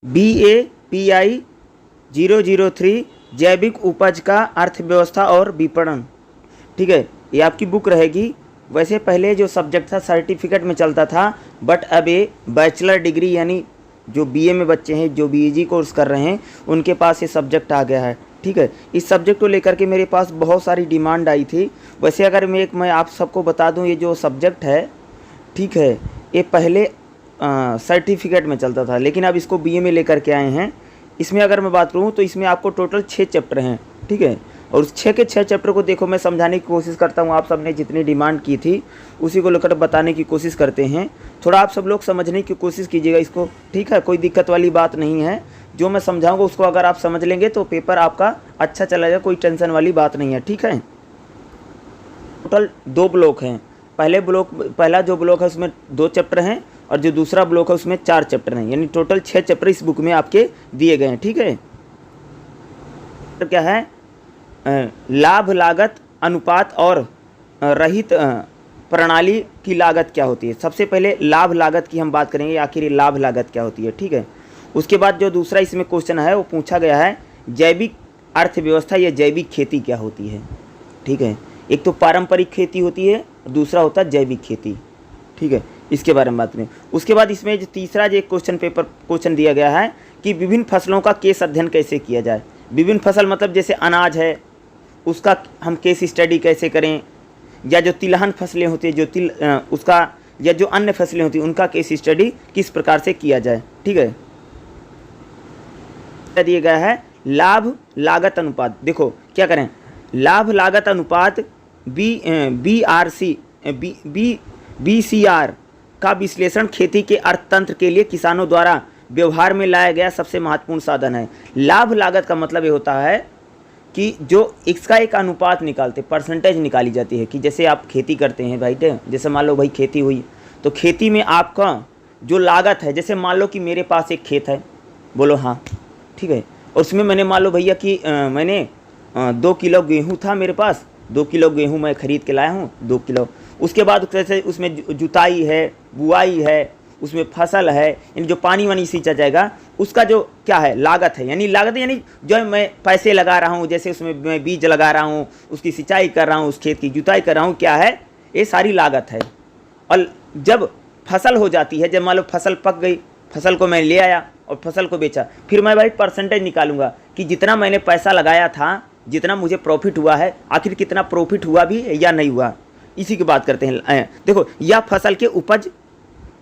BAPI 003 जैविक उपज का अर्थव्यवस्था और विपणन। ठीक है, ये आपकी बुक रहेगी। वैसे पहले जो सब्जेक्ट था सर्टिफिकेट में चलता था, बट अब ये बैचलर डिग्री यानी जो BA में बच्चे हैं, जो BEG कोर्स कर रहे हैं, उनके पास ये सब्जेक्ट आ गया है। ठीक है, इस सब्जेक्ट को लेकर के मेरे पास बहुत सारी डिमांड आई थी। वैसे अगर मैं आप सबको बता दूं, ये जो सब्जेक्ट है, ठीक है, ये पहले सर्टिफिकेट में चलता था, लेकिन अब इसको BA में लेकर के आए हैं। इसमें अगर मैं बात करूँ तो इसमें आपको टोटल 6 चैप्टर हैं। ठीक है, और उस 6 के 6 चैप्टर को देखो मैं समझाने की कोशिश करता हूँ। आप सब ने जितनी डिमांड की थी उसी को लेकर बताने की कोशिश करते हैं। थोड़ा आप सब लोग समझने की कोशिश कीजिएगा इसको। ठीक है, कोई दिक्कत वाली बात नहीं है। जो मैं समझाऊंगा उसको अगर आप समझ लेंगे तो पेपर आपका अच्छा चला जाएगा, कोई टेंशन वाली बात नहीं है। ठीक है, टोटल 2 ब्लॉक हैं। पहला जो ब्लॉक है उसमें 2 चैप्टर हैं, और जो दूसरा ब्लॉक है उसमें 4 चैप्टर हैं, यानी टोटल 6 चैप्टर इस बुक में आपके दिए गए हैं। ठीक है, तो क्या है, लाभ लागत अनुपात और रहित प्रणाली की लागत क्या होती है। सबसे पहले लाभ लागत की हम बात करेंगे, आखिर ये लाभ लागत क्या होती है। ठीक है, उसके बाद जो दूसरा इसमें क्वेश्चन है वो पूछा गया है, जैविक अर्थव्यवस्था या जैविक खेती क्या होती है। ठीक है, एक तो पारंपरिक खेती होती है, दूसरा होता है जैविक खेती। ठीक है, इसके बारे में बात करें। उसके बाद इसमें जो तीसरा जो एक क्वेश्चन दिया गया है कि विभिन्न फसलों का केस अध्ययन कैसे किया जाए। विभिन्न फसल मतलब जैसे अनाज है, उसका हम केस स्टडी कैसे करें, या जो तिलहन फसलें होती है, जो उसका, या जो अन्य फसलें होती हैं उनका केस स्टडी किस प्रकार से किया जाए। ठीक है, दिया गया है लाभ लागत अनुपात। देखो क्या करें, लाभ लागत अनुपात BCR का विश्लेषण खेती के अर्थतंत्र के लिए किसानों द्वारा व्यवहार में लाया गया सबसे महत्वपूर्ण साधन है। लाभ लागत का मतलब ये होता है कि जो इसका एक अनुपात निकालते, परसेंटेज निकाली जाती है कि जैसे आप खेती करते हैं भाई, जैसे मान लो भाई खेती हुई, तो खेती में आपका जो लागत है, जैसे मान लो कि मेरे पास एक खेत है, बोलो हाँ, ठीक है, और उसमें मैंने मान लो भैया कि मैंने 2 किलो गेहूँ था मेरे पास, 2 किलो गेहूँ मैं ख़रीद के लाया हूँ, 2 किलो। उसके बाद जैसे उसमें जुताई है, बुआई है, उसमें फसल है, यानी जो पानी वानी सींचा जाएगा उसका जो क्या है लागत है, यानी लागत यानी जो मैं पैसे लगा रहा हूँ, जैसे उसमें मैं बीज लगा रहा हूँ, उसकी सिंचाई कर रहा हूँ, उस खेत की जुताई कर रहा हूँ, क्या है, ये सारी लागत है। और जब फसल हो जाती है, जब मान लो फसल पक गई, फसल को मैं ले आया और फसल को बेचा, फिर मैं भाई परसेंटेज निकालूंगा कि जितना मैंने पैसा लगाया था, जितना मुझे प्रॉफिट हुआ है, आखिर कितना प्रॉफिट हुआ भी या नहीं हुआ, इसी की बात करते हैं। देखो, यह फसल के उपज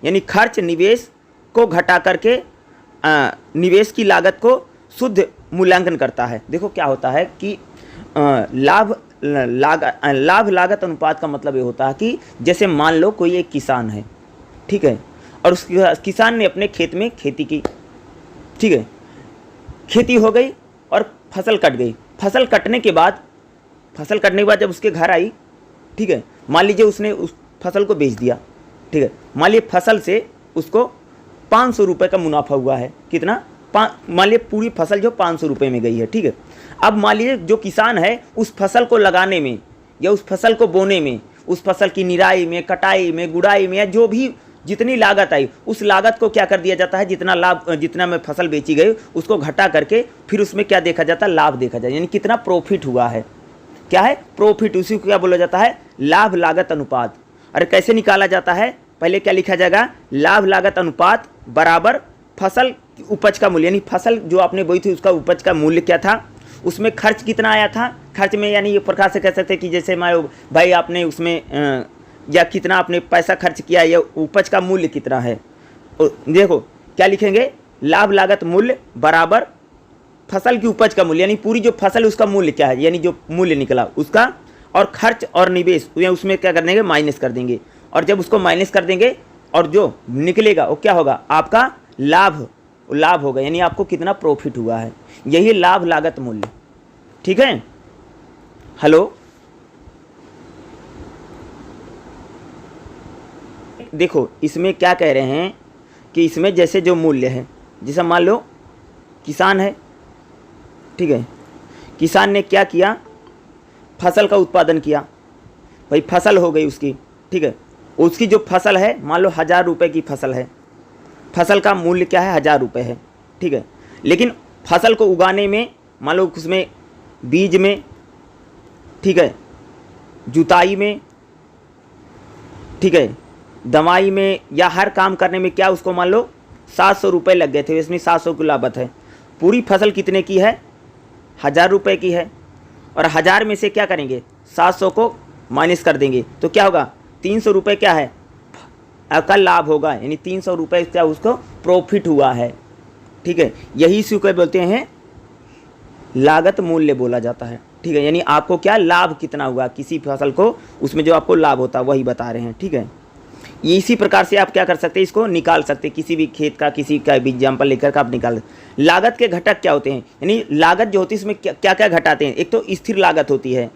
यानी खर्च निवेश को घटा करके निवेश की लागत को शुद्ध मूल्यांकन करता है। देखो क्या होता है कि लाभ लागत अनुपात का मतलब ये होता है कि जैसे मान लो कोई एक किसान है, ठीक है, और उस किसान ने अपने खेत में खेती की, ठीक है, खेती हो गई और फसल कट गई। फसल कटने के बाद जब उसके घर आई, ठीक है, मान लीजिए उसने उस फसल को बेच दिया, ठीक है, मान लीजिए फसल से उसको 500 रुपये का मुनाफा हुआ है। कितना? मान लीजिए पूरी फसल जो 500 रुपये में गई है, ठीक है। अब मान लीजिए जो किसान है उस फसल को लगाने में या उस फसल को बोने में, उस फसल की निराई में, कटाई में, गुड़ाई में, या जो भी जितनी लागत आई, उस लागत को क्या कर दिया जाता है, जितना में फसल बेची गई उसको घटा करके फिर उसमें क्या देखा जाता है, लाभ देखा जाता है, यानी कितना प्रॉफिट हुआ है। क्या है? प्रॉफिट। उसी को क्या बोला जाता है? लाभ लागत अनुपात। अरे कैसे निकाला जाता है? पहले क्या लिखा जाएगा? लाभ लागत अनुपात बराबर फसल उपज का मूल्य, यानी फसल जो आपने बोई थी उसका उपज का मूल्य क्या था, उसमें खर्च कितना आया था। खर्च में यानी ये प्रकार से कह सकते हैं कि जैसे मान भाई आपने उसमें या कितना आपने पैसा खर्च किया, या उपज का मूल्य कितना है। देखो क्या लिखेंगे, लाभ लागत मूल्य बराबर फसल की उपज का मूल्य, यानी पूरी जो फसल है उसका मूल्य क्या है, यानी जो मूल्य निकला उसका, और खर्च और निवेश उसमें क्या कर देंगे, माइनस कर देंगे। और जब उसको माइनस कर देंगे और जो निकलेगा वो क्या होगा, आपका लाभ होगा, यानी आपको कितना प्रॉफिट हुआ है। यही लाभ लागत मूल्य। ठीक है, हेलो। देखो इसमें क्या कह रहे हैं कि इसमें जैसे जो मूल्य है, जैसे मान लो किसान है, ठीक है, किसान ने क्या किया, फसल का उत्पादन किया, भाई फसल हो गई उसकी, ठीक है, उसकी जो फसल है मान लो 1000 रुपये की फसल है, फसल का मूल्य क्या है, 1000 रुपये है, ठीक है। लेकिन फसल को उगाने में, मान लो उसमें बीज में, ठीक है, जुताई में, ठीक है, दवाई में या हर काम करने में क्या उसको मान लो 700 रुपये लग गए थे, इसमें 700 की लागत है। पूरी फसल कितने की है? 1000 रुपये की है। और 1000 में से क्या करेंगे? 700 को माइनस कर देंगे तो क्या होगा? 300 रुपये क्या है का लाभ होगा, यानी 300 रुपये क्या उसको प्रॉफिट हुआ है, ठीक है। यही इसी को बोलते हैं लागत मूल्य बोला जाता है, ठीक है। यानी आपको क्या लाभ कितना हुआ किसी फसल को, उसमें जो आपको लाभ होता है वही बता रहे हैं, ठीक है। इसी प्रकार से आप क्या कर सकते हैं, इसको निकाल सकते हैं, किसी भी खेत का किसी का भी एग्जाम्पल लेकर के आप निकाल। लागत के घटक क्या होते हैं, यानी लागत जो होती है इसमें क्या क्या घटाते हैं। एक तो स्थिर लागत होती है,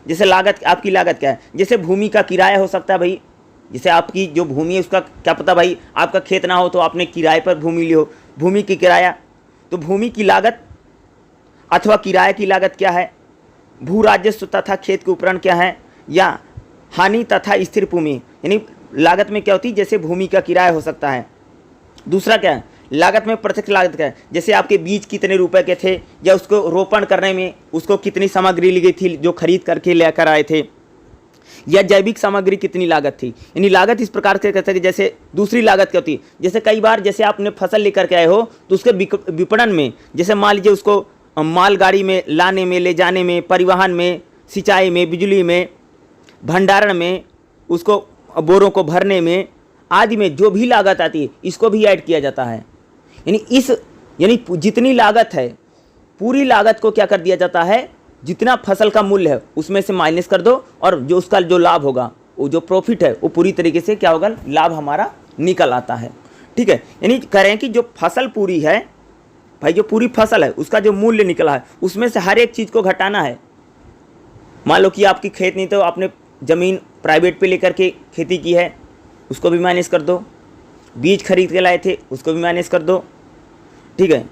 जैसे लागत आपकी लागत क्या है, जैसे भूमि का किराया हो सकता है भाई, जैसे आपकी जो भूमि है उसका क्या पता भाई आपका खेत ना हो तो आपने किराए पर भूमि ली हो, भूमि की किराया, तो भूमि की लागत अथवा किराए की लागत क्या है। भू राजस्व तथा खेत के उपकरण क्या है, या हानि तथा स्थिर भूमि, यानी लागत में क्या होती है, जैसे भूमि का किराया हो सकता है। दूसरा क्या है, लागत में प्रत्यक्ष लागत क्या है, जैसे आपके बीज कितने रुपए के थे, या उसको रोपण करने में उसको कितनी सामग्री ली गई थी जो खरीद करके लेकर आए थे, या जैविक सामग्री कितनी लागत थी। यानी लागत इस प्रकार से कहते हैं कि जैसे दूसरी लागत क्या होती है, जैसे कई बार जैसे आपने फसल लेकर के आए हो तो उसके विपणन में, जैसे मान लीजिए उसको मालगाड़ी में लाने में, ले जाने में, परिवहन में, सिंचाई में, बिजली में, भंडारण में, उसको बोरों को भरने में आदि में जो भी लागत आती है इसको भी ऐड किया जाता है। यानी जितनी लागत है पूरी लागत को क्या कर दिया जाता है, जितना फसल का मूल्य है उसमें से माइनस कर दो, और जो उसका जो लाभ होगा, वो जो प्रॉफिट है वो पूरी तरीके से क्या होगा, लाभ हमारा निकल आता है, ठीक है। यानी कह रहे हैं कि जो फसल पूरी है भाई, जो पूरी फसल है उसका जो मूल्य निकला है उसमें से हर एक चीज़ को घटाना है। मान लो कि आपकी खेत नहीं तो आपने ज़मीन प्राइवेट पे लेकर के खेती की है, उसको भी माइनस कर दो। बीज खरीद के लाए थे उसको भी माइनस कर दो, ठीक है।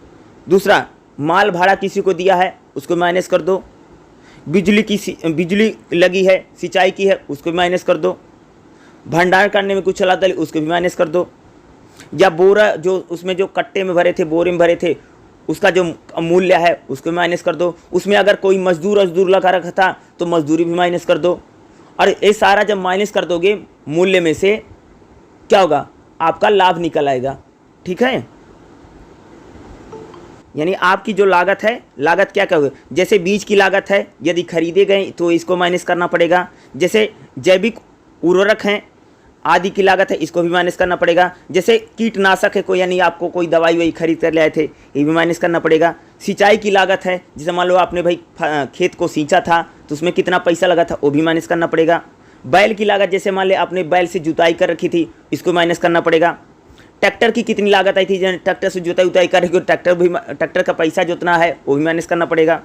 दूसरा, माल भाड़ा किसी को दिया है उसको माइनस कर दो। बिजली लगी है, सिंचाई की है, उसको भी माइनस कर दो। भंडारण करने में कुछ चला था उसको भी माइनस कर दो। या बोरा जो उसमें जो कट्टे में भरे थे, बोरे में भरे थे, उसका जो मूल्य है उसको माइनस कर दो। उसमें अगर कोई मजदूर लगा रखा था तो मजदूरी भी माइनस कर दो। और ये सारा जब माइनस कर दोगे मूल्य में से क्या होगा, आपका लाभ निकल आएगा, ठीक है। यानी आपकी जो लागत है, लागत क्या कहोगे, जैसे बीज की लागत है यदि खरीदे गए तो इसको माइनस करना पड़ेगा। जैसे जैविक उर्वरक हैं आदि की लागत है, इसको भी माइनस करना पड़ेगा। जैसे कीटनाशक है कोई, यानी आपको कोई दवाई वही खरीद कर ले आए थे, ये भी माइनस करना पड़ेगा। सिंचाई की लागत है, जैसे मान लो आपने भाई खेत को सींचा था तो उसमें कितना पैसा लगा था वो भी माइनस करना पड़ेगा। बैल की लागत, जैसे मान ले आपने बैल से जुताई कर रखी थी, इसको माइनस करना पड़ेगा। ट्रैक्टर की कितनी लागत आई थी, ट्रैक्टर से जुताई उताई करेगी, ट्रैक्टर का पैसा जितना है वो भी माइनस करना पड़ेगा।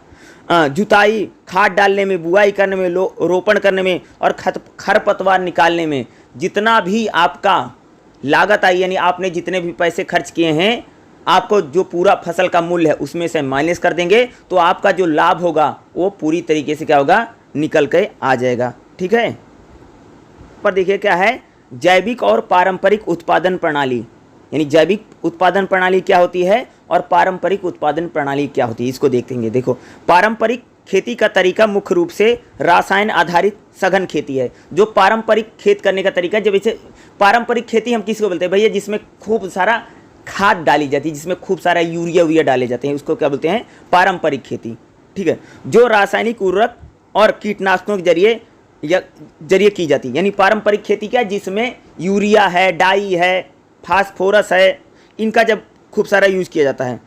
जुताई, खाद डालने में, बुआई करने में, रोपण करने में और खरपतवार निकालने में जितना भी आपका लागत आई, यानी आपने जितने भी पैसे खर्च किए हैं, आपको जो पूरा फसल का मूल्य है उसमें से माइनस कर देंगे तो आपका जो लाभ होगा वो पूरी तरीके से क्या होगा, निकल के आ जाएगा, ठीक है। पर देखिए क्या है, जैविक और पारंपरिक उत्पादन प्रणाली, यानी जैविक उत्पादन प्रणाली क्या होती है और पारंपरिक उत्पादन प्रणाली क्या होती है, इसको देखेंगे। देखो, पारंपरिक खेती का तरीका मुख्य रूप से रसायन आधारित सघन खेती है। जो पारंपरिक खेत करने का तरीका, जब इसे पारंपरिक खेती हम किसको बोलते हैं भैया, जिसमें खूब सारा खाद डाली जाती है, जिसमें खूब सारा यूरिया डाले जाते हैं, उसको क्या बोलते हैं, पारंपरिक खेती, ठीक है। जो रासायनिक उर्वरक और कीटनाशकों के जरिए की जाती है। यानी पारंपरिक खेती क्या है, जिसमें यूरिया है, डाई है, फास्फोरस है, इनका जब खूब सारा यूज किया जाता है।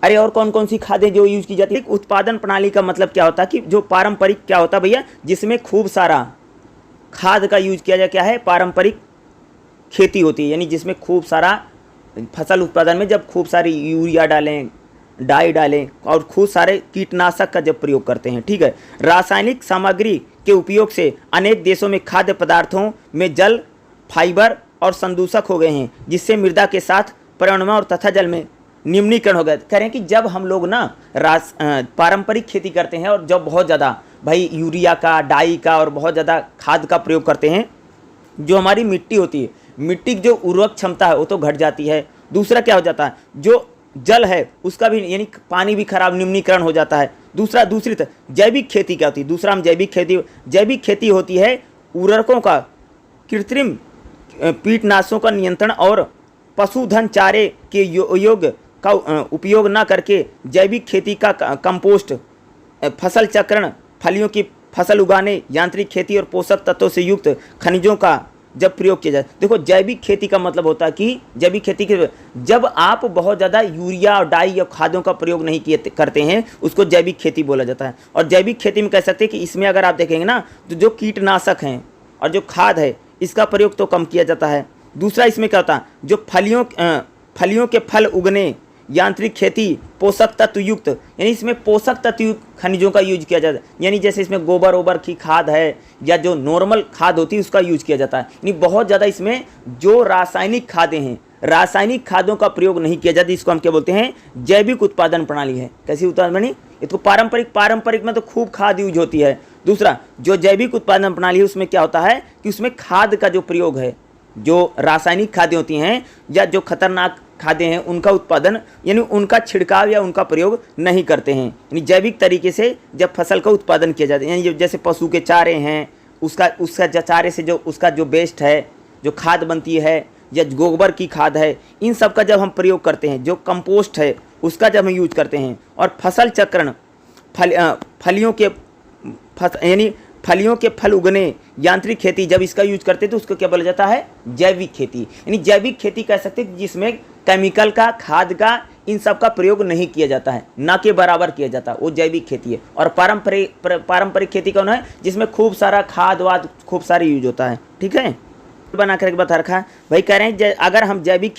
अरे और कौन कौन सी खादें जो यूज की जाती है। उत्पादन प्रणाली का मतलब क्या होता है कि जो पारंपरिक क्या होता है भैया, जिसमें खूब सारा खाद का यूज किया जाए, क्या है, पारंपरिक खेती होती है। यानी जिसमें खूब सारा फसल उत्पादन में जब खूब सारी यूरिया डालें, डाई डालें और खूब सारे कीटनाशक का जब प्रयोग करते हैं, ठीक है। रासायनिक सामग्री के उपयोग से अनेक देशों में खाद्य पदार्थों में जल, फाइबर और संदूषक हो गए हैं, जिससे मृदा के साथ पर्यावरण और तथा जल में निम्नीकरण हो गया। कह रहे हैं कि जब हम लोग ना पारंपरिक खेती करते हैं और जब बहुत ज़्यादा भाई यूरिया का, डाई का और बहुत ज़्यादा खाद का प्रयोग करते हैं, जो हमारी मिट्टी होती है, मिट्टी की जो उर्वरक क्षमता है वो तो घट जाती है। दूसरा क्या हो जाता है, जो जल है उसका भी यानी पानी भी खराब, निम्नीकरण हो जाता है। दूसरी तरफ जैविक खेती क्या होती है? दूसरा हम जैविक खेती होती है उर्वरकों का, कृत्रिम कीटनाशकों का नियंत्रण और पशुधन चारे के योग का उपयोग न करके जैविक खेती का कंपोस्ट, फसल चक्रण, फलियों की फसल उगाने, यांत्रिक खेती और पोषक तत्वों से युक्त खनिजों का जब प्रयोग किया जाए। देखो जैविक खेती का मतलब होता है कि जैविक खेती के जब आप बहुत ज़्यादा यूरिया और डाई या खादों का प्रयोग नहीं करते हैं उसको जैविक खेती बोला जाता है। और जैविक खेती में कह सकते हैं कि इसमें अगर आप देखेंगे ना तो जो कीटनाशक हैं और जो खाद है इसका प्रयोग तो कम किया जाता है। दूसरा इसमें क्या होता है, जो फलियों के फल उगने, यांत्रिक खेती, पोषक तत्व युक्त, यानी इसमें पोषक तत्व युक्त खनिजों का यूज किया जाता है। यानी जैसे इसमें गोबर ओबर की खाद है या जो नॉर्मल खाद होती है उसका यूज किया जाता है। यानी बहुत ज़्यादा इसमें जो रासायनिक खादें हैं, रासायनिक खादों का प्रयोग नहीं किया जाता। इसको हम क्या बोलते हैं? जैविक उत्पादन प्रणाली है। कैसी उत्पादन प्रणाली? ये तो पारंपरिक में तो खूब खाद यूज होती है। दूसरा जो जैविक उत्पादन प्रणाली है उसमें क्या होता है कि उसमें खाद का जो प्रयोग है, जो रासायनिक खादें होती हैं या जो खतरनाक खादें हैं उनका उत्पादन यानी उनका छिड़काव या उनका प्रयोग नहीं करते हैं। यानी जैविक तरीके से जब फसल का उत्पादन किया जाता है, यानी जैसे पशु के चारे हैं उसका चारे से जो उसका जो वेस्ट है, जो खाद बनती है या गोबर की खाद है, इन सब का जब हम प्रयोग करते हैं, जो कंपोस्ट है उसका जब हम यूज करते हैं, और फसल चक्रण, फलियों के फल उगने, यांत्रिक खेती जब इसका यूज करते हैं तो उसको क्या बोला जाता है? जैविक खेती। यानी जैविक खेती कह सकते हैं जिसमें केमिकल का, खाद का, इन सब का प्रयोग नहीं किया जाता है, ना के बराबर किया जाता, वो जैविक खेती है। और पारंपरिक खेती कौन है? जिसमें खूब सारा खाद वाद खूब सारी यूज होता है। ठीक है, बना करके बता रखा है भाई। कह रहे हैं अगर हम जैविक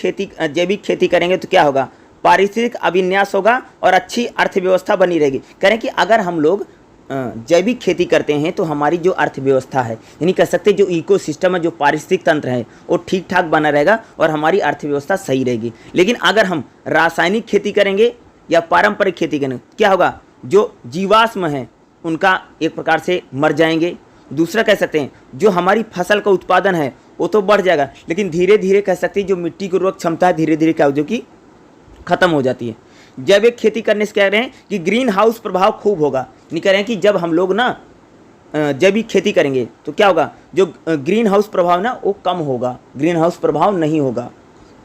खेती करेंगे तो क्या होगा? पारिस्थितिक अभिन्यास होगा और अच्छी अर्थव्यवस्था बनी रहेगी। कह रहे हैं कि अगर हम लोग जैविक खेती करते हैं तो हमारी जो अर्थव्यवस्था है, यानी कह सकते हैं जो इकोसिस्टम है, जो पारिस्थितिक तंत्र है वो ठीक ठाक बना रहेगा और हमारी अर्थव्यवस्था सही रहेगी। लेकिन अगर हम रासायनिक खेती करेंगे या पारंपरिक खेती करेंगे क्या होगा? जो जीवाश्म हैं उनका एक प्रकार से मर जाएंगे। दूसरा कह सकते हैं जो हमारी फसल का उत्पादन है वो तो बढ़ जाएगा, लेकिन धीरे धीरे कह सकते हैं जो मिट्टी की उर्वरक क्षमता है धीरे धीरे क्या हो जाएगी? खत्म हो जाती है। जैविक खेती करने से कह रहे हैं कि ग्रीन हाउस प्रभाव खूब होगा। नहीं कह रहे हैं कि जब हम लोग ना जैविक खेती करेंगे तो क्या होगा? जो ग्रीन हाउस प्रभाव ना वो कम होगा, ग्रीन हाउस प्रभाव नहीं होगा,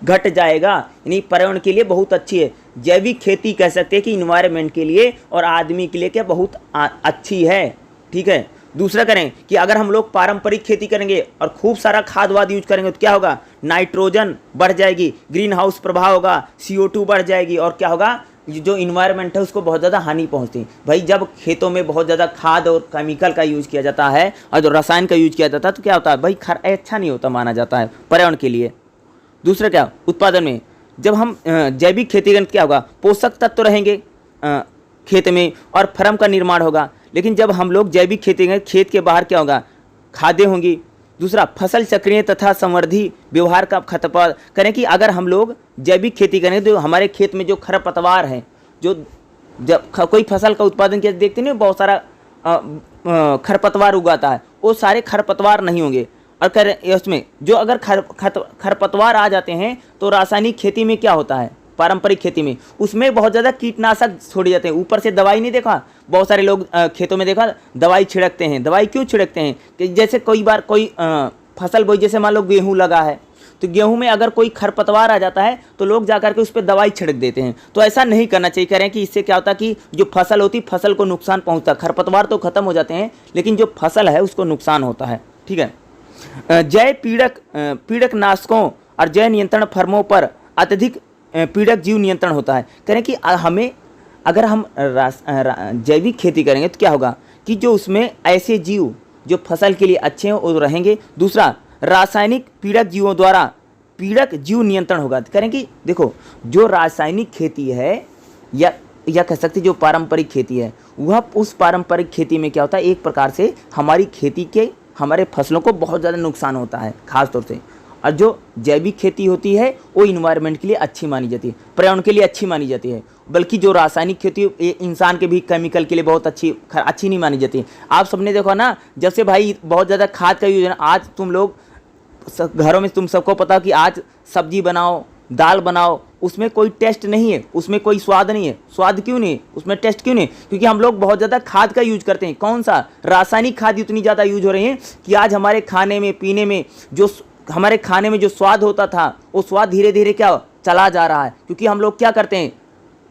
घट जाएगा। यानी पर्यावरण के लिए बहुत अच्छी है जैविक खेती। कह सकते हैं कि इन्वायरमेंट के लिए और आदमी के लिए क्या बहुत अच्छी है। ठीक है। दूसरा करें कि अगर हम लोग पारंपरिक खेती करेंगे और खूब सारा खाद वाद यूज करेंगे तो क्या होगा? नाइट्रोजन बढ़ जाएगी, ग्रीन हाउस प्रभाव होगा, CO2 बढ़ जाएगी, और क्या होगा? जो इन्वायरमेंट है उसको बहुत ज़्यादा हानि पहुंचती है। भाई जब खेतों में बहुत ज़्यादा खाद और केमिकल का यूज़ किया जाता है और जो रसायन का यूज किया जाता है तो क्या होता है भाई? अच्छा नहीं होता माना जाता है पर्यावरण के लिए। दूसरा क्या? उत्पादन में जब हम जैविक खेती करें क्या होगा? पोषक तत्व रहेंगे खेत में और फर्म का निर्माण होगा। लेकिन जब हम लोग जैविक खेती करें खेत के बाहर क्या होगा? खादें होंगी। दूसरा फसल चक्रीय तथा संवर्धी व्यवहार का खतपा करें कि अगर हम लोग जैविक खेती करें तो हमारे खेत में जो खरपतवार है, जो जब कोई फसल का उत्पादन किया देखते नहीं बहुत सारा खरपतवार उगाता है, वो सारे खरपतवार नहीं होंगे। और करें उसमें जो अगर खरपतवार आ जाते हैं तो रासायनिक खेती में क्या होता है? पारंपरिक खेती में उसमें बहुत ज़्यादा कीटनाशक छोड़े जाते हैं, ऊपर से दवाई नहीं देखा? बहुत सारे लोग खेतों में देखा दवाई छिड़कते हैं। दवाई क्यों छिड़कते हैं? कि जैसे कई बार कोई फसल बोई, जैसे मान लो गेहूं लगा है तो गेहूं में अगर कोई खरपतवार आ जाता है तो लोग जाकर के उस पर दवाई छिड़क देते हैं। तो ऐसा नहीं करना चाहिए। कह रहे हैं कि इससे क्या होता है कि जो फसल होती फसल को नुकसान पहुँचता, खरपतवार तो खत्म हो जाते हैं लेकिन जो फसल है उसको नुकसान होता है। ठीक है। जैव पीड़क नाशकों और जैव नियंत्रण फर्मों पर अत्यधिक पीड़क जीव नियंत्रण होता है। करें कि हमें अगर हम जैविक खेती करेंगे तो क्या होगा कि जो उसमें ऐसे जीव जो फसल के लिए अच्छे हैं वो रहेंगे। दूसरा रासायनिक पीड़क जीवों द्वारा पीड़क जीव नियंत्रण होगा। करें कि देखो जो रासायनिक खेती है या कह सकते जो पारंपरिक खेती है, वह उस पारंपरिक खेती में क्या होता है? एक प्रकार से हमारी खेती के हमारे फसलों को बहुत ज़्यादा नुकसान होता है खास तौर से। और जो जैविक खेती होती है वो इन्वायरमेंट के लिए अच्छी मानी जाती है, पर्यावरण के लिए अच्छी मानी जाती है। बल्कि जो रासायनिक खेती इंसान के भी केमिकल के लिए बहुत अच्छी नहीं मानी जाती है। आप सबने देखा ना, जब से भाई बहुत ज़्यादा खाद का यूज है, आज तुम लोग घरों में तुम सबको पता कि आज सब्जी बनाओ दाल बनाओ, उसमें कोई टेस्ट नहीं है, उसमें कोई स्वाद नहीं है। स्वाद क्यों नहीं है, उसमें टेस्ट क्यों नहीं? क्योंकि हम लोग बहुत ज़्यादा खाद का यूज करते हैं। कौन सा? रासायनिक खाद इतनी ज़्यादा यूज हो रही है कि आज हमारे खाने में पीने में हमारे खाने में जो स्वाद होता था वो स्वाद धीरे धीरे क्या चला जा रहा है, क्योंकि हम लोग क्या करते हैं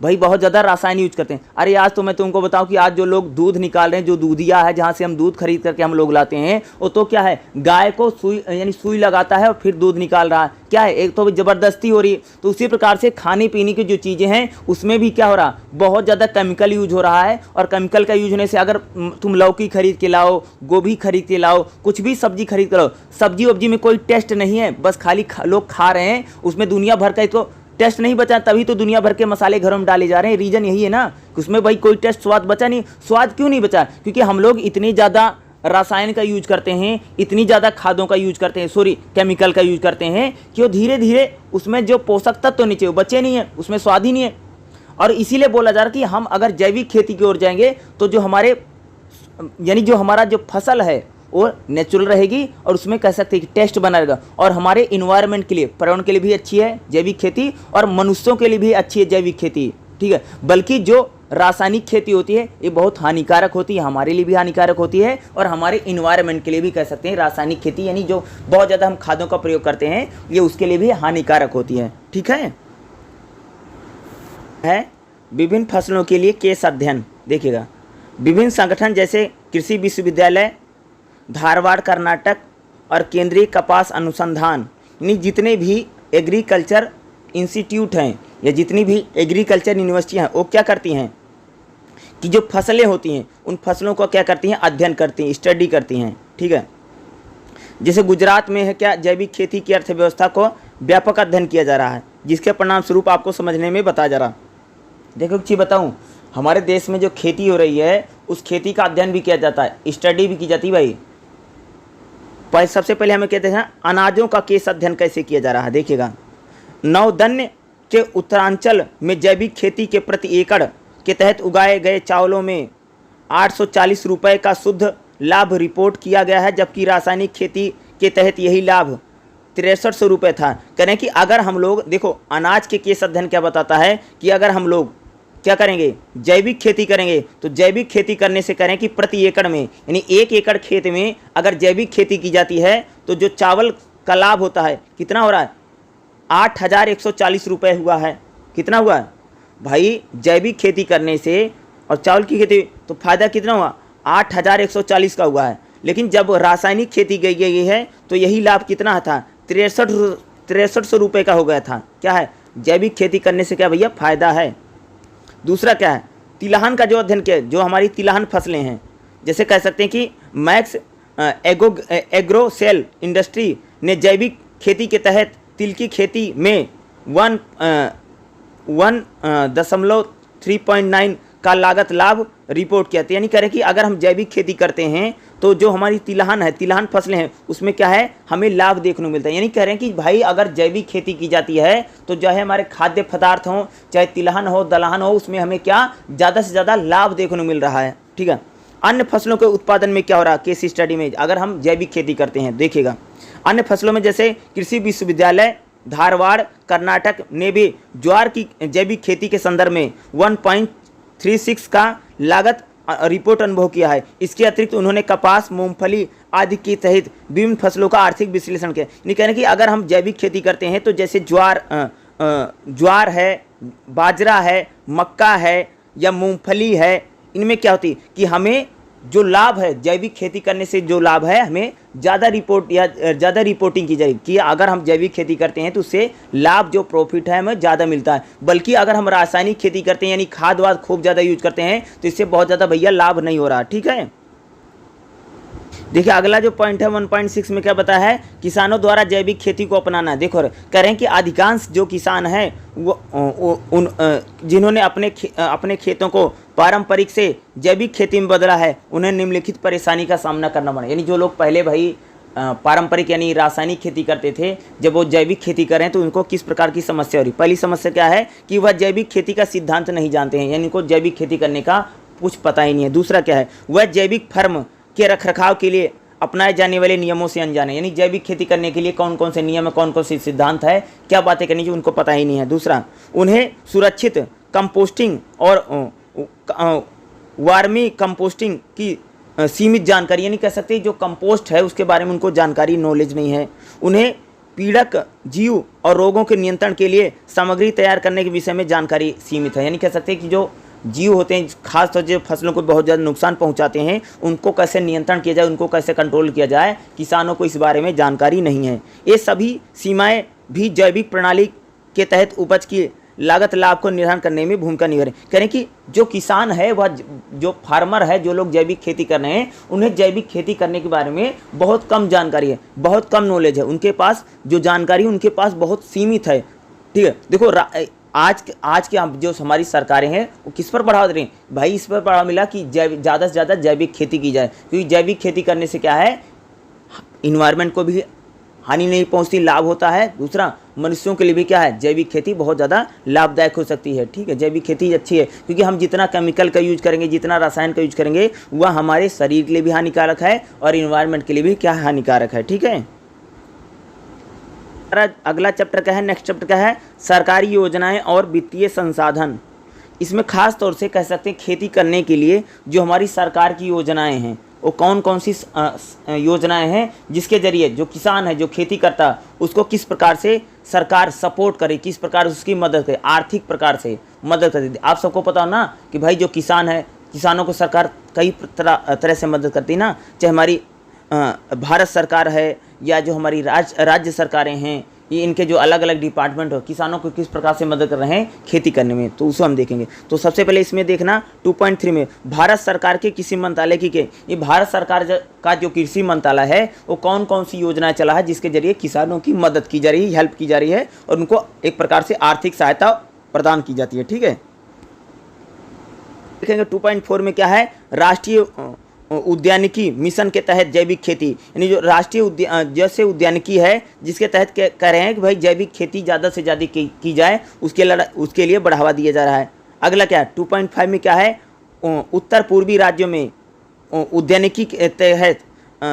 भाई, बहुत ज़्यादा रासायनिक यूज करते हैं। अरे आज तो मैं तुमको बताऊं कि आज जो लोग दूध निकाल रहे हैं, जो दूधिया है जहाँ से हम दूध खरीद करके हम लोग लाते हैं, वो तो क्या है, गाय को सुई लगाता है और फिर दूध निकाल रहा है। क्या है, एक तो ज़बरदस्ती हो रही है। तो उसी प्रकार से खाने पीने की जो चीज़ें हैं उसमें भी क्या हो रहा, बहुत ज़्यादा केमिकल यूज हो रहा है। और केमिकल का यूज होने से अगर तुम लौकी खरीद के लाओ, गोभी खरीद के लाओ, कुछ भी सब्जी खरीद के लाओ, सब्जी वब्जी में कोई टेस्ट नहीं है, बस खाली लोग खा रहे हैं, उसमें दुनिया भर का तो टेस्ट नहीं बचा, तभी तो दुनिया भर के मसाले घरों में डाले जा रहे हैं। रीजन यही है ना कि उसमें भाई कोई टेस्ट स्वाद बचा नहीं। स्वाद क्यों नहीं बचा? क्योंकि हम लोग इतनी ज़्यादा रसायन का यूज करते हैं, इतनी ज़्यादा खादों का यूज करते हैं, केमिकल का यूज करते हैं कि वो धीरे धीरे उसमें जो पोषक तत्व तो नीचे वो बचे नहीं है, उसमें स्वाद ही नहीं है। और इसीलिए बोला जा रहा है कि हम अगर जैविक खेती की ओर जाएंगे तो जो हमारा जो फसल है वो नेचुरल रहेगी और उसमें कह सकते हैं कि टेस्ट बना रहेगा। और हमारे इन्वायरमेंट के लिए, पर्यावरण के लिए भी अच्छी है जैविक खेती, और मनुष्यों के लिए भी अच्छी है जैविक खेती। ठीक है, बल्कि जो रासायनिक खेती होती है ये बहुत हानिकारक होती है, हमारे लिए भी हानिकारक होती है और हमारे इन्वायरमेंट के लिए भी कह सकते हैं। रासायनिक खेती यानी जो बहुत ज़्यादा हम खादों का प्रयोग करते हैं ये उसके लिए भी हानिकारक होती है। ठीक है, विभिन्न फसलों के लिए केस अध्ययन। देखिएगा, विभिन्न संगठन जैसे कृषि विश्वविद्यालय धारवाड़ कर्नाटक और केंद्रीय कपास अनुसंधान, यानी जितने भी एग्रीकल्चर इंस्टीट्यूट हैं या जितनी भी एग्रीकल्चर यूनिवर्सिटियाँ हैं वो क्या करती हैं कि जो फसलें होती हैं उन फसलों को क्या करती हैं, अध्ययन करती हैं, स्टडी करती हैं। ठीक है, जैसे गुजरात में है क्या, जैविक खेती की अर्थव्यवस्था को व्यापक अध्ययन किया जा रहा है, जिसके परिणाम स्वरूप आपको समझने में बताया जा रहा। देखो एक चीज़ बताऊँ, हमारे देश में जो खेती हो रही है उस खेती का अध्ययन भी किया जाता है, स्टडी भी की जाती है भाई। सबसे पहले हमें कहते हैं अनाजों का केस अध्ययन कैसे किया जा रहा है। देखिएगा, नौदन्य के उत्तरांचल में जैविक खेती के प्रति एकड़ के तहत उगाए गए चावलों में 840 रुपये का शुद्ध लाभ रिपोर्ट किया गया है, जबकि रासायनिक खेती के तहत यही लाभ 6300 रुपये था। कह रहे हैं कि अगर हम लोग देखो, अनाज के केस अध्ययन क्या बताता है कि अगर हम लोग क्या करेंगे, जैविक खेती करेंगे, तो जैविक खेती करने से करें कि प्रति एकड़ में, यानी 1 एकड़ खेत में अगर जैविक खेती की जाती है तो जो चावल का लाभ होता है कितना हो रहा है, 8140 रुपये हुआ है। कितना हुआ है भाई, जैविक खेती करने से और चावल की खेती तो फायदा कितना हुआ, 8140 का हुआ है। लेकिन जब रासायनिक खेती गई है तो यही लाभ कितना था, 6300 रुपये का हो गया था। क्या है, जैविक खेती करने से क्या भैया फ़ायदा है। दूसरा क्या है, तिलहन का जो अध्ययन किया, जो हमारी तिलहन फसलें हैं, जैसे कह सकते हैं कि मैक्स एग्रोसेल इंडस्ट्री ने जैविक खेती के तहत तिल की खेती में 1.3.9 का लागत लाभ रिपोर्ट किया था। यानी कह रहे कि अगर हम जैविक खेती करते हैं तो जो हमारी तिलहन है, तिलहन फसलें हैं, उसमें क्या है, हमें लाभ देखने को मिलता है। यानी कह रहे हैं कि भाई अगर जैविक खेती की जाती है तो जो है हमारे खाद्य पदार्थ हों, चाहे तिलहन हो दलहन हो, उसमें हमें क्या ज़्यादा से ज़्यादा लाभ देखने को मिल रहा है। ठीक है, अन्य फसलों के उत्पादन में क्या हो रहा है, केस स्टडी में अगर हम जैविक खेती करते हैं, देखिएगा अन्य फसलों में जैसे कृषि विश्वविद्यालय धारवाड़ कर्नाटक ने भी ज्वार की जैविक खेती के संदर्भ में 1.36 का लागत रिपोर्ट अनुभव किया है। इसके अतिरिक्त उन्होंने कपास, मूंगफली आदि के तहत विभिन्न फसलों का आर्थिक विश्लेषण किया। यानी कहने कि अगर हम जैविक खेती करते हैं तो जैसे ज्वार है, बाजरा है, मक्का है या मूंगफली है, इनमें क्या होती कि हमें जो लाभ है जैविक खेती करने से, जो लाभ है हमें ज़्यादा रिपोर्टिंग की जाएगी कि अगर हम जैविक खेती करते हैं तो उससे लाभ जो प्रॉफिट है हमें ज़्यादा मिलता है। बल्कि अगर हम रासायनिक खेती करते हैं यानी खाद वाद खूब ज़्यादा यूज करते हैं तो इससे बहुत ज़्यादा भैया लाभ नहीं हो रहा। ठीक है, देखिए अगला जो पॉइंट है 1.6 में क्या बताया है, किसानों द्वारा जैविक खेती को अपनाना। देखो कह रहे हैं कि अधिकांश जो किसान हैं वो जिन्होंने अपने खेतों को पारंपरिक से जैविक खेती में बदला है, उन्हें निम्नलिखित परेशानी का सामना करना पड़ा। यानी जो लोग पहले भाई पारंपरिक यानी रासायनिक खेती करते थे, जब वो जैविक खेती करें तो उनको किस प्रकार की समस्या हो रही। पहली समस्या क्या है कि वह जैविक खेती का सिद्धांत नहीं जानते हैं, यानी उनको जैविक खेती करने का कुछ पता ही नहीं है। दूसरा क्या है, वह जैविक फर्म के रखरखाव के लिए अपनाए जाने वाले नियमों से अनजान है, यानी जैविक खेती करने के लिए कौन कौन से नियम है, कौन कौन से सिद्धांत है, क्या बातें करनी चाहिए, उनको पता ही नहीं है। दूसरा, उन्हें सुरक्षित कंपोस्टिंग और वार्मी कंपोस्टिंग की सीमित जानकारी, यानी कह सकते हैं जो कंपोस्ट है उसके बारे में उनको जानकारी, नॉलेज नहीं है। उन्हें पीड़क जीव और रोगों के नियंत्रण के लिए सामग्री तैयार करने के विषय में जानकारी सीमित है, यानी कह सकते हैं कि जो जीव होते हैं खास तौर से फसलों को बहुत ज़्यादा नुकसान पहुंचाते हैं, उनको कैसे नियंत्रण किया जाए, उनको कैसे कंट्रोल किया जाए, किसानों को इस बारे में जानकारी नहीं है। ये सभी सीमाएं भी जैविक प्रणाली के तहत उपज की लागत लाभ को निर्धारण करने में भूमिका निभा कह रहे हैं कि जो किसान है, वह जो फार्मर है, जो लोग जैविक खेती कर रहे हैं, उन्हें जैविक खेती करने के बारे में बहुत कम जानकारी है, बहुत कम नॉलेज है, उनके पास जो जानकारी उनके पास बहुत सीमित है। ठीक है, देखो आज के जो हमारी सरकारें हैं वो किस पर बढ़ावा दे रही हैं भाई, इस पर बढ़ावा मिला कि ज़्यादा से ज़्यादा जैविक खेती की जाए, क्योंकि जैविक खेती करने से क्या है, इन्वायरमेंट को भी हानि नहीं पहुंचती, लाभ होता है। दूसरा, मनुष्यों के लिए भी क्या है, जैविक खेती बहुत ज़्यादा लाभदायक हो सकती है। ठीक है, जैविक खेती अच्छी है, क्योंकि हम जितना केमिकल का यूज करेंगे, जितना रसायन का यूज करेंगे, वह हमारे शरीर के लिए भी हानिकारक है और इन्वायरमेंट के लिए भी क्या हानिकारक है। ठीक है, अगला चैप्टर क्या है, नेक्स्ट चैप्टर क्या है, सरकारी योजनाएं और वित्तीय संसाधन। इसमें खास तौर से कह सकते हैं खेती करने के लिए जो हमारी सरकार की योजनाएं हैं, वो कौन कौन सी योजनाएं हैं जिसके जरिए जो किसान है, जो खेती करता, उसको किस प्रकार से सरकार सपोर्ट करे, किस प्रकार उसकी मदद करे, आर्थिक प्रकार से मदद करे। आप सबको पता हो ना कि भाई जो किसान है, किसानों को सरकार कई तरह से मदद करती है ना, चाहे हमारी भारत सरकार है या जो हमारी राज्य सरकारें हैं, ये इनके जो अलग अलग डिपार्टमेंट हो, किसानों को किस प्रकार से मदद कर रहे हैं खेती करने में, तो उसको हम देखेंगे। तो सबसे पहले इसमें देखना 2.3 में भारत सरकार के कृषि मंत्रालय की के ये भारत सरकार का जो कृषि मंत्रालय है वो कौन कौन सी योजनाएं चला है जिसके जरिए किसानों की मदद की जा रही है, हेल्प की जा रही है और उनको एक प्रकार से आर्थिक सहायता प्रदान की जाती है। ठीक है, देखेंगे 2.4 में क्या है, राष्ट्रीय उद्यानिकी मिशन के तहत जैविक खेती, यानी जो राष्ट्रीय जैसे उद्यानिकी है जिसके तहत कह रहे हैं कि भाई जैविक खेती ज़्यादा से ज़्यादा की जाए, उसके लिए बढ़ावा दिया जा रहा है। अगला क्या है 2.5 में क्या है, उत्तर पूर्वी राज्यों में उद्यानिकी के तहत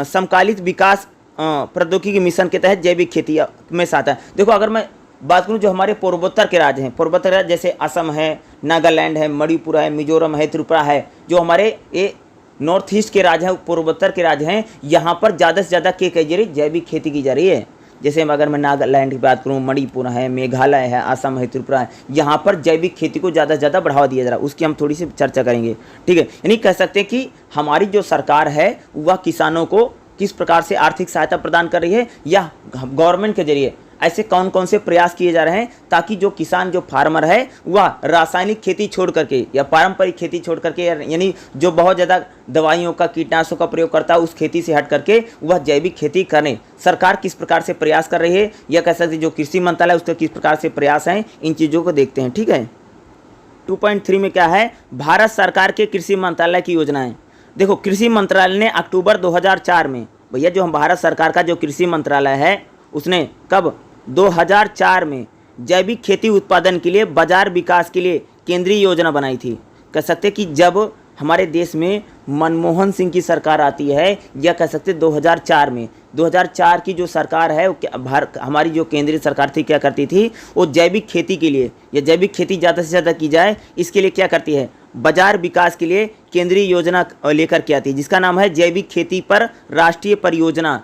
समकालित विकास प्रौद्योगिकी मिशन के तहत जैविक खेती में साथ है। देखो अगर मैं बात करूँ जो हमारे पूर्वोत्तर के राज्य हैं, पूर्वोत्तर राज्य जैसे असम है, नागालैंड है, मणिपुर है, मिजोरम है, त्रिपुरा है, जो हमारे ये नॉर्थ ईस्ट के राज्य हैं, पूर्वोत्तर के राज्य हैं, यहाँ पर ज़्यादा से ज़्यादा क्या की जा रही है, जैविक खेती की जा रही है। जैसे अगर मैं नागालैंड की बात करूँ, मणिपुर है, मेघालय है, असम है, त्रिपुरा है, यहाँ पर जैविक खेती को ज़्यादा से ज़्यादा बढ़ावा दिया जा रहा है, उसकी हम थोड़ी सी चर्चा करेंगे। ठीक है, यानी कह सकते हैं कि हमारी जो सरकार है वह किसानों को किस प्रकार से आर्थिक सहायता प्रदान कर रही है, या गवर्नमेंट के जरिए ऐसे कौन कौन से प्रयास किए जा रहे हैं ताकि जो किसान, जो फार्मर है, वह रासायनिक खेती छोड़ करके या पारंपरिक खेती छोड़ करके, यानी जो बहुत ज़्यादा दवाइयों का, कीटनाशकों का प्रयोग करता है, उस खेती से हट करके वह जैविक खेती करें। सरकार किस प्रकार से प्रयास कर रही है, या कह सकते जो कृषि मंत्रालय उसके किस प्रकार से प्रयास हैं, इन चीज़ों को देखते हैं। ठीक है, 2.3 में क्या है, भारत सरकार के कृषि मंत्रालय की योजनाएं। देखो कृषि मंत्रालय ने अक्टूबर 2004 में, भैया जो हम भारत सरकार का जो कृषि मंत्रालय है उसने कब 2004 में जैविक खेती उत्पादन के लिए बाजार विकास के लिए केंद्रीय योजना बनाई थी। कह सकते कि जब हमारे देश में मनमोहन सिंह की सरकार आती है, या कह सकते 2004 में, 2004 की जो सरकार है हमारी जो केंद्रीय सरकार थी क्या करती थी, वो जैविक खेती के लिए या जैविक खेती ज़्यादा से ज़्यादा की जाए इसके लिए क्या करती है, बाजार विकास के लिए केंद्रीय योजना लेकर के आती है जिसका नाम है जैविक खेती पर राष्ट्रीय परियोजना।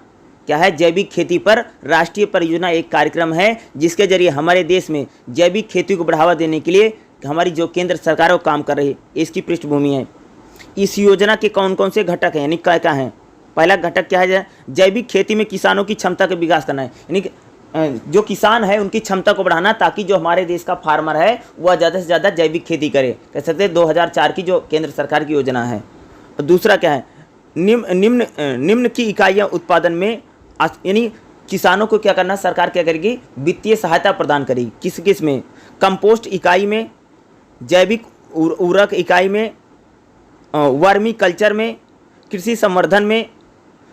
क्या है, जैविक खेती पर राष्ट्रीय परियोजना एक कार्यक्रम है जिसके जरिए हमारे देश में जैविक खेती को बढ़ावा देने के लिए हमारी जो केंद्र सरकार है वो काम कर रही है, इसकी पृष्ठभूमि है। इस योजना के कौन कौन से घटक हैं, यानी क्या क्या हैं। पहला घटक क्या है, जैविक खेती में किसानों की क्षमता का विकास करना है, यानी जो किसान है उनकी क्षमता को बढ़ाना ताकि जो हमारे देश का फार्मर है वह ज़्यादा से ज़्यादा जैविक खेती करे। कह सकते हैं 2004 की जो केंद्र सरकार की योजना है। दूसरा क्या है, निम्न की इकाइयाँ उत्पादन में, यानी किसानों को क्या करना, सरकार क्या करेगी, वित्तीय सहायता प्रदान करेगी। किस किस में, कंपोस्ट इकाई में, जैविक उर्वरक इकाई में, वर्मी कल्चर में, कृषि संवर्धन में,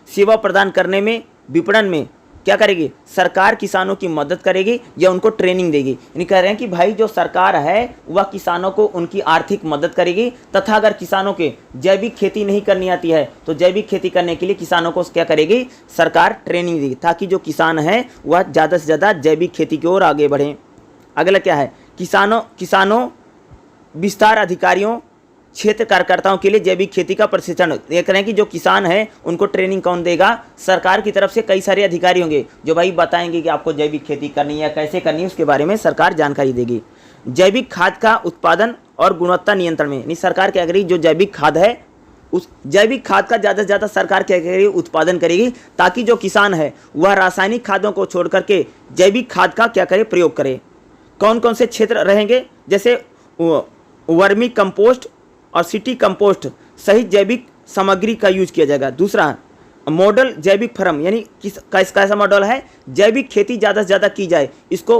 सेवा प्रदान करने में, विपणन में क्या करेगी, सरकार किसानों की मदद करेगी या उनको ट्रेनिंग देगी। यानी कह रहे हैं कि भाई जो सरकार है वह किसानों को उनकी आर्थिक मदद करेगी, तथा अगर किसानों के जैविक खेती नहीं करनी आती है तो जैविक खेती करने के लिए किसानों को क्या करेगी, सरकार ट्रेनिंग देगी, ताकि जो किसान है वह ज़्यादा से ज़्यादा जैविक खेती की ओर आगे बढ़ें। अगला क्या है, किसानों विस्तार अधिकारियों क्षेत्र कार्यकर्ताओं के लिए जैविक खेती का प्रशिक्षण। देख रहे हैं कि जो किसान है उनको ट्रेनिंग कौन देगा, सरकार की तरफ से कई सारे अधिकारी होंगे जो भाई बताएंगे कि आपको जैविक खेती करनी है, कैसे करनी है, उसके बारे में सरकार जानकारी देगी। जैविक खाद का उत्पादन और गुणवत्ता नियंत्रण में, यानी सरकार क्या करेगी, जो जैविक खाद है उस जैविक खाद का ज़्यादा से ज़्यादा सरकार क्या करेगी, उत्पादन करेगी, ताकि जो किसान है वह रासायनिक खादों को छोड़ करके जैविक खाद का क्या करे, प्रयोग करे। कौन कौन से क्षेत्र रहेंगे, जैसे वर्मी कंपोस्ट और सिटी कंपोस्ट सहित जैविक सामग्री का यूज किया जाएगा। दूसरा, मॉडल जैविक फार्म, यानी कैसा मॉडल है, जैविक खेती ज़्यादा से ज़्यादा की जाए, इसको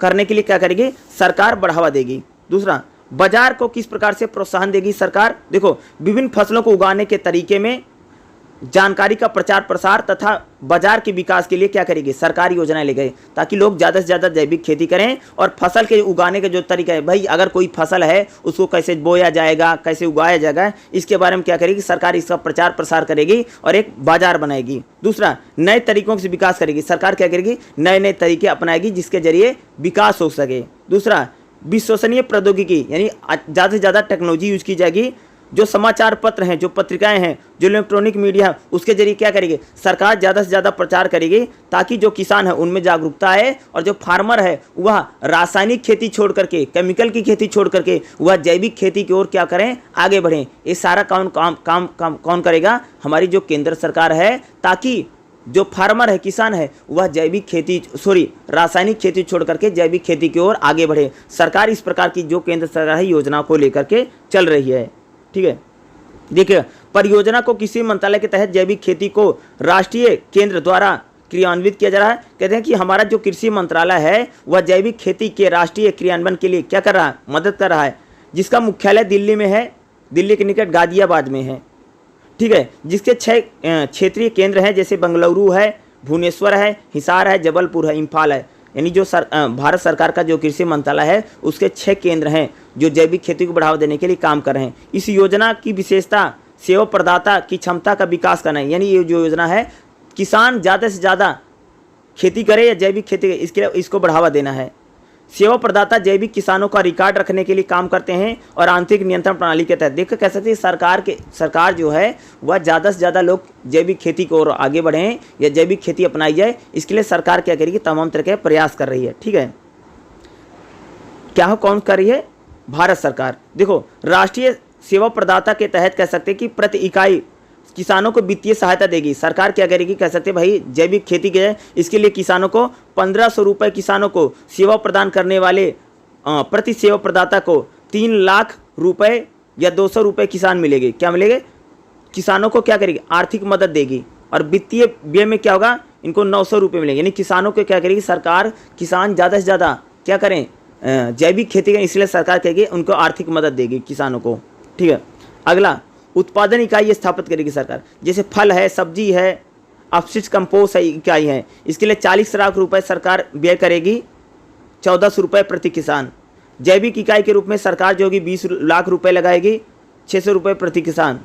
करने के लिए क्या करेगी, सरकार बढ़ावा देगी। दूसरा, बाजार को किस प्रकार से प्रोत्साहन देगी सरकार, देखो विभिन्न फसलों को उगाने के तरीके में जानकारी का प्रचार प्रसार तथा बाजार के विकास के लिए क्या करेगी, सरकार योजनाएं ले गए, ताकि लोग ज़्यादा से ज़्यादा जैविक खेती करें। और फसल के उगाने का जो तरीका है, भाई अगर कोई फसल है उसको कैसे बोया जाएगा, कैसे उगाया जाएगा, इसके बारे में क्या करेगी, सरकार इसका प्रचार प्रसार करेगी और एक बाजार बनाएगी। दूसरा, नए तरीकों से विकास करेगी, सरकार क्या करेगी, नए नए तरीके अपनाएगी जिसके जरिए विकास हो सके। दूसरा, विश्वसनीय प्रौद्योगिकी, यानी ज़्यादा से ज़्यादा टेक्नोलॉजी यूज की जाएगी। जो समाचार पत्र हैं, जो पत्रिकाएं हैं, जो इलेक्ट्रॉनिक मीडिया, उसके जरिए क्या करेगी, सरकार ज़्यादा से ज़्यादा प्रचार करेगी, ताकि जो किसान है उनमें जागरूकता आए और जो फार्मर है वह रासायनिक खेती छोड़ करके, केमिकल की खेती छोड़ करके वह जैविक खेती की ओर क्या करें, आगे बढ़ें। ये सारा कौन करेगा, हमारी जो केंद्र सरकार है, ताकि जो फार्मर है, किसान है, वह रासायनिक खेती छोड़ करके जैविक खेती की ओर आगे बढ़े। सरकार इस प्रकार की जो केंद्र सरकार है योजना को लेकर के चल रही है। ठीक है, देखिए परियोजना को किसी मंत्रालय के तहत जैविक खेती को राष्ट्रीय केंद्र द्वारा क्रियान्वित किया जा रहा है। कहते हैं कि हमारा जो कृषि मंत्रालय है वह जैविक खेती के राष्ट्रीय क्रियान्वयन के लिए क्या कर रहा है, मदद कर रहा है, जिसका मुख्यालय दिल्ली में है, दिल्ली के निकट गाजियाबाद में है। ठीक है, जिसके 6 क्षेत्रीय केंद्र हैं, जैसे बेंगलुरु है, भुवनेश्वर है, हिसार है, जबलपुर है, इम्फाल है। यानी जो भारत सरकार का जो कृषि मंत्रालय है उसके 6 केंद्र हैं जो जैविक खेती को बढ़ावा देने के लिए काम कर रहे हैं। इस योजना की विशेषता सेवा प्रदाता की क्षमता का विकास करना है, यानी ये जो योजना है किसान ज़्यादा से ज़्यादा खेती करे या जैविक खेती करे, इसके लिए इसको बढ़ावा देना है। सेवा प्रदाता जैविक किसानों का रिकॉर्ड रखने के लिए काम करते हैं और आंतरिक नियंत्रण प्रणाली के तहत देखकर कह सकते हैं सरकार जो है वह ज़्यादा से ज़्यादा लोग जैविक खेती को और आगे बढ़ें या जैविक खेती अपनाई जाए, इसके लिए सरकार क्या करेगी, तमाम तरह के प्रयास कर रही है। ठीक है, क्या कौन कर रही है, भारत सरकार। देखो राष्ट्रीय सेवा प्रदाता के तहत कह सकते हैं कि प्रति इकाई किसानों को वित्तीय सहायता देगी। सरकार क्या करेगी, कह सकते भाई जैविक खेती के इसके लिए किसानों को 1500 रुपये, किसानों को सेवा प्रदान करने वाले प्रति सेवा प्रदाता को 3 लाख रुपए या 200 रुपये किसान मिलेंगे। क्या मिलेंगे, किसानों को क्या करेगी, आर्थिक मदद देगी। और वित्तीय व्यय में क्या होगा, इनको 900 रुपये मिलेंगे। यानी किसानों को क्या करेगी सरकार, किसान ज़्यादा से ज़्यादा क्या करें, जैविक खेती करें, इसलिए सरकार कहेगी उनको आर्थिक मदद देगी किसानों को। ठीक है, अगला उत्पादन इकाई स्थापित करेगी सरकार, जैसे फल है, सब्जी है, अपशिष्ट कंपोस्ट इकाई है, इसके लिए 40 लाख रुपए सरकार व्यय करेगी, 1400 रुपये प्रति किसान। जैविक इकाई के रूप में सरकार जो होगी 20 लाख रुपए लगाएगी, 600 रुपये प्रति किसान।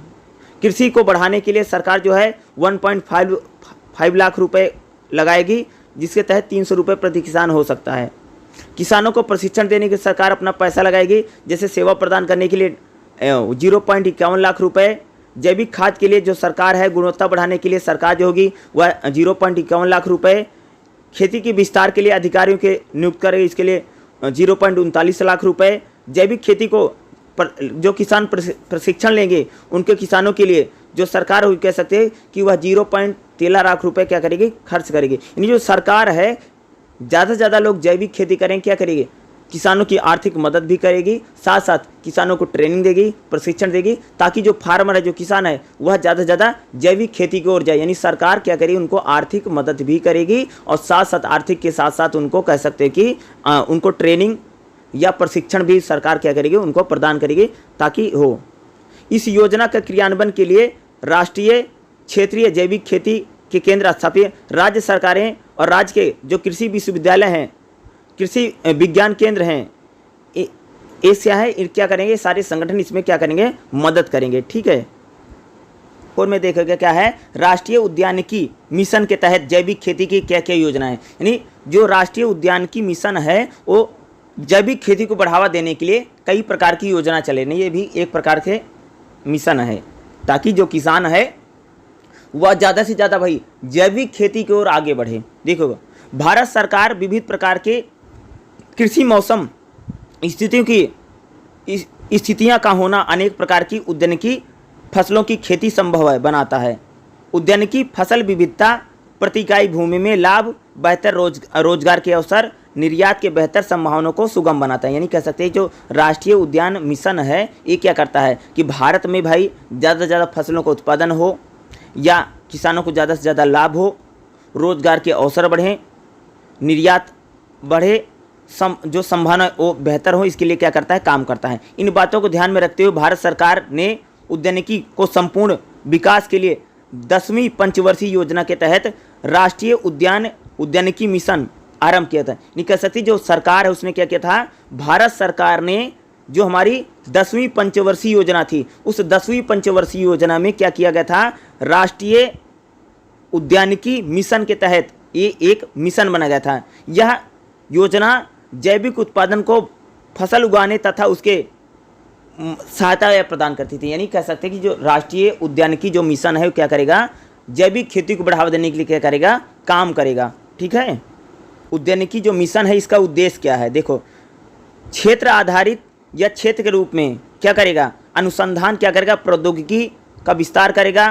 कृषि को बढ़ाने के लिए सरकार जो है 1.5 लाख रुपए लगाएगी, जिसके तहत 300 रुपये प्रति किसान हो सकता है। किसानों को प्रशिक्षण देने के सरकार अपना पैसा लगाएगी, जैसे सेवा प्रदान करने के लिए 0.51 लाख रुपए। जैविक खाद के लिए जो सरकार है, गुणवत्ता बढ़ाने के लिए सरकार जो होगी वह 0.51 लाख रुपए। खेती के विस्तार के लिए अधिकारियों के नियुक्त करेगी, इसके लिए 0.39 लाख रुपए। जैविक खेती को जो किसान प्रशिक्षण लेंगे उनके किसानों के लिए जो सरकार होगी कह सकते हैं कि वह 0.13 लाख रुपए क्या करेगी, खर्च करेगी। यानी जो सरकार है ज़्यादा से ज़्यादा लोग जैविक खेती करें, क्या करेगी, किसानों की आर्थिक मदद भी करेगी, साथ साथ किसानों को ट्रेनिंग देगी, प्रशिक्षण देगी, ताकि जो फार्मर है, जो किसान है, वह ज़्यादा से ज़्यादा जैविक खेती की ओर जाए। यानी सरकार क्या करेगी, उनको आर्थिक मदद भी करेगी और साथ साथ आर्थिक के साथ साथ उनको कह सकते हैं कि उनको ट्रेनिंग या प्रशिक्षण भी सरकार क्या करेगी, उनको प्रदान करेगी ताकि हो। इस योजना का क्रियान्वयन के लिए राष्ट्रीय क्षेत्रीय जैविक खेती के केंद्र स्थापित, राज्य सरकारें और राज्य के जो कृषि विश्वविद्यालय हैं, कृषि विज्ञान केंद्र हैं, ये क्या है, क्या करेंगे, सारे संगठन इसमें क्या करेंगे, मदद करेंगे। ठीक है। और में देखेगा क्या है, राष्ट्रीय उद्यानिकी मिशन के तहत जैविक खेती की क्या क्या योजनाएं, यानी जो राष्ट्रीय उद्यानिकी मिशन है वो जैविक खेती को बढ़ावा देने के लिए कई प्रकार की योजना चले, नहीं ये भी एक प्रकार के मिशन है, ताकि जो किसान है वह ज़्यादा से ज़्यादा भाई जैविक खेती की ओर आगे बढ़े। देखो, भारत सरकार विविध प्रकार के कृषि मौसम स्थितियाँ का होना अनेक प्रकार की उद्यानिकी फसलों की खेती संभव है बनाता है। उद्यानिकी फसल विविधता, प्रति इकाई भूमि में लाभ, बेहतर रोजगार के अवसर, निर्यात के बेहतर संभावनाओं को सुगम बनाता है। यानी कह सकते हैं जो राष्ट्रीय उद्यान मिशन है ये क्या करता है कि भारत में भाई ज़्यादा से ज़्यादा फसलों का उत्पादन हो या किसानों को ज़्यादा से ज़्यादा लाभ हो, रोजगार के अवसर बढ़ें, निर्यात बढ़े, जो संभावना वो बेहतर हो, इसके लिए क्या करता है, काम करता है। इन बातों को ध्यान में रखते हुए भारत सरकार ने उद्यानिकी को संपूर्ण विकास के लिए 10वीं पंचवर्षीय योजना के तहत राष्ट्रीय उद्यानिकी मिशन आरंभ किया था। नहीं कह सकती जो सरकार है उसने क्या किया था, भारत सरकार ने जो हमारी 10वीं पंचवर्षीय योजना थी उस 10वीं पंचवर्षीय योजना में क्या किया गया था, राष्ट्रीय उद्यानिकी मिशन के तहत ये एक मिशन बनाया गया था। यह योजना जैविक उत्पादन को फसल उगाने तथा उसके सहायता प्रदान करती थी। यानी कह सकते हैं कि जो राष्ट्रीय उद्यानिकी जो मिशन है वो क्या करेगा, जैविक खेती को बढ़ावा देने के लिए क्या करेगा, काम करेगा। ठीक है। उद्यानिकी जो मिशन है इसका उद्देश्य क्या है, देखो, क्षेत्र आधारित या क्षेत्र के रूप में क्या करेगा, अनुसंधान क्या करेगा, प्रौद्योगिकी का विस्तार करेगा,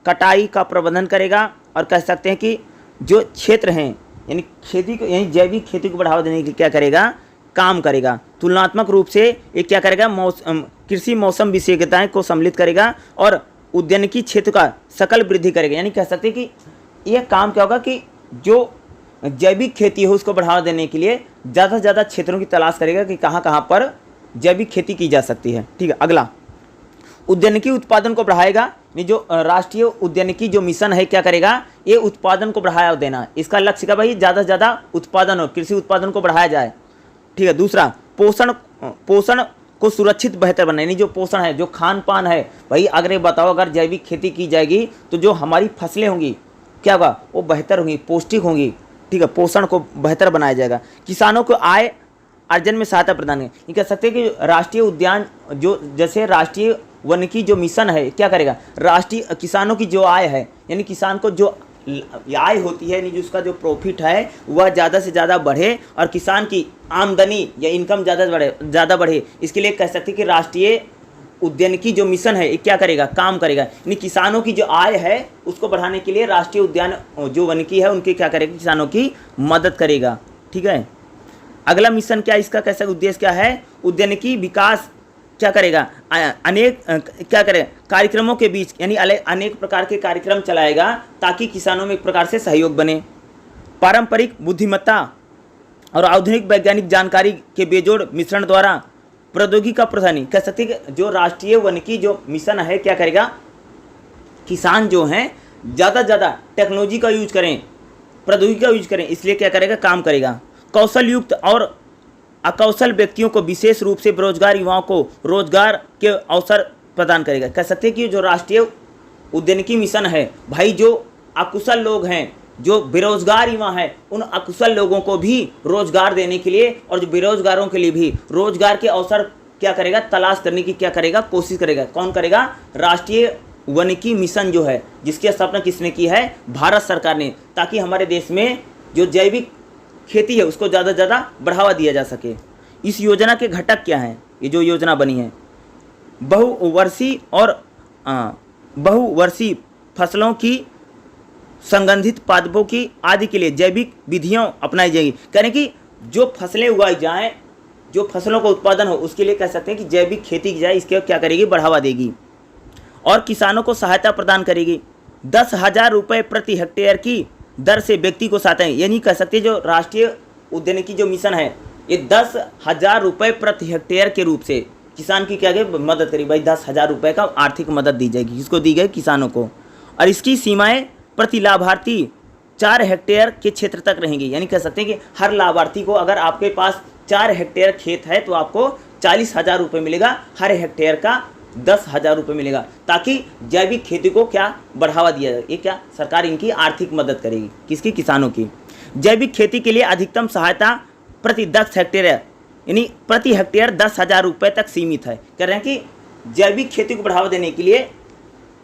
कटाई का प्रबंधन करेगा, और कह सकते हैं कि जो क्षेत्र हैं यानी खेती को, यानी जैविक खेती को बढ़ावा देने के लिए क्या करेगा, काम करेगा। तुलनात्मक रूप से ये क्या करेगा, कृषि मौसम विशेषज्ञताएं को सम्मिलित करेगा और उद्यानिकी क्षेत्र का सकल वृद्धि करेगा। यानी कह सकते हैं कि यह काम क्या होगा कि जो जैविक खेती है उसको बढ़ावा देने के लिए ज़्यादा से ज़्यादा क्षेत्रों की तलाश करेगा कि कहाँ कहाँ पर जैविक खेती की जा सकती है। ठीक है। अगला, उद्यानिकी उत्पादन को बढ़ाएगा। ये जो राष्ट्रीय उद्यानिकी जो मिशन है क्या करेगा, ये उत्पादन को बढ़ावा देना, इसका लक्ष्य क्या भाई, ज़्यादा से ज़्यादा उत्पादन हो, कृषि उत्पादन को बढ़ाया जाए। ठीक है। दूसरा, पोषण को सुरक्षित बेहतर बनाना, यानी जो पोषण है, जो खान पान है भाई, अगर ये बताओ अगर जैविक खेती की जाएगी तो जो हमारी फसलें होंगी क्या होगा, वो बेहतर होंगी, पौष्टिक होंगी। ठीक है। पोषण को बेहतर बनाया जाएगा। किसानों को आय अर्जन में सहायता प्रदान करें। ये कह सकते हैं कि राष्ट्रीय उद्यान जो जैसे राष्ट्रीय वानिकी जो मिशन है क्या करेगा, राष्ट्रीय किसानों की जो आय है, यानी किसान को जो आय होती है, यानी जो उसका जो प्रॉफिट है वह ज़्यादा से ज़्यादा बढ़े और किसान की आमदनी या इनकम ज़्यादा बढ़े। इसके लिए कह सकते हैं कि राष्ट्रीय उद्यानिकी जो मिशन है ये क्या करेगा, काम करेगा। यानी किसानों की जो आय है उसको बढ़ाने के लिए राष्ट्रीय उद्यान जो वानिकी है उनके क्या करेगा, किसानों की मदद करेगा। ठीक है। अगला मिशन क्या, इसका कैसा उद्देश्य क्या है, उद्यानिकी विकास क्या करेगा, अनेक क्या करेगा, कार्यक्रमों के बीच यानी अनेक प्रकार के कार्यक्रम चलाएगा ताकि किसानों में एक प्रकार से सहयोग बने। पारंपरिक बुद्धिमत्ता और आधुनिक वैज्ञानिक जानकारी के बेजोड़ मिश्रण द्वारा प्रौद्योगिकी का प्रसारण, कह सकते हैं कि जो राष्ट्रीय वानिकी जो मिशन है क्या करेगा, किसान जो हैं ज़्यादा से ज़्यादा टेक्नोलॉजी का यूज करें, प्रौद्योगिकी का यूज करें, इसलिए क्या करेगा, काम करेगा। कौशल युक्त और अकौशल व्यक्तियों को विशेष रूप से बेरोजगार युवाओं को रोजगार के अवसर प्रदान करेगा। कह सकते हैं कि जो राष्ट्रीय उद्यानिकी मिशन है भाई, जो अकुशल लोग हैं, जो बेरोजगार युवा हैं, उन अकुशल लोगों को भी रोजगार देने के लिए और जो बेरोजगारों के लिए भी रोजगार के अवसर क्या करेगा, तलाश करने की क्या करेगा, कोशिश करेगा। कौन करेगा, राष्ट्रीय वानिकी मिशन जो है, जिसकी स्थापना किसने की है, भारत सरकार ने, ताकि हमारे देश में जो जैविक खेती है उसको ज़्यादा से ज़्यादा बढ़ावा दिया जा सके। इस योजना के घटक क्या हैं, ये जो योजना बनी है, बहुवर्षीय और बहुवर्षीय फसलों की संगठित पादपों की आदि के लिए जैविक विधियाँ अपनाई जाएगी। करें कि जो फसलें उगाई जाएँ, जो फसलों का उत्पादन हो, उसके लिए कह सकते हैं कि जैविक खेती की जाए, इसके क्या करेगी, बढ़ावा देगी। और किसानों को सहायता प्रदान करेगी। 10,000 रुपये प्रति हेक्टेयर की दर से व्यक्ति को सहायता, यानी कह सकते हैं जो राष्ट्रीय उद्यानिकी जो मिशन है ये 10,000 रुपये प्रति हेक्टेयर के रूप से किसान की क्या गई, मदद करेगी। भाई 10,000 रुपये का आर्थिक मदद दी जाएगी, किसको दी गई, किसानों को। और इसकी सीमाएं प्रति लाभार्थी 4 हेक्टेयर के क्षेत्र तक रहेंगी। यानी कह सकते हैं कि हर लाभार्थी को अगर आपके पास 4 हेक्टेयर खेत है तो आपको 40,000 रुपये मिलेगा, हर हेक्टेयर का 10,000 रुपये मिलेगा, ताकि जैविक खेती को क्या बढ़ावा दिया जाए। ये क्या सरकार इनकी आर्थिक मदद करेगी, किसकी, किसानों की। जैविक खेती के लिए अधिकतम सहायता प्रति 10 हेक्टेयर यानी प्रति हेक्टेयर 10,000 रुपये तक सीमित है। कह रहे हैं कि जैविक खेती को बढ़ावा देने के लिए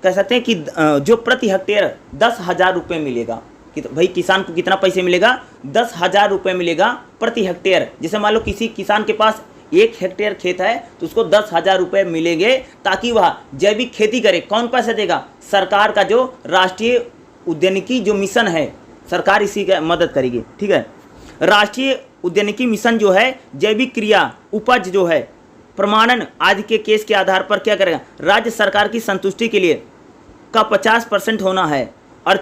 कह सकते हैं कि जो प्रति हेक्टेयर 10,000 रुपये मिलेगा कि तो भाई किसान को कितना पैसे मिलेगा, 10,000 रुपये मिलेगा प्रति हेक्टेयर। जैसे मान लो किसी किसान के पास 1 हेक्टेयर खेत है तो उसको 10,000 रुपये मिलेंगे, ताकि वह जैविक खेती करे। कौन पैसे देगा, सरकार का जो राष्ट्रीय उद्यानिकी जो मिशन है, सरकार इसी का मदद करेगी। ठीक है, राष्ट्रीय उद्यानिकी मिशन जो है जैविक क्रिया उपज जो है प्रमाणन आदि के केस के आधार पर क्या करेगा, राज्य सरकार की संतुष्टि के लिए का 50% होना है और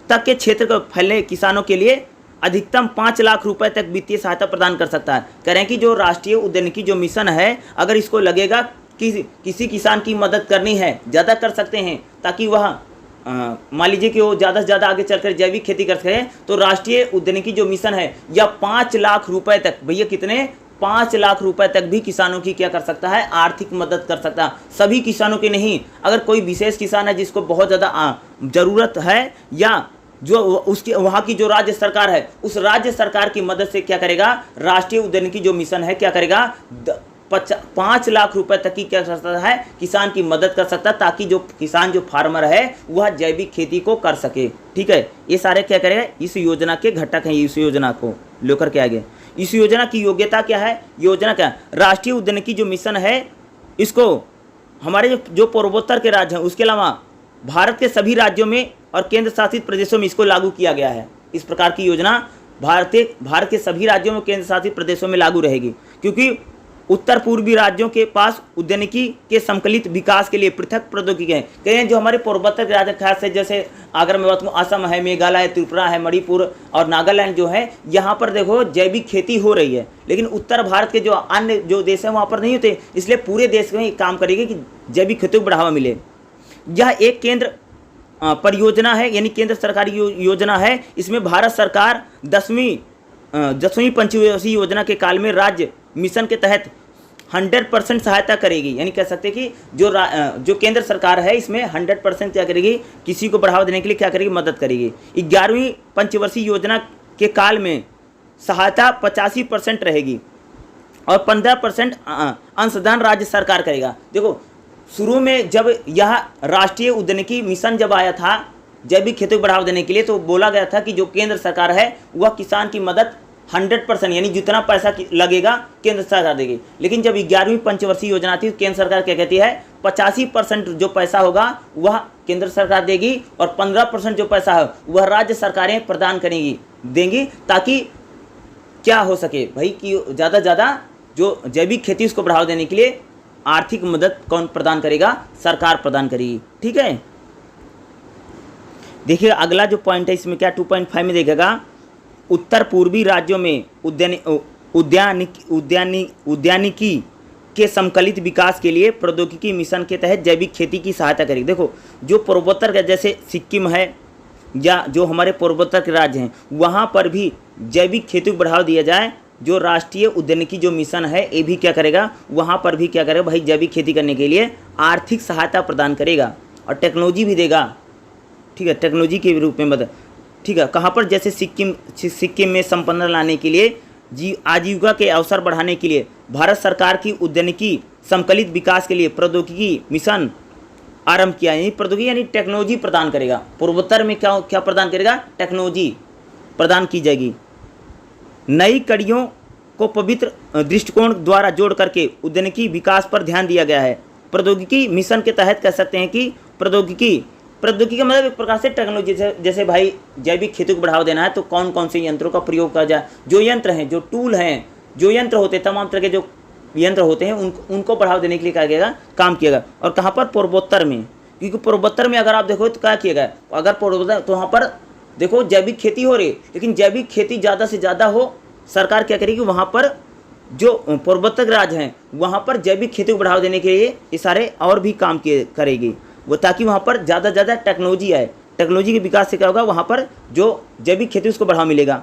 तक के क्षेत्र को फैलने किसानों के लिए अधिकतम 5 लाख रुपए तक वित्तीय सहायता प्रदान कर सकता है। कह रहे हैं कि जो राष्ट्रीय उद्यानिकी जो मिशन है, अगर इसको लगेगा कि किसी किसान की मदद करनी है, ज़्यादा कर सकते हैं, ताकि वह मान लीजिए कि वो ज़्यादा से ज़्यादा आगे चलकर जैविक खेती कर सके, तो राष्ट्रीय उद्यानिकी जो मिशन है या 5 लाख रुपए तक, भैया कितने, 5 लाख रुपए तक भी किसानों की क्या कर सकता है, आर्थिक मदद कर सकता है। सभी किसानों की नहीं, अगर कोई विशेष किसान है जिसको बहुत ज़्यादा ज़रूरत है, या जो उसकी वहाँ की जो राज्य सरकार है, उस राज्य सरकार की मदद से क्या करेगा, राष्ट्रीय उद्यानिकी जो मिशन है क्या करेगा, 5 लाख रुपए तक की क्या कर सकता है, किसान की मदद कर सकता है, ताकि जो किसान जो फार्मर है वह जैविक खेती को कर सके। ठीक है, ये सारे क्या करेगा, इस योजना के घटक हैं, इस योजना को लेकर के आगे। इस योजना की योग्यता क्या है, योजना क्या है, राष्ट्रीय उद्यानिकी जो मिशन है इसको हमारे जो पूर्वोत्तर के राज्य हैं, उसके अलावा भारत के सभी राज्यों में और केंद्र शासित प्रदेशों में इसको लागू किया गया है। इस प्रकार की योजना भारत के सभी राज्यों में, केंद्र शासित प्रदेशों में लागू रहेगी, क्योंकि उत्तर पूर्वी राज्यों के पास उद्यानिकी के संकलित विकास के लिए पृथक प्रौद्योगिकी है। कहीं जो हमारे पूर्वोत्तर के राज्य खास से, जैसे अगर मैं बात करूँ, असम है, मेघालय है, त्रिपुरा है, मणिपुर और नागालैंड जो है, यहाँ पर देखो जैविक खेती हो रही है, लेकिन उत्तर भारत के जो अन्य जो देश हैं वहाँ पर नहीं होते। इसलिए पूरे देश में काम करेगी कि जैविक खेती को बढ़ावा मिले। यह एक केंद्र परियोजना है, यानी केंद्र सरकारी योजना है। इसमें भारत सरकार 10वीं पंचवर्षीय योजना के काल में राज्य मिशन के तहत 100% सहायता करेगी। यानी कह सकते हैं कि जो केंद्र सरकार है इसमें 100% क्या करेगी, किसी को बढ़ावा देने के लिए क्या करेगी, मदद करेगी। 11वीं पंचवर्षीय योजना के काल में सहायता 85% रहेगी और 15% अंशदान राज्य सरकार करेगा। देखो, शुरू में जब यह राष्ट्रीय उद्यानिकी मिशन जब आया था जैविक खेती को बढ़ावा देने के लिए, तो बोला गया था कि जो केंद्र सरकार है वह किसान की मदद 100% यानी जितना पैसा लगेगा केंद्र सरकार देगी। लेकिन जब 11वीं पंचवर्षीय योजना थी, केंद्र सरकार क्या कहती है, 85% जो पैसा होगा वह केंद्र सरकार देगी और 15% जो पैसा है वह राज्य सरकारें प्रदान करेंगी, देंगी, ताकि क्या हो सके भाई कि ज़्यादा से ज़्यादा जो जैविक खेती उसको बढ़ावा देने के लिए आर्थिक मदद कौन प्रदान करेगा, सरकार प्रदान करेगी। ठीक है, देखिए अगला जो पॉइंट है इसमें क्या 2.5 में देखेगा, उत्तर पूर्वी राज्यों में उद्यानिकी के समकलित विकास के लिए प्रौद्योगिकी मिशन के तहत जैविक खेती की सहायता करेगी। देखो, जो पूर्वोत्तर का जैसे सिक्किम है या जो हमारे पूर्वोत्तर के राज्य हैं, वहाँ पर भी जैविक खेती को बढ़ावा दिया जाए। जो राष्ट्रीय उद्यानिकी जो मिशन है ये भी क्या करेगा, वहाँ पर भी क्या करेगा भाई, जैविक खेती करने के लिए आर्थिक सहायता प्रदान करेगा और टेक्नोलॉजी भी देगा। ठीक है, टेक्नोलॉजी के रूप में मदद। ठीक है, कहाँ पर, जैसे सिक्किम में संपन्न लाने के लिए आजीविका के अवसर बढ़ाने के लिए भारत सरकार की उद्यानिकी संकलित विकास के लिए प्रौद्योगिकी मिशन आरंभ किया। यानी प्रौद्योगिकी यानी टेक्नोलॉजी प्रदान करेगा। पूर्वोत्तर में क्या प्रदान करेगा, टेक्नोलॉजी प्रदान की जाएगी। नई कड़ियों को पवित्र दृष्टिकोण द्वारा जोड़ करके उद्यानिकी विकास पर ध्यान दिया गया है। प्रौद्योगिकी मिशन के तहत कह सकते हैं कि प्रौद्योगिकी का मतलब एक प्रकार से टेक्नोलॉजी, जैसे भाई जैविक खेती को बढ़ावा देना है तो कौन कौन से यंत्रों का प्रयोग किया जाए, जो यंत्र हैं, जो टूल हैं, जो यंत्र होते हैं, तमाम तरह के जो यंत्र होते हैं उनको बढ़ावा देने के लिए क्या किया काम किया गया। और कहाँ पर, पूर्वोत्तर में, क्योंकि पूर्वोत्तर में अगर आप देखो तो क्या किया गया, अगर पूर्वोत्तर तो वहाँ पर देखो जैविक खेती हो रही है, लेकिन जैविक खेती ज़्यादा से ज़्यादा हो, सरकार क्या करेगी, वहाँ पर जो पूर्वोत्तर राज्य हैं वहाँ पर जैविक खेती को बढ़ावा देने के लिए ये सारे और भी काम करेगी वो, ताकि वहाँ पर ज़्यादा से ज़्यादा टेक्नोलॉजी आए। टेक्नोलॉजी के विकास से क्या होगा, वहाँ पर जो जैविक खेती उसको बढ़ावा मिलेगा।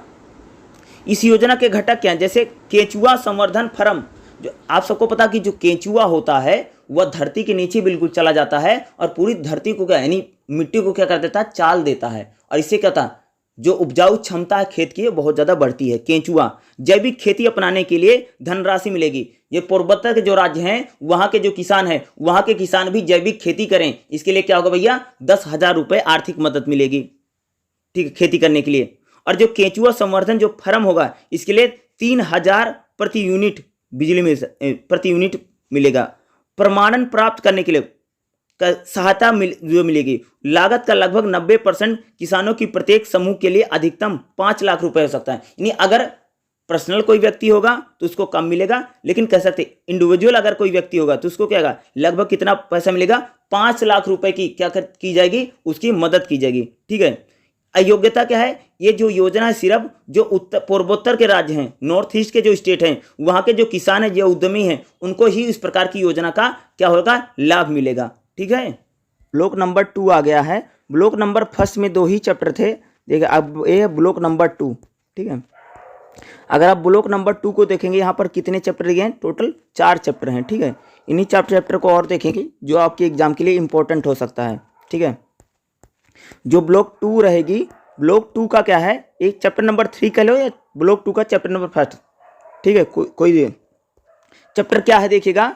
इस योजना के घटक क्या हैं, जैसे केंचुआ संवर्धन फर्म। जो आप सबको पता कि जो केंचुआ होता है वह धरती के नीचे बिल्कुल चला जाता है और पूरी धरती को क्या यानी मिट्टी को क्या कर देता है, चाल देता है, और इससे क्या होता है, जो उपजाऊ क्षमता है खेत की बहुत ज़्यादा बढ़ती है। केंचुआ जैविक खेती अपनाने के लिए धनराशि मिलेगी। ये पूर्वोत्तर के जो राज्य हैं वहाँ के जो किसान हैं, वहाँ के किसान भी जैविक खेती करें, इसके लिए क्या होगा भैया, 10,000 रुपये आर्थिक मदद मिलेगी, ठीक है, खेती करने के लिए। और जो केंचुआ संवर्धन जो फर्म होगा, इसके लिए 3,000 प्रति यूनिट बिजली में प्रति यूनिट मिलेगा। प्रमाणन प्राप्त करने के लिए सहायता जो मिलेगी। लागत का लगभग 90% किसानों की प्रत्येक समूह के लिए अधिकतम 5 लाख रुपए हो सकता है। यानी अगर पर्सनल कोई व्यक्ति होगा तो उसको कम मिलेगा, लेकिन कह सकते इंडिविजुअल अगर कोई व्यक्ति होगा तो उसको क्या होगा, लगभग कितना पैसा मिलेगा, 5 लाख रुपए की क्या की जाएगी, उसकी मदद की जाएगी, ठीक है। अयोग्यता क्या है, ये जो योजना है सिर्फ जो उत्तर पूर्वोत्तर के राज्य हैं, नॉर्थ ईस्ट के जो स्टेट हैं, वहाँ के जो किसान हैं, जो उद्यमी हैं, उनको ही इस प्रकार की योजना का क्या होगा, लाभ मिलेगा, ठीक है। ब्लॉक नंबर 2 आ गया है। ब्लॉक नंबर फर्स्ट में 2 ही चैप्टर थे, देखिए अब ये है ब्लॉक नंबर 2, ठीक है। अगर आप ब्लॉक नंबर 2 को देखेंगे, यहाँ पर कितने चैप्टर दिए हैं, टोटल 4 चैप्टर हैं, ठीक है। इन्हीं चैप्टर को और देखेंगे जो आपके एग्जाम के लिए इंपॉर्टेंट हो सकता है, ठीक है। जो ब्लॉक 2 रहेगी, ब्लॉक 2 का क्या है, एक चैप्टर नंबर 3 कह लो या ब्लॉक 2 का चैप्टर नंबर 1, ठीक है, कोई चैप्टर क्या है देखिएगा,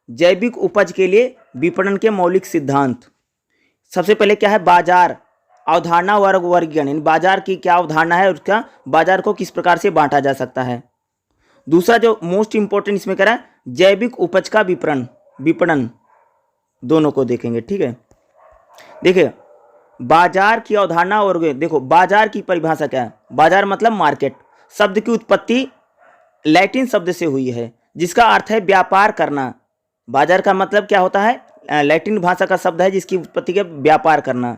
जैविक उपज के लिए विपणन के मौलिक सिद्धांत। सबसे पहले क्या है, बाजार अवधारणा वर्गीकरण, यानी बाजार की क्या अवधारणा है और उसका बाजार को किस प्रकार से बांटा जा सकता है। दूसरा जो मोस्ट इंपॉर्टेंट इसमें कह रहा है, जैविक उपज का विपणन दोनों को देखेंगे, ठीक है। देखिए बाजार की अवधारणा और देखो बाजार की परिभाषा क्या है, बाजार मतलब मार्केट। शब्द की उत्पत्ति लैटिन शब्द से हुई है जिसका अर्थ है व्यापार करना। बाजार का मतलब क्या होता है, लैटिन भाषा का शब्द है जिसकी उत्पत्ति है व्यापार करना।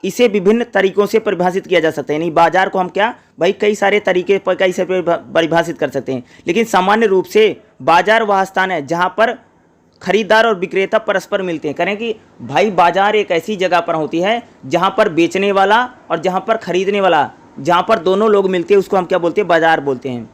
इसे विभिन्न तरीकों से परिभाषित किया जा सकता है, यानी बाजार को हम क्या भाई कई सारे तरीके पर कई से परिभाषित कर सकते हैं, लेकिन सामान्य रूप से बाजार वह स्थान है जहाँ पर खरीदार और विक्रेता परस्पर मिलते हैं। करें कि भाई बाजार एक ऐसी जगह पर होती है जहाँ पर बेचने वाला और जहाँ पर खरीदने वाला, जहाँ पर दोनों लोग मिलते हैं, उसको हम क्या बोलते हैं, बाजार बोलते हैं।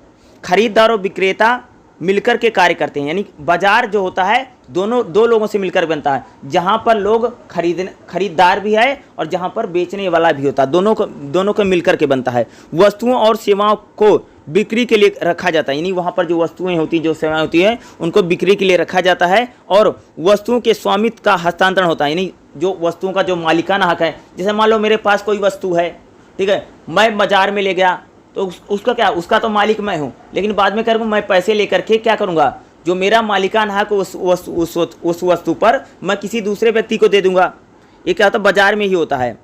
खरीदार और विक्रेता मिलकर के कार्य करते हैं, यानी बाजार जो होता है दो लोगों से मिलकर बनता है, जहाँ पर लोग खरीदार भी है और जहाँ पर बेचने वाला भी होता है, दोनों को मिलकर के बनता है। वस्तुओं और सेवाओं को बिक्री के लिए रखा जाता है, यानी वहाँ पर जो वस्तुएं होती हैं, जो सेवाएं होती है, उनको बिक्री के लिए रखा जाता है। और वस्तुओं के स्वामित्व का हस्तांतरण होता है, यानी जो वस्तुओं का जो मालिकाना हक है। जैसे मान लो मेरे पास कोई वस्तु है, ठीक है, मैं बाजार में ले गया तो उसका क्या, उसका तो मालिक मैं हूँ, लेकिन बाद में करूँगा मैं पैसे लेकर के क्या करूँगा, जो मेरा मालिकाना हक उस वस्तु पर मैं किसी दूसरे व्यक्ति को दे दूंगा। ये क्या होता है, बाजार में ही होता है।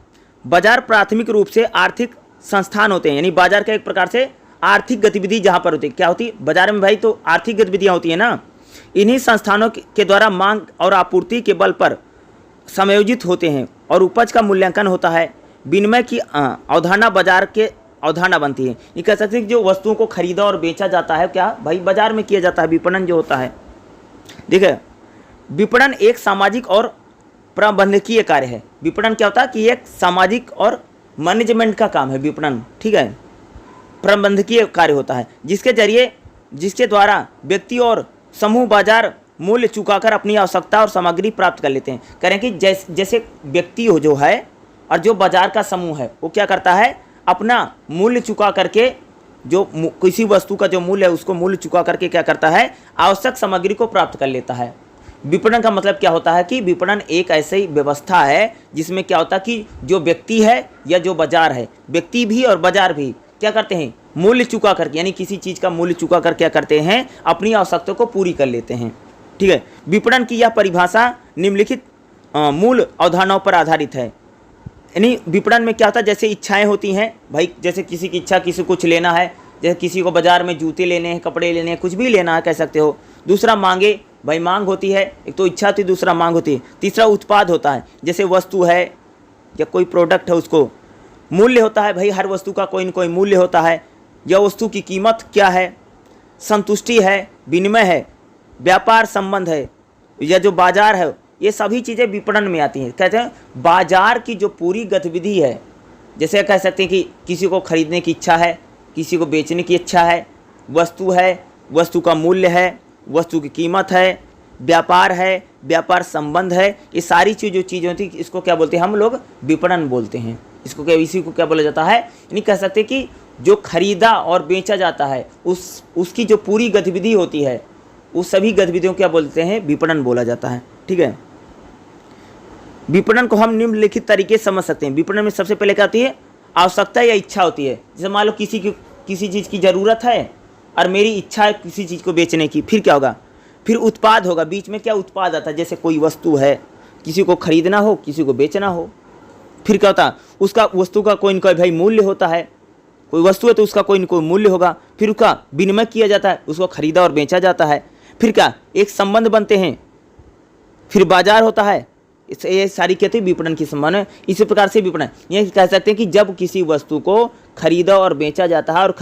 बाजार प्राथमिक रूप से आर्थिक संस्थान होते हैं, यानी बाजार का एक प्रकार से आर्थिक गतिविधि जहाँ पर होती है, क्या होती है बाजार में भाई, तो आर्थिक गतिविधियाँ होती है ना। इन्हीं संस्थानों के द्वारा मांग और आपूर्ति के बल पर समायोजित होते हैं और उपज का मूल्यांकन होता है। विनिमय की अवधारणा बाजार के अवधारणा बनती है। ये कह सकते हैं कि जो वस्तुओं को खरीदा और बेचा जाता है क्या भाई बाजार में किया जाता है, विपणन जो होता है। देखिए विपणन एक सामाजिक और प्रबंधकीय कार्य है। विपणन क्या होता है कि एक सामाजिक और मैनेजमेंट का काम है विपणन, ठीक है, प्रबंधकीय कार्य होता है, जिसके द्वारा व्यक्ति और समूह बाजार मूल्य चुकाकर अपनी आवश्यकता और सामग्री प्राप्त कर लेते हैं। करें कि जैसे व्यक्ति हो जो है और जो बाजार का समूह है वो क्या करता है, अपना मूल्य चुका करके, जो किसी वस्तु का जो मूल्य है उसको मूल्य चुका करके क्या करता है, आवश्यक सामग्री को प्राप्त कर लेता है। विपणन का मतलब क्या होता है कि विपणन एक ऐसी व्यवस्था है जिसमें क्या होता है कि जो व्यक्ति है या जो बाजार है, व्यक्ति भी और बाजार भी क्या करते हैं, मूल्य चुका करके, यानी किसी चीज़ का मूल्य चुका कर क्या करते हैं, अपनी आवश्यकता को पूरी कर लेते हैं, ठीक है। विपणन की यह परिभाषा निम्नलिखित मूल अवधारणाओं पर आधारित है। यानी विपणन में क्या होता है, जैसे इच्छाएं होती हैं भाई, जैसे किसी की इच्छा, किसी को कुछ लेना है, जैसे किसी को बाजार में जूते लेने हैं, कपड़े लेने हैं, कुछ भी लेना है कह सकते हो। दूसरा मांगे, भाई मांग होती है, एक तो इच्छा होती है, दूसरा मांग होती है। तीसरा उत्पाद होता है, जैसे वस्तु है या कोई प्रोडक्ट है, उसको मूल्य होता है, भाई हर वस्तु का कोई न कोई मूल्य होता है, या वस्तु की कीमत क्या है, संतुष्टि है, विनिमय है, व्यापार संबंध है, या जो बाजार है ये सभी चीज़ें विपणन में आती हैं। कहते हैं बाजार की जो पूरी गतिविधि है, जैसे कह सकते हैं कि किसी को खरीदने की इच्छा है, किसी को बेचने की इच्छा है, वस्तु है, वस्तु का मूल्य है, वस्तु की कीमत है, व्यापार है, व्यापार संबंध है, ये सारी चीज़ जो चीज़ें होती है इसको क्या बोलते हैं हम लोग? विपणन बोलते हैं। इसको क्या, इसी को क्या बोला जाता है? यानी कह सकते हैं कि जो खरीदा और बेचा जाता है उसकी जो पूरी गतिविधि होती है, उस सभी गतिविधियों को क्या बोलते हैं? विपणन बोला जाता है। ठीक है, विपणन को हम निम्नलिखित तरीके से समझ सकते हैं। विपणन में सबसे पहले क्या होती है? आवश्यकता या इच्छा होती है। जैसे मान लो किसी चीज़ की ज़रूरत है और मेरी इच्छा है किसी चीज़ को बेचने की, फिर क्या होगा? फिर उत्पाद होगा। बीच में क्या उत्पाद आता है? जैसे कोई वस्तु है, किसी को खरीदना हो, किसी को बेचना हो, फिर क्या होता है? उसका वस्तु का कोई न कोई भाई मूल्य होता है। कोई वस्तु है तो उसका कोई न कोई मूल्य होगा, फिर उसका विनिमय किया जाता है, उसको खरीदा और बेचा जाता है। फिर क्या, एक संबंध बनते हैं, फिर बाजार होता है। ये सारी कहते हैं विपणन की संबंध है। इसी प्रकार से विपणन ये कह सकते हैं कि जब किसी वस्तु को खरीदा और बेचा जाता है, और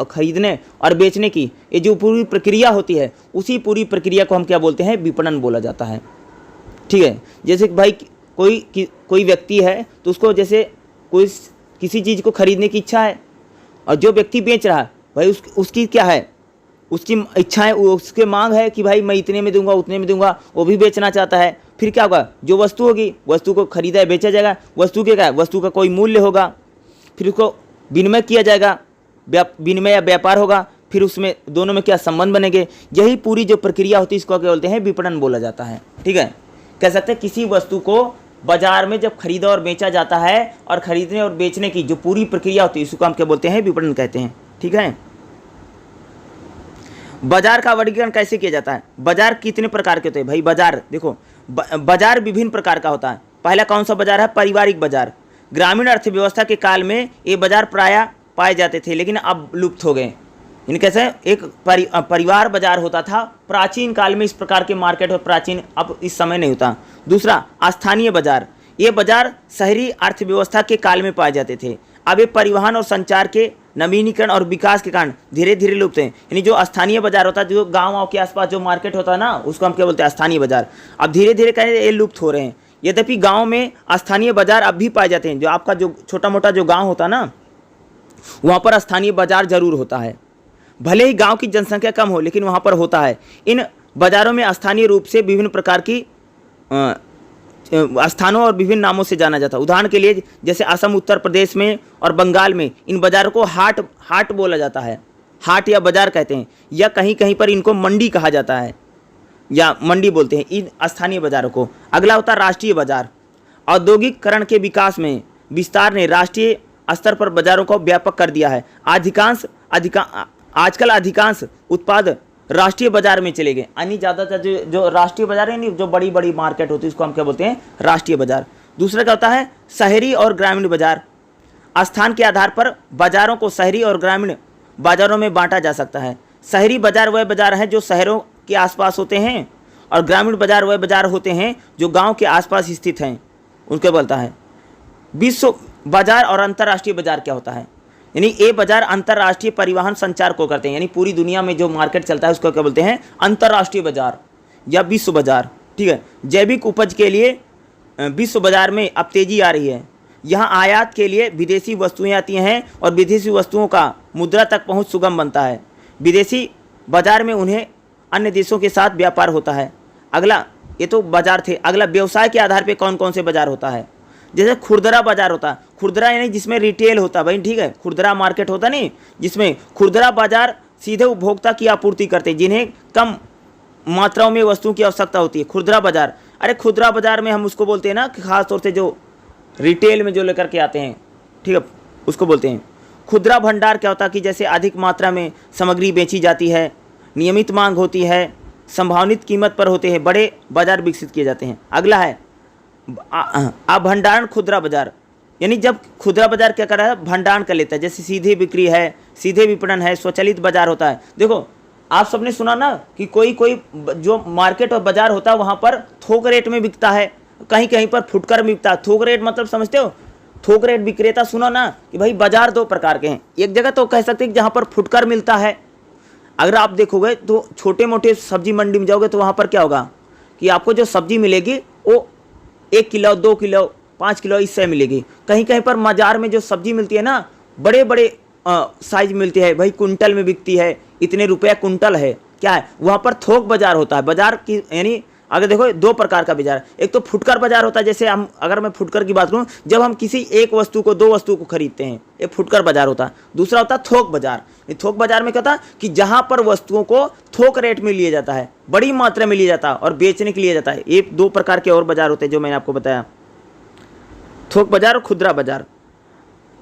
खरीदने और बेचने की ये जो पूरी प्रक्रिया होती है, उसी पूरी प्रक्रिया को हम क्या बोलते हैं? विपणन बोला जाता है। ठीक है, जैसे कि भाई कोई व्यक्ति है तो उसको जैसे किसी चीज़ को खरीदने की इच्छा है, और जो व्यक्ति बेच रहा है भाई उसकी क्या है? उसकी इच्छा है, उसके मांग है कि भाई मैं इतने में दूंगा, उतने में दूंगा, वो भी बेचना चाहता है। फिर क्या होगा? जो वस्तु होगी, वस्तु को खरीदा है, बेचा जाएगा, वस्तु के क्या है? वस्तु का कोई मूल्य होगा, फिर उसको विनिमय किया जाएगा, विनिमय या व्यापार होगा, फिर उसमें दोनों में क्या संबंध बनेंगे। यही पूरी जो प्रक्रिया होती है इसको क्या बोलते हैं? विपणन बोला जाता है। ठीक है, कह सकते हैं किसी वस्तु को बाजार में जब खरीदा और बेचा जाता है, और खरीदने और बेचने की जो पूरी प्रक्रिया होती है इसको हम क्या बोलते हैं? विपणन कहते हैं। ठीक है, बाजार का वर्गीकरण कैसे किया जाता है? बाजार कितने प्रकार के होते हैं भाई? बाजार देखो, बाजार विभिन्न प्रकार का होता है। पहला कौन सा बाजार है? पारिवारिक बाजार। ग्रामीण अर्थव्यवस्था के काल में ये बाजार प्रायः पाए जाते थे, लेकिन अब लुप्त हो गए। यानी कैसे? एक परिवार बाजार होता था प्राचीन काल में, इस प्रकार के मार्केट हो प्राचीन, अब इस समय नहीं होता। दूसरा स्थानीय बाजार, ये बाजार शहरी अर्थव्यवस्था के काल में पाए जाते थे। अब ये परिवहन और संचार के नवीनीकरण और विकास के कारण धीरे धीरे लुप्त हैं। यानी जो स्थानीय बाजार होता है, जो गाँव के आसपास जो मार्केट होता है ना, उसको हम क्या बोलते हैं? स्थानीय बाजार। अब धीरे धीरे कहें ये लुप्त हो रहे हैं। यद्यपि गाँव में स्थानीय बाजार अब भी पाए जाते हैं। जो आपका जो छोटा मोटा जो गाँव होता है ना, वहाँ पर स्थानीय बाजार जरूर होता है। भले ही गांव की जनसंख्या कम हो, लेकिन वहाँ पर होता है। इन बाज़ारों में स्थानीय रूप से विभिन्न प्रकार की स्थानों और विभिन्न नामों से जाना जाता है। उदाहरण के लिए जैसे असम, उत्तर प्रदेश में और बंगाल में इन बाज़ारों को हाट बोला जाता है, हाट या बाज़ार कहते हैं, या कहीं कहीं पर इनको मंडी कहा जाता है, या मंडी बोलते हैं इन स्थानीय बाज़ारों को। अगला होता है राष्ट्रीय बाज़ार। औद्योगिकरण के विकास में विस्तार ने राष्ट्रीय स्तर पर बाज़ारों को व्यापक कर दिया है। आजकल अधिकांश उत्पाद राष्ट्रीय बाजार में चले गए। यानी ज़्यादातर जो राष्ट्रीय बाजार है, नहीं जो बड़ी बड़ी मार्केट होती है, उसको हम क्या बोलते हैं? राष्ट्रीय बाजार। दूसरा क्या होता है? शहरी और ग्रामीण बाजार। स्थान के आधार पर बाजारों को शहरी और ग्रामीण बाजारों में बांटा जा सकता है। शहरी बाजार वह बाजार हैं जो शहरों के आसपास होते हैं, और ग्रामीण बाजार वह बाजार होते हैं जो गाँव के आसपास स्थित हैं, उनको बोलता है। विश्व बाजार और अंतर्राष्ट्रीय बाजार क्या होता है? यानी ये बाजार अंतर्राष्ट्रीय परिवहन संचार को करते हैं। यानी पूरी दुनिया में जो मार्केट चलता है उसको क्या बोलते हैं? अंतर्राष्ट्रीय बाजार या विश्व बाजार। ठीक है, जैविक उपज के लिए विश्व बाजार में अब तेजी आ रही है। यहाँ आयात के लिए विदेशी वस्तुएं आती हैं, और विदेशी वस्तुओं का मुद्रा तक पहुँच सुगम बनता है। विदेशी बाजार में उन्हें अन्य देशों के साथ व्यापार होता है। अगला, ये तो बाजार थे। अगला, व्यवसाय के आधार पर कौन कौन से बाजार होता है? जैसे खुदरा बाजार होता है। खुदरा यानी जिसमें रिटेल होता है भाई। ठीक है, खुदरा मार्केट होता नहीं, जिसमें खुदरा बाजार सीधे उपभोक्ता की आपूर्ति करते हैं, जिन्हें कम मात्राओं में वस्तुओं की आवश्यकता होती है। खुदरा बाजार, अरे खुदरा बाजार में हम उसको बोलते हैं ना कि खास तौर से जो रिटेल में जो लेकर के आते हैं, ठीक है, उसको बोलते हैं। खुदरा भंडार क्या होता है? कि जैसे अधिक मात्रा में सामग्री बेची जाती है, नियमित मांग होती है, संभावित कीमत पर होते हैं, बड़े बाजार विकसित किए जाते हैं। अगला है भंडारण खुदरा बाजार। यानी जब खुदरा बाजार क्या कर रहा है? भंडारण कर लेता है। जैसे सीधे बिक्री है, सीधे विपणन है, स्वचालित बाजार होता है। देखो, आप सबने सुना ना कि कोई जो मार्केट और बाजार होता है वहाँ पर थोक रेट में बिकता है, कहीं कहीं पर फुटकर बिकता है। थोक रेट मतलब समझते हो? थोक रेट विक्रेता सुनो ना कि भाई बाजार दो प्रकार के हैं। एक जगह तो कह सकते हैं कि जहाँ पर फुटकर मिलता है। अगर आप देखोगे तो छोटे मोटे सब्जी मंडी में जाओगे तो वहाँ पर क्या होगा कि आपको जो सब्जी मिलेगी वो 1 किलो 2 किलो 5 किलो इससे मिलेगी। कहीं कहीं पर बाजार में जो सब्जी मिलती है ना, बड़े बड़े साइज मिलती है भाई, कुंटल में बिकती है, इतने रुपया कुंटल है। क्या है, वहाँ पर थोक बाजार होता है। बाजार की यानी अगर देखो 2 प्रकार का बाजार, एक तो फुटकर बाजार होता है। जैसे हम अगर मैं फुटकर की बात करूं, जब हम किसी एक वस्तु को 2 वस्तु को खरीदते हैं, एक फुटकर बाजार होता है। दूसरा होता है थोक बाजार। थोक बाजार में क्या होता है कि जहां पर वस्तुओं को थोक रेट में लिया जाता है, बड़ी मात्रा में लिया जाता है और बेचने के लिए जाता है। ये 2 प्रकार के और बाजार होते हैं जो मैंने आपको बताया, थोक बाजार और खुदरा बाजार।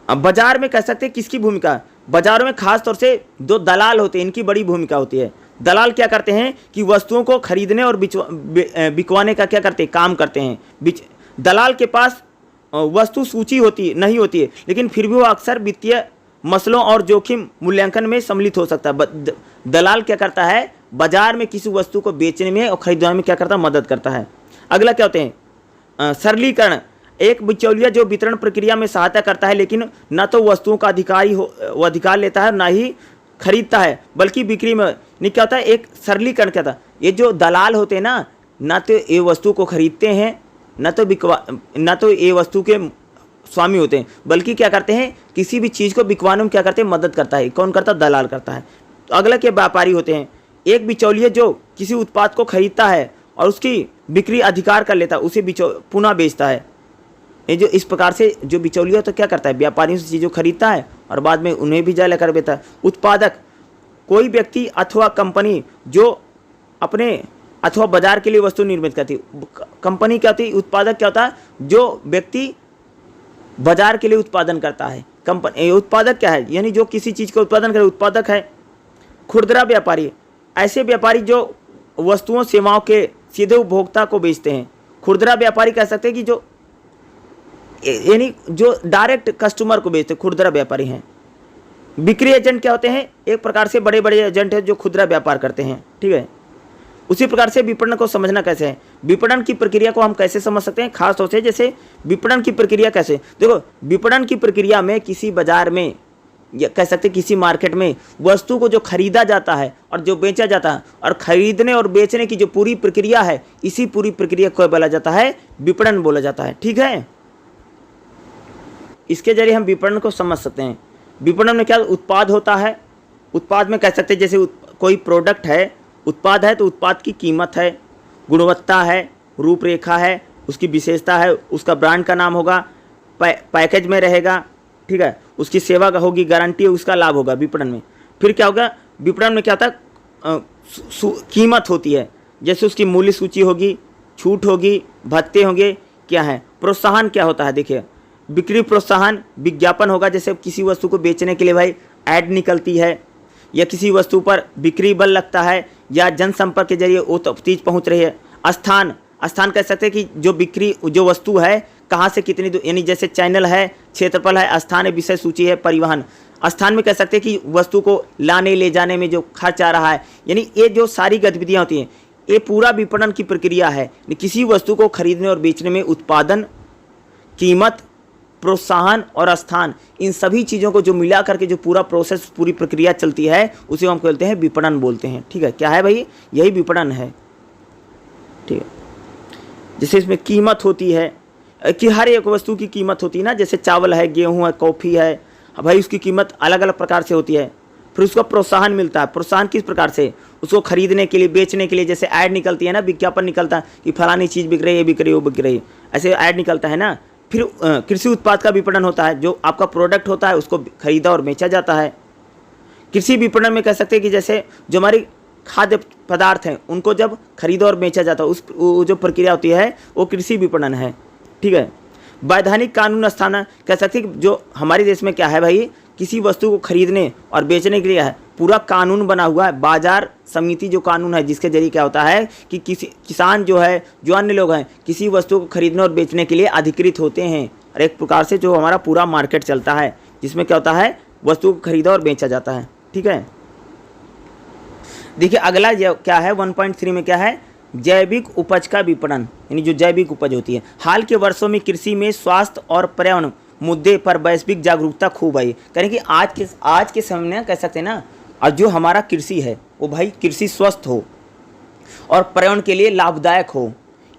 अब बाजार में कह सकते हैं किसकी भूमिका, बाजारों में खास तौर से जो दलाल होते हैं इनकी बड़ी भूमिका होती है। दलाल क्या करते हैं कि वस्तुओं को खरीदने और बिकवाने का क्या करते हैं, काम करते हैं। दलाल के पास वस्तु सूची नहीं होती है, लेकिन फिर भी वो अक्सर वित्तीय मसलों और जोखिम मूल्यांकन में सम्मिलित हो सकता है। दलाल क्या करता है, बाजार में किसी वस्तु को बेचने में और खरीदने में क्या करता है, मदद करता है। अगला क्या होते हैं, सरलीकरण। एक बिचौलिया जो वितरण प्रक्रिया में सहायता करता है, लेकिन न तो वस्तुओं का अधिकार लेता है, ना ही खरीदता है, बल्कि बिक्री में नहीं। क्या होता है, एक सरलीकरण क्या था, ये जो दलाल होते हैं ना तो ये वस्तु को खरीदते हैं, न तो ये वस्तु के स्वामी होते हैं, बल्कि क्या करते हैं, किसी भी चीज़ को बिकवाने में क्या करते हैं, मदद करता है। कौन करता है, दलाल करता है। तो अगला के व्यापारी होते हैं, एक बिचौलिया जो किसी उत्पाद को खरीदता है और उसकी बिक्री अधिकार कर लेता है, उसे पुनः बेचता है। ये जो इस प्रकार से जो बिचौलिया तो क्या करता है, व्यापारियों से चीज़ों खरीदता है और बाद में उन्हें भी जाले कर देता है। उत्पादक, कोई व्यक्ति अथवा कंपनी जो अपने अथवा बाजार के लिए वस्तु निर्मित करती है। कंपनी क्या होती है, उत्पादक क्या होता है, जो व्यक्ति बाजार के लिए उत्पादन करता है। कंपनी उत्पादक क्या है, यानी जो किसी चीज़ का उत्पादन करे, उत्पादक है। खुदरा व्यापारी, ऐसे व्यापारी जो वस्तुओं सेवाओं के सीधे उपभोक्ता को बेचते हैं। खुदरा व्यापारी कह सकते हैं कि जो यानी जो डायरेक्ट कस्टमर को बेचते खुदरा व्यापारी हैं। बिक्री एजेंट क्या होते हैं, एक प्रकार से बड़े बड़े एजेंट हैं जो खुदरा व्यापार करते हैं। ठीक है, उसी प्रकार से विपणन को समझना कैसे है, विपणन की प्रक्रिया को हम कैसे समझ सकते हैं, खास तौर से जैसे विपणन की प्रक्रिया कैसे। देखो, विपणन की प्रक्रिया में किसी बाजार में या कह सकते हैं किसी मार्केट में वस्तु को जो खरीदा जाता है और जो बेचा जाता है, और खरीदने और बेचने की जो पूरी प्रक्रिया है, इसी पूरी प्रक्रिया को बोला जाता है विपणन बोला जाता है। ठीक है, इसके जरिए हम विपणन को समझ सकते हैं। विपणन में क्या उत्पाद होता है, उत्पाद में कह सकते हैं जैसे कोई प्रोडक्ट है, उत्पाद है तो उत्पाद की कीमत है, गुणवत्ता है, रूपरेखा है, उसकी विशेषता है, उसका ब्रांड का नाम होगा, पैकेज में रहेगा। ठीक है, उसकी सेवा का होगी, गारंटी, उसका लाभ होगा विपणन में। फिर क्या होगा, विपणन में क्या होता है, कीमत होती है, जैसे उसकी मूल्य सूची होगी, छूट होगी, भत्ते होंगे, क्या है। प्रोत्साहन क्या होता है, देखिए बिक्री प्रोत्साहन, विज्ञापन होगा, जैसे किसी वस्तु को बेचने के लिए भाई ऐड निकलती है, या किसी वस्तु पर बिक्री बल लगता है, या जनसंपर्क के जरिए वो चीज़ पहुंच रही है। स्थान कह सकते हैं कि जो बिक्री जो वस्तु है कहाँ से कितनी यानी जैसे चैनल है, क्षेत्रफल है, स्थान है, विषय सूची है, परिवहन। स्थान में कह सकते हैं कि वस्तु को लाने ले जाने में जो खर्च आ रहा है, यानी ये जो सारी गतिविधियाँ होती हैं, ये पूरा विपणन की प्रक्रिया है। किसी वस्तु को खरीदने और बेचने में उत्पादन, कीमत, प्रोत्साहन और स्थान, इन सभी चीज़ों को जो मिला करके जो पूरा प्रोसेस, पूरी प्रक्रिया चलती है, उसे हम बोलते हैं विपणन बोलते हैं। ठीक है, क्या है भाई, यही विपणन है। ठीक है, जैसे इसमें कीमत होती है कि हर एक वस्तु की कीमत होती है ना, जैसे चावल है, गेहूं है, कॉफ़ी है, भाई उसकी कीमत अलग अलग प्रकार से होती है। फिर उसको प्रोत्साहन मिलता है। प्रोत्साहन किस प्रकार से, उसको खरीदने के लिए, बेचने के लिए, जैसे ऐड निकलती है ना, विज्ञापन निकलता है कि फलानी चीज़ बिक रही है, बिक रही है, वो बिक रही है, ऐसे ऐड निकलता है ना। फिर कृषि उत्पाद का विपणन होता है, जो आपका प्रोडक्ट होता है उसको खरीदा और बेचा जाता है। कृषि विपणन में कह सकते हैं कि जैसे जो हमारी खाद्य पदार्थ हैं उनको जब खरीदा और बेचा जाता है, उस जो प्रक्रिया होती है वो कृषि विपणन है। ठीक है, वैधानिक कानून स्थान कह सकते हैं कि जो हमारे देश में क्या है भाई, किसी वस्तु को खरीदने और बेचने के लिए है पूरा कानून बना हुआ है, बाजार समिति जो कानून है, जिसके जरिए क्या होता है कि किसी किसान जो है, जो अन्य लोग हैं, किसी वस्तु को खरीदने और बेचने के लिए अधिकृत होते हैं। और एक प्रकार से जो हमारा पूरा मार्केट चलता है, जिसमें क्या होता है, वस्तु को खरीदा और बेचा जाता है। ठीक है, देखिए अगला क्या है, 1.3 में क्या है, जैविक उपज का विपणन, यानी जो जैविक उपज होती है। हाल के वर्षों में कृषि में स्वास्थ्य और पर्यावरण मुद्दे पर वैश्विक जागरूकता खूब आई। कहें कि आज के समय में कह सकते हैं ना, और जो हमारा कृषि है वो भाई कृषि स्वस्थ हो और पर्यावरण के लिए लाभदायक हो,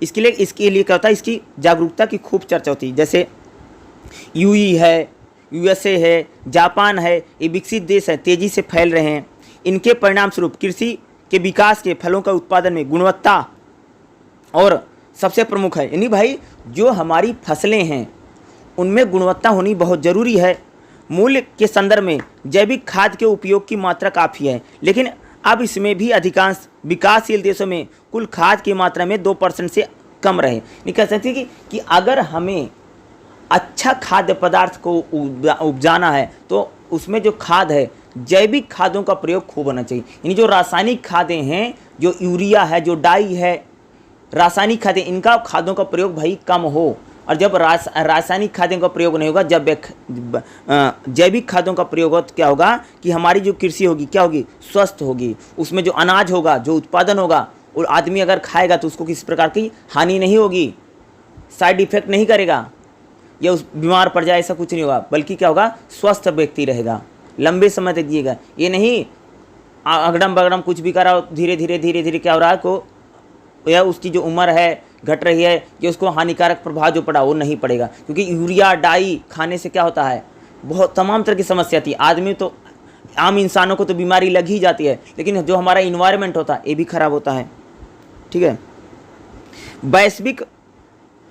इसके लिए क्या होता है, इसकी जागरूकता की खूब चर्चा होती है। जैसे यूई है, यूएसए है, जापान है, ये विकसित देश हैं, तेज़ी से फैल रहे हैं। इनके परिणाम स्वरूप कृषि के विकास के फलों का उत्पादन में गुणवत्ता और सबसे प्रमुख है, यानी भाई जो हमारी फसलें हैं उनमें गुणवत्ता होनी बहुत ज़रूरी है। मूल्य के संदर्भ में जैविक खाद के उपयोग की मात्रा काफ़ी है, लेकिन अब इसमें भी अधिकांश विकासशील देशों में कुल खाद की मात्रा में 2% से कम रहे। नहीं कह सकते कि अगर हमें अच्छा खाद्य पदार्थ को उपजाना है तो उसमें जो खाद है जैविक खादों का प्रयोग खूब होना चाहिए। यानी जो रासायनिक खादें हैं, जो यूरिया है, जो डाई है, रासायनिक खादें, इनका खादों का प्रयोग भाई कम हो। और जब रासायनिक खादों का प्रयोग नहीं होगा, जब जैविक खादों का प्रयोग हो तो क्या होगा कि हमारी जो कृषि होगी क्या होगी, स्वस्थ होगी। उसमें जो अनाज होगा, जो उत्पादन होगा, और आदमी अगर खाएगा तो उसको किसी प्रकार की हानि नहीं होगी, साइड इफेक्ट नहीं करेगा या उस बीमार पड़ जाए, ऐसा कुछ नहीं होगा, बल्कि क्या होगा, स्वस्थ व्यक्ति रहेगा, लंबे समय तक जिएगा। ये नहीं अगड़म बगड़म कुछ भी करा, धीरे धीरे क्या हो रहा है को, या उसकी जो उम्र है घट रही है, कि उसको हानिकारक प्रभाव जो पड़ा वो नहीं पड़ेगा। क्योंकि यूरिया डाई खाने से क्या होता है, बहुत तमाम तरह की समस्या थी। आदमी तो, आम इंसानों को तो बीमारी लग ही जाती है, लेकिन जो हमारा इन्वायरमेंट होता है ये भी खराब होता है। ठीक है। वैश्विक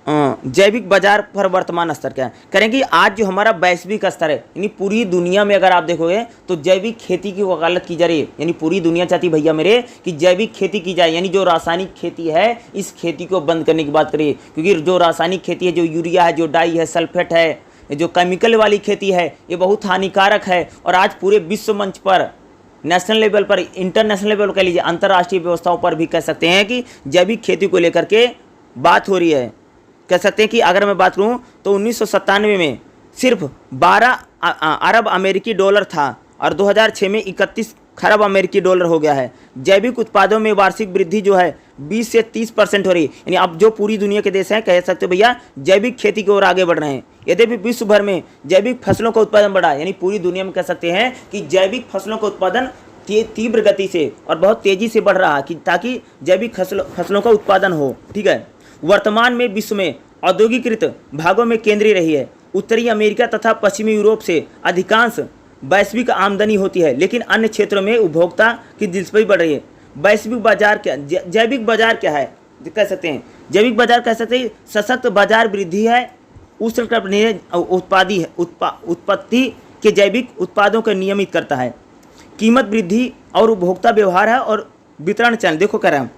जैविक बाजार पर वर्तमान स्तर क्या है, करेंगे आज जो हमारा वैश्विक स्तर है, यानी पूरी दुनिया में अगर आप देखोगे तो जैविक खेती की वकालत की जा रही है। यानी पूरी दुनिया चाहती भैया मेरे कि जैविक खेती की जाए, यानी जो रासायनिक खेती है इस खेती को बंद करने की बात करिए। क्योंकि जो रासायनिक खेती है, जो यूरिया है, जो डाई है, सल्फेट है, जो केमिकल वाली खेती है, ये बहुत हानिकारक है। और आज पूरे विश्व मंच पर, नेशनल लेवल पर, इंटरनेशनल लेवल कह लीजिए, अंतर्राष्ट्रीय व्यवस्थाओं पर भी कह सकते हैं कि जैविक खेती को लेकर के बात हो रही है। कह सकते हैं कि अगर मैं बात करूं तो 1997 में सिर्फ 12 अरब अमेरिकी डॉलर था और 2006 में 31 खरब अमेरिकी डॉलर हो गया है। जैविक उत्पादों में वार्षिक वृद्धि जो है 20 से 30% हो रही है। यानी अब जो पूरी दुनिया के देश हैं, कह सकते हो भैया जैविक खेती की ओर आगे बढ़ रहे हैं। यद्यपि विश्व भर में जैविक फसलों का उत्पादन बढ़ा है, यानी पूरी दुनिया में कह सकते हैं कि जैविक फसलों का उत्पादन तीव्र गति से और बहुत तेजी से बढ़ रहा है, कि ताकि जैविक फसलों का उत्पादन हो। ठीक है। वर्तमान में विश्व में औद्योगिकृत भागों में केंद्रीय रही है। उत्तरी अमेरिका तथा पश्चिमी यूरोप से अधिकांश वैश्विक आमदनी होती है, लेकिन अन्य क्षेत्रों में उपभोक्ता की दिलचस्पी बढ़ रही है। वैश्विक बाजार क्या, जैविक बाजार क्या है, कह सकते हैं जैविक बाजार कह सकते हैं सशक्त बाजार वृद्धि है, उष्णकटिबंधीय उत्पत्ति के जैविक उत्पादों को नियमित करता है, कीमत वृद्धि और उपभोक्ता व्यवहार है और वितरण चैनल। देखो कह रहा हूँ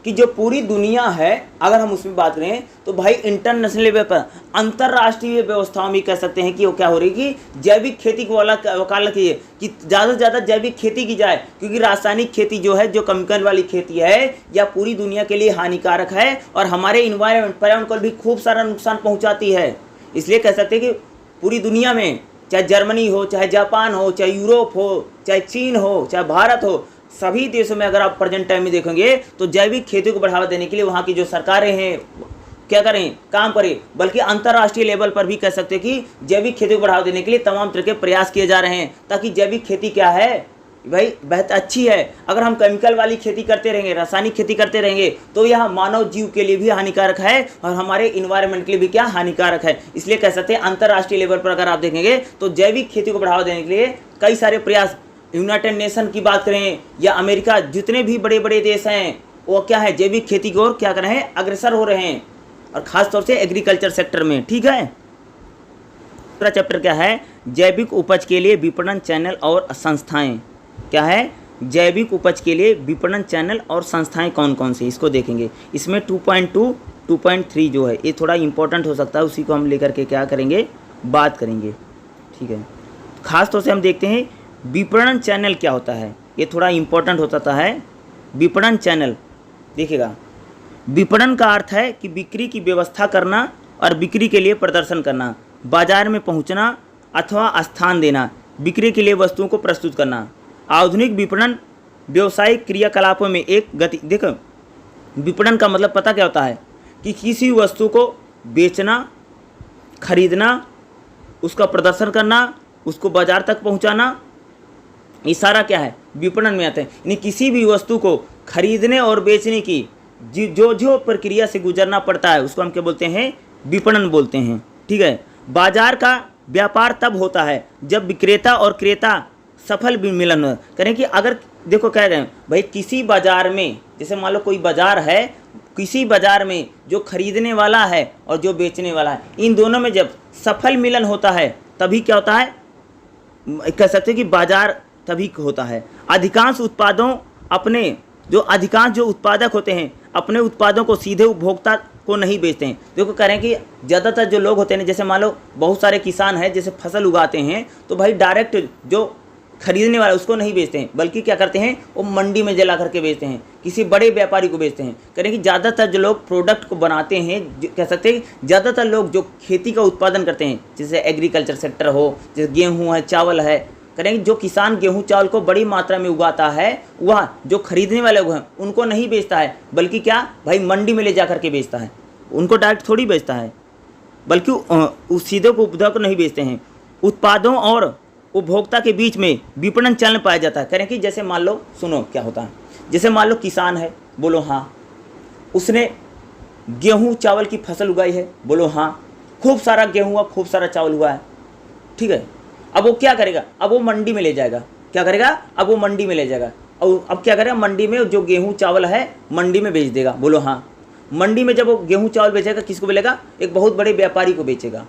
कि जो पूरी दुनिया है, अगर हम उसमें बात करें तो भाई इंटरनेशनल लेवल पर, अंतर्राष्ट्रीय व्यवस्थाओं में कह सकते हैं कि वो क्या हो रही है कि जैविक खेती को वकालत की है कि ज़्यादा से ज़्यादा जैविक खेती की जाए। क्योंकि रासायनिक खेती जो है, जो केमिकल वाली खेती है, या पूरी दुनिया के लिए हानिकारक है और हमारे इन्वायरमेंट, पर्यावरण को भी खूब सारा नुकसान पहुँचाती है। इसलिए कह सकते हैं कि पूरी दुनिया में, चाहे जर्मनी हो, चाहे जापान हो, चाहे यूरोप हो, चाहे चीन हो, चाहे भारत हो, सभी देशों में अगर आप प्रेजेंट टाइम में देखेंगे तो जैविक खेती को बढ़ावा देने के लिए वहाँ की जो सरकारें हैं क्या करें, काम करें। बल्कि अंतर्राष्ट्रीय लेवल पर भी कह सकते हैं कि जैविक खेती को बढ़ावा देने के लिए तमाम तरह के प्रयास किए जा रहे हैं, ताकि जैविक खेती क्या है भाई बेहद अच्छी है। अगर हम केमिकल वाली खेती करते रहेंगे, रासायनिक खेती करते रहेंगे, तो यह मानव जीव के लिए भी हानिकारक है और हमारे इन्वायरमेंट के लिए भी क्या हानिकारक है। इसलिए कह सकते हैं अंतर्राष्ट्रीय लेवल पर अगर आप देखेंगे तो जैविक खेती को बढ़ावा देने के लिए कई सारे प्रयास, यूनाइटेड नेशन की बात करें या अमेरिका, जितने भी बड़े बड़े देश हैं वो क्या है, जैविक खेती की ओर क्या कर रहे हैं, अग्रसर हो रहे हैं, और ख़ास तौर से एग्रीकल्चर सेक्टर में। ठीक है। दूसरा चैप्टर क्या है, जैविक उपज के लिए विपणन चैनल और संस्थाएं। क्या है, जैविक उपज के लिए विपणन चैनल और संस्थाएं कौन कौन सी, इसको देखेंगे। इसमें 2.2, 2.3 जो है ये थोड़ा इंपॉर्टेंट हो सकता है, उसी को हम लेकर के क्या करेंगे, बात करेंगे। ठीक है। ख़ास तौर से हम देखते हैं विपणन चैनल क्या होता है, ये थोड़ा इंपॉर्टेंट हो जाता है। विपणन चैनल देखिएगा, विपणन का अर्थ है कि बिक्री की व्यवस्था करना और बिक्री के लिए प्रदर्शन करना, बाजार में पहुंचना अथवा स्थान देना, बिक्री के लिए वस्तुओं को प्रस्तुत करना। आधुनिक विपणन व्यवसायिक क्रियाकलापों में एक गति, देखो विपणन का मतलब पता क्या होता है कि किसी वस्तु को बेचना, खरीदना, उसका प्रदर्शन करना, उसको बाजार तक पहुंचाना, ये सारा क्या है, विपणन में आता है। यानी किसी भी वस्तु को खरीदने और बेचने की जो जो प्रक्रिया से गुजरना पड़ता है उसको हम क्या बोलते हैं, विपणन बोलते हैं। ठीक है, बाजार का व्यापार तब होता है जब विक्रेता और क्रेता सफल मिलन हो। करें कि अगर देखो कह रहे हैं भाई किसी बाजार में, जैसे मान लो कोई बाजार है, किसी बाजार में जो खरीदने वाला है और जो बेचने वाला है, इन दोनों में जब सफल मिलन होता है तभी क्या होता है, कह सकते हैं कि बाजार तभी होता है। अधिकांश जो उत्पादक होते हैं अपने उत्पादों को सीधे उपभोक्ता को नहीं बेचते हैं। देखो कह रहे हैं कि ज़्यादातर जो लोग होते हैं, जैसे मान लो बहुत सारे किसान हैं, जैसे फसल उगाते हैं तो भाई डायरेक्ट जो खरीदने वाला उसको नहीं बेचते हैं, बल्कि क्या करते हैं, वो मंडी में जला करके बेचते हैं, किसी बड़े व्यापारी को बेचते हैं। कह रहे हैं कि ज़्यादातर जो लोग प्रोडक्ट को बनाते हैं, कह सकते हैं ज़्यादातर लोग जो खेती का उत्पादन करते हैं, जैसे एग्रीकल्चर सेक्टर हो, जैसे गेहूँ है, चावल है, करेंगे जो किसान गेहूं चावल को बड़ी मात्रा में उगाता है, वह जो खरीदने वाले लोग हैं उनको नहीं बेचता है, बल्कि क्या भाई मंडी में ले जा करके बेचता है। उनको डायरेक्ट थोड़ी बेचता है, बल्कि उस सीधे को उपभोक्ता को नहीं बेचते हैं। उत्पादों और उपभोक्ता के बीच में विपणन चलन पाया जाता है। करें कि जैसे मान लो, सुनो क्या होता है, जैसे मान लो किसान है, बोलो हाँ, उसने गेहूँ चावल की फसल उगाई है, बोलो हाँ, खूब सारा गेहूँ हुआ, खूब सारा चावल हुआ है। ठीक है, अब वो क्या करेगा, अब वो मंडी में ले जाएगा, क्या करेगा, अब वो मंडी में ले जाएगा, और अब क्या करेगा, मंडी में जो गेहूं चावल है मंडी में बेच देगा, बोलो हाँ। मंडी में जब वो गेहूं चावल बेचेगा, किसको बेचेगा, एक बहुत बड़े व्यापारी को बेचेगा।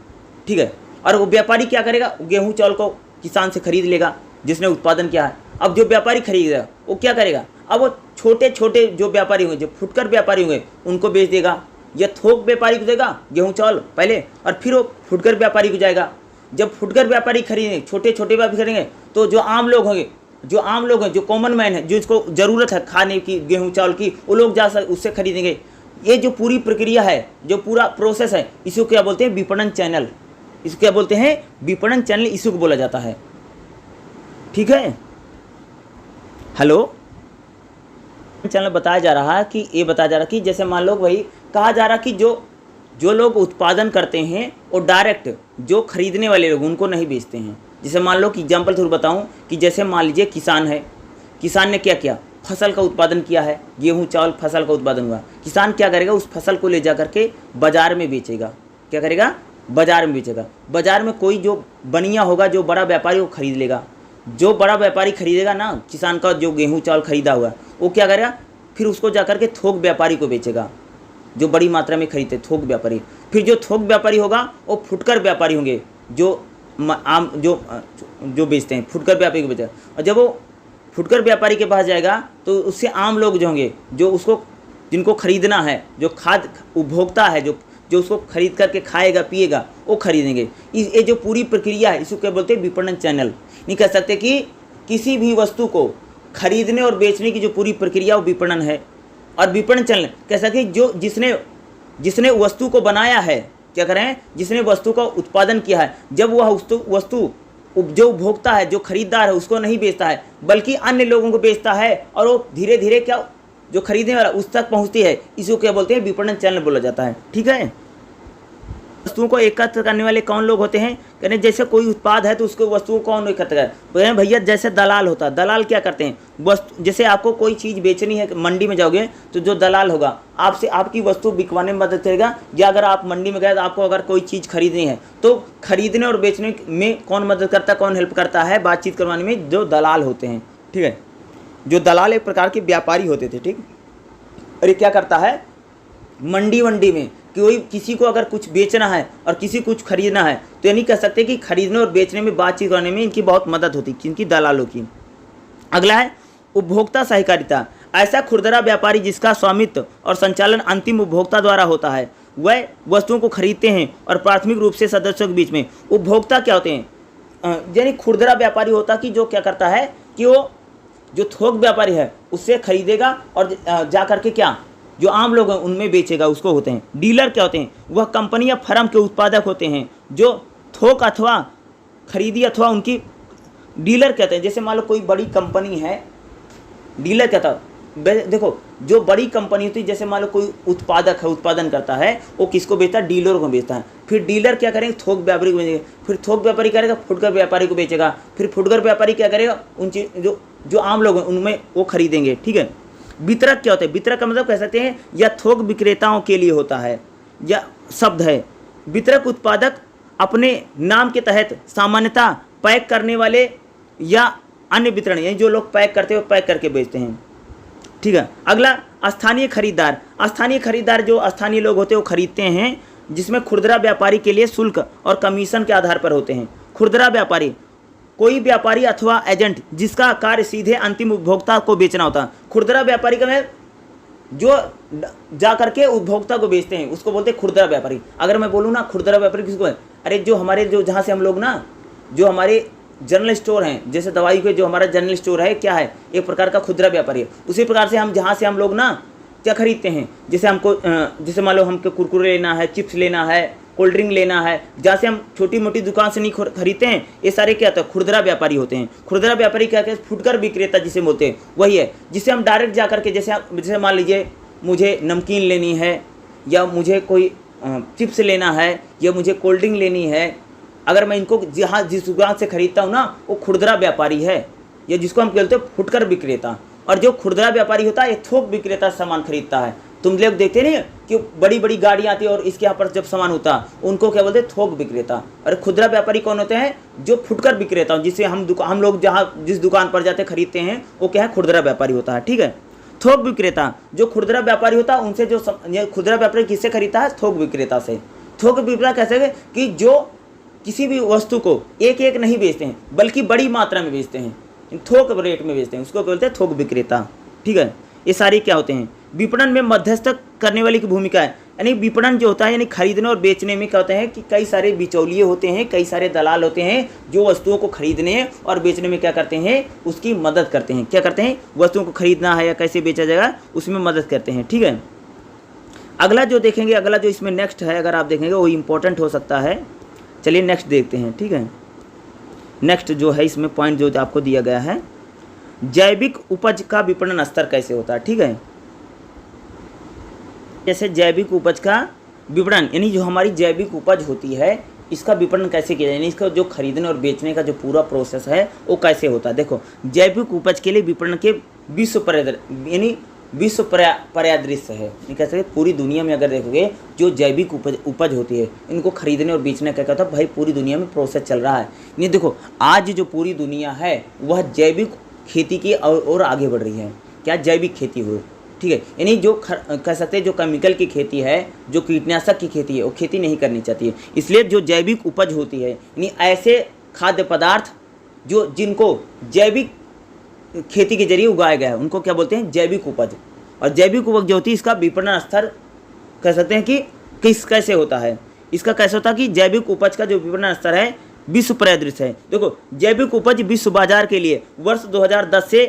ठीक है, और वो व्यापारी क्या करेगा, गेहूं चावल को किसान से खरीद लेगा जिसने उत्पादन किया है। अब जो व्यापारी खरीदेगा वो क्या करेगा, अब वो छोटे छोटे जो व्यापारी होंगे, जो फुटकर व्यापारी होंगे, उनको बेच देगा, या थोक व्यापारी को देगा गेहूँ चावल पहले, और फिर वो फुटकर व्यापारी को जाएगा। जब फुटकर व्यापारी खरीदेंगे, छोटे छोटे व्यापारी खरीदेंगे, तो जो आम लोग होंगे, जो कॉमन मैन है, जो इसको ज़रूरत है खाने की गेहूं चावल की, वो लोग जा उससे खरीदेंगे। ये जो पूरी प्रक्रिया है, जो पूरा प्रोसेस है, इसको क्या बोलते हैं, विपणन चैनल। इसको क्या बोलते हैं, विपणन चैनल, इसको बोला जाता है। ठीक है, हेलो, चैनल बताया जा रहा है कि ये बताया जा रहा है कि जैसे मान लो भाई कहा जा रहा कि जो लोग उत्पादन करते हैं वो डायरेक्ट जो खरीदने वाले लोग उनको नहीं बेचते हैं। जैसे मान लो कि एग्जाम्पल थ्रू बताऊं कि जैसे मान लीजिए किसान है, किसान ने क्या किया, फसल का उत्पादन किया है, गेहूं चावल फसल का उत्पादन हुआ, किसान क्या करेगा, उस फसल को ले जा करके बाज़ार में बेचेगा। क्या करेगा, बाज़ार में बेचेगा। बाज़ार में कोई जो बनिया होगा, जो बड़ा व्यापारी, वो खरीद लेगा। जो बड़ा व्यापारी खरीदेगा ना किसान का जो गेहूँ चावल खरीदा हुआ, वो क्या करेगा, फिर उसको जा करके थोक व्यापारी को बेचेगा, जो बड़ी मात्रा में खरीदते थोक व्यापारी। फिर जो थोक व्यापारी होगा वो फुटकर व्यापारी होंगे, जो आम जो बेचते हैं, फुटकर व्यापारी को बेचेगा। और जब वो फुटकर व्यापारी के पास जाएगा तो उससे आम लोग जो होंगे, जो उसको जिनको खरीदना है, जो खाद उपभोक्ता है, जो उसको खरीद करके खाएगा पिएगा, वो खरीदेंगे। ये जो पूरी प्रक्रिया है, इसको क्या बोलते हैं, विपणन चैनल। नहीं कह सकते कि किसी भी वस्तु को खरीदने और बेचने की जो पूरी प्रक्रिया वो विपणन है। और विपणन चैनल कह सकते जो जिसने वस्तु को बनाया है, क्या करें, जिसने वस्तु का उत्पादन किया है, जब वह वस्तु जो उपभोक्ता है, जो खरीदार है, उसको नहीं बेचता है, बल्कि अन्य लोगों को बेचता है, और वो धीरे धीरे क्या जो खरीदने वाला उस तक पहुंचती है, इसको क्या बोलते हैं, विपणन चैनल बोला जाता है। ठीक है, वस्तुओं को एकत्र करने वाले कौन लोग होते हैं, कहने जैसे कोई उत्पाद है तो उसको वस्तुओं को कौन एकत्र करे, भैया जैसे दलाल होता है। दलाल क्या करते हैं, वस्तु जैसे आपको कोई चीज़ बेचनी है, मंडी में जाओगे तो जो दलाल होगा आपसे आपकी वस्तु बिकवाने में मदद करेगा, या अगर आप मंडी में गए तो आपको अगर कोई चीज़ खरीदनी है तो खरीदने और बेचने में कौन मदद करता है, कौन हेल्प करता है, बातचीत करवाने में जो दलाल होते हैं। ठीक है, जो दलाल एक प्रकार के व्यापारी होते थे। ठीक, और ये क्या करता है, मंडी में कोई किसी को अगर कुछ बेचना है और किसी कुछ खरीदना है तो ये नहीं कह सकते कि खरीदने और बेचने में बातचीत करने में इनकी बहुत मदद होती, इनकी दलालों की। अगला है उपभोक्ता सहकारिता। ऐसा खुदरा व्यापारी जिसका स्वामित्व और संचालन अंतिम उपभोक्ता द्वारा होता है, वह वस्तुओं को खरीदते हैं और प्राथमिक रूप से सदस्यों के बीच में। उपभोक्ता क्या होते हैं, यानी खुदरा व्यापारी होता कि जो क्या करता है कि वो जो थोक व्यापारी है उससे खरीदेगा और जा करके क्या जो आम लोग हैं उनमें बेचेगा, उसको होते हैं। डीलर क्या होते हैं, वह कंपनी या फर्म के उत्पादक होते हैं जो थोक अथवा खरीदी अथवा उनकी डीलर कहते हैं। जैसे मान लो कोई बड़ी कंपनी है, डीलर कहता है, देखो जो बड़ी कंपनी होती है, जैसे मान लो कोई उत्पादक है, उत्पादन करता है, वो किसको बेचता है, डीलर को बेचता है। फिर डीलर क्या करेंगे, थोक व्यापारी को बेचेगा, फिर थोक व्यापारी करेगा फुटकर व्यापारी को बेचेगा, फिर फुटकर व्यापारी क्या करेगा, उन चीज जो आम लोग हैं उनमें वो खरीदेंगे। ठीक है, वितरक क्या होता है? वितरक का मतलब कह सकते हैं या थोक विक्रेताओं के लिए होता है, या शब्द है। वितरक उत्पादक अपने नाम के तहत सामान्यतः पैक करने वाले या अन्य वितरण, यानी जो लोग पैक करते हैं वो पैक करके बेचते हैं। ठीक है। अगला स्थानीय खरीदार। स्थानीय खरीदार जो स्थानीय लोग होते हैं वो खरीदते हैं, जिसमें खुदरा व्यापारी के लिए शुल्क और कमीशन के आधार पर होते हैं। खुदरा व्यापारी कोई व्यापारी अथवा एजेंट जिसका कार्य सीधे अंतिम उपभोक्ता को बेचना होता है। खुदरा व्यापारी का मैं जो जा करके उपभोक्ता को बेचते हैं उसको बोलते हैं खुदरा व्यापारी। अगर मैं बोलूँ ना खुदरा व्यापारी किसको है, अरे जो हमारे जो जहाँ से हम लोग ना जो हमारे जनरल स्टोर हैं, जैसे दवाई के जो हमारा जनरल स्टोर है क्या है, एक प्रकार का खुदरा व्यापारी है। उसी प्रकार से हम जहाँ से हम लोग ना क्या खरीदते हैं, जैसे हमको जैसे मान लो हमको कुरकुरे लेना है, चिप्स लेना है, कोल्ड ड्रिंक लेना है, जहाँ से हम छोटी मोटी दुकान से नहीं खरीदते हैं, ये सारे क्या होता है, खुदरा व्यापारी होते हैं। खुदरा व्यापारी क्या कहते हैं, फुटकर विक्रेता जिसे बोलते हैं वही है, जिसे हम डायरेक्ट जा करके जैसे मान लीजिए मुझे नमकीन लेनी है, या मुझे कोई चिप्स लेना है, या मुझे कोल्ड ड्रिंक लेनी है, अगर मैं इनको जहाँ जिस दुकान से खरीदता हूँ ना वो खुदरा व्यापारी है, या जिसको हम कहते हैं फुटकर विक्रेता। और जो खुदरा व्यापारी होता है ये थोक विक्रेता सामान खरीदता है। तुम लोग देखते नहीं कि बड़ी बड़ी गाड़ियाँ आती है और इसके यहाँ पर जब सामान होता है उनको क्या बोलते हैं, थोक विक्रेता। और खुदरा व्यापारी कौन होते हैं, जो फुटकर विक्रेता, जिससे हम लोग जहाँ जिस दुकान पर जाते खरीदते हैं वो क्या है, खुदरा व्यापारी होता है। ठीक है। थोक विक्रेता जो खुदरा व्यापारी होता है उनसे जो खुदरा व्यापारी किससे खरीदता है, थोक विक्रेता से। थोक विक्रेता कैसे है कि जो किसी भी वस्तु को एक एक नहीं बेचते हैं बल्कि बड़ी मात्रा में बेचते हैं, थोक रेट में बेचते हैं, उसको बोलते हैं थोक विक्रेता। ठीक है। ये सारे क्या होते हैं, विपणन में मध्यस्थ करने वाली की भूमिका है। यानी विपणन जो होता है यानी खरीदने और बेचने में क्या होता है कि कई सारे बिचौलिए होते हैं, कई सारे दलाल होते हैं जो वस्तुओं को खरीदने और बेचने में क्या करते हैं, उसकी मदद करते हैं। क्या करते हैं, वस्तुओं को खरीदना है या कैसे बेचा जाएगा उसमें मदद करते हैं। ठीक है। अगला जो देखेंगे, अगला जो इसमें नेक्स्ट है अगर आप देखेंगे वो इम्पोर्टेंट हो सकता है। चलिए नेक्स्ट देखते हैं। ठीक है। नेक्स्ट जो है इसमें पॉइंट जो आपको दिया गया है, जैविक उपज का विपणन स्तर कैसे होता है। ठीक है। जैसे जैविक उपज का विपणन यानी जो हमारी जैविक उपज होती है इसका विपणन कैसे किया जाए, यानी इसका जो खरीदने और बेचने का जो पूरा प्रोसेस है वो कैसे होता है। देखो जैविक उपज के लिए विपणन के विश्व पर्यादृश्य है, ये कह सकते पूरी दुनिया में अगर देखोगे जो जैविक उपज होती है इनको खरीदने और बेचने का क्या होता है, भाई पूरी दुनिया में प्रोसेस चल रहा है। नहीं देखो आज जो पूरी दुनिया है वह जैविक खेती की और आगे बढ़ रही है। क्या जैविक खेती हो, ठीक है, यानी जो कह सकते हैं जो केमिकल की खेती है, जो कीटनाशक की खेती है वो खेती नहीं करनी चाहती है। इसलिए जो जैविक उपज होती है यानी ऐसे खाद्य पदार्थ जो जिनको जैविक खेती के जरिए उगाया गया है उनको क्या बोलते हैं, जैविक उपज। और जैविक उपज जो होती है इसका विपणन स्तर कह सकते हैं कि कैसे होता है, इसका कैसे होता है कि जैविक उपज का जो विपणन स्तर है विश्व परिदृश्य है। देखो जैविक उपज विश्व बाजार के लिए वर्ष 2010 से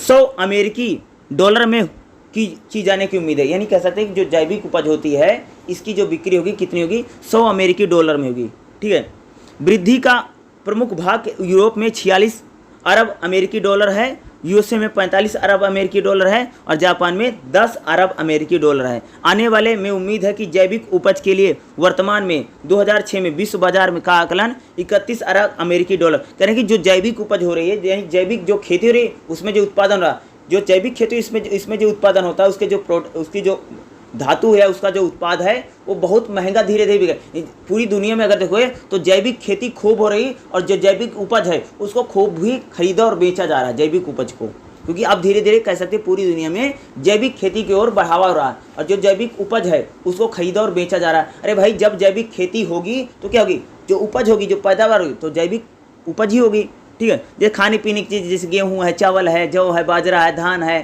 100 अमेरिकी डॉलर में की जाने की उम्मीद है। यानी कह सकते हैं कि जो जैविक उपज होती है इसकी जो बिक्री होगी कितनी होगी, 100 अमेरिकी डॉलर में होगी। ठीक है। वृद्धि का प्रमुख भाग यूरोप में 46 अरब अमेरिकी डॉलर है, यूएसए में 45 अरब अमेरिकी डॉलर है और जापान में 10 अरब अमेरिकी डॉलर है। आने वाले में उम्मीद है कि जैविक उपज के लिए वर्तमान में 2006 में विश्व बाजार में का आकलन 31 अरब अमेरिकी डॉलर। कह रहे हैं कि जो जैविक उपज हो रही है यानी जैविक जो खेती हो रही है उसमें जो उत्पादन रहा, जो जैविक खेती इसमें जो उत्पादन होता है उसकी जो धातु है उसका जो उत्पाद है वो बहुत महंगा धीरे धीरे बिक। पूरी दुनिया में अगर देखोगे तो जैविक खेती खूब हो रही और जो जैविक उपज है उसको खूब भी खरीदा और बेचा जा रहा है जैविक उपज को, क्योंकि अब धीरे धीरे कह सकते हैं पूरी दुनिया में जैविक खेती की ओर बढ़ावा हो रहा है और जो जैविक उपज है उसको खरीदा और बेचा जा रहा है। अरे भाई जब जैविक खेती होगी तो क्या होगी, जो उपज होगी जो पैदावार होगी तो जैविक उपज ही होगी। ठीक है। जैसे खाने पीने की चीज़ जैसे गेहूँ है, चावल है, जौ है, बाजरा है, धान है,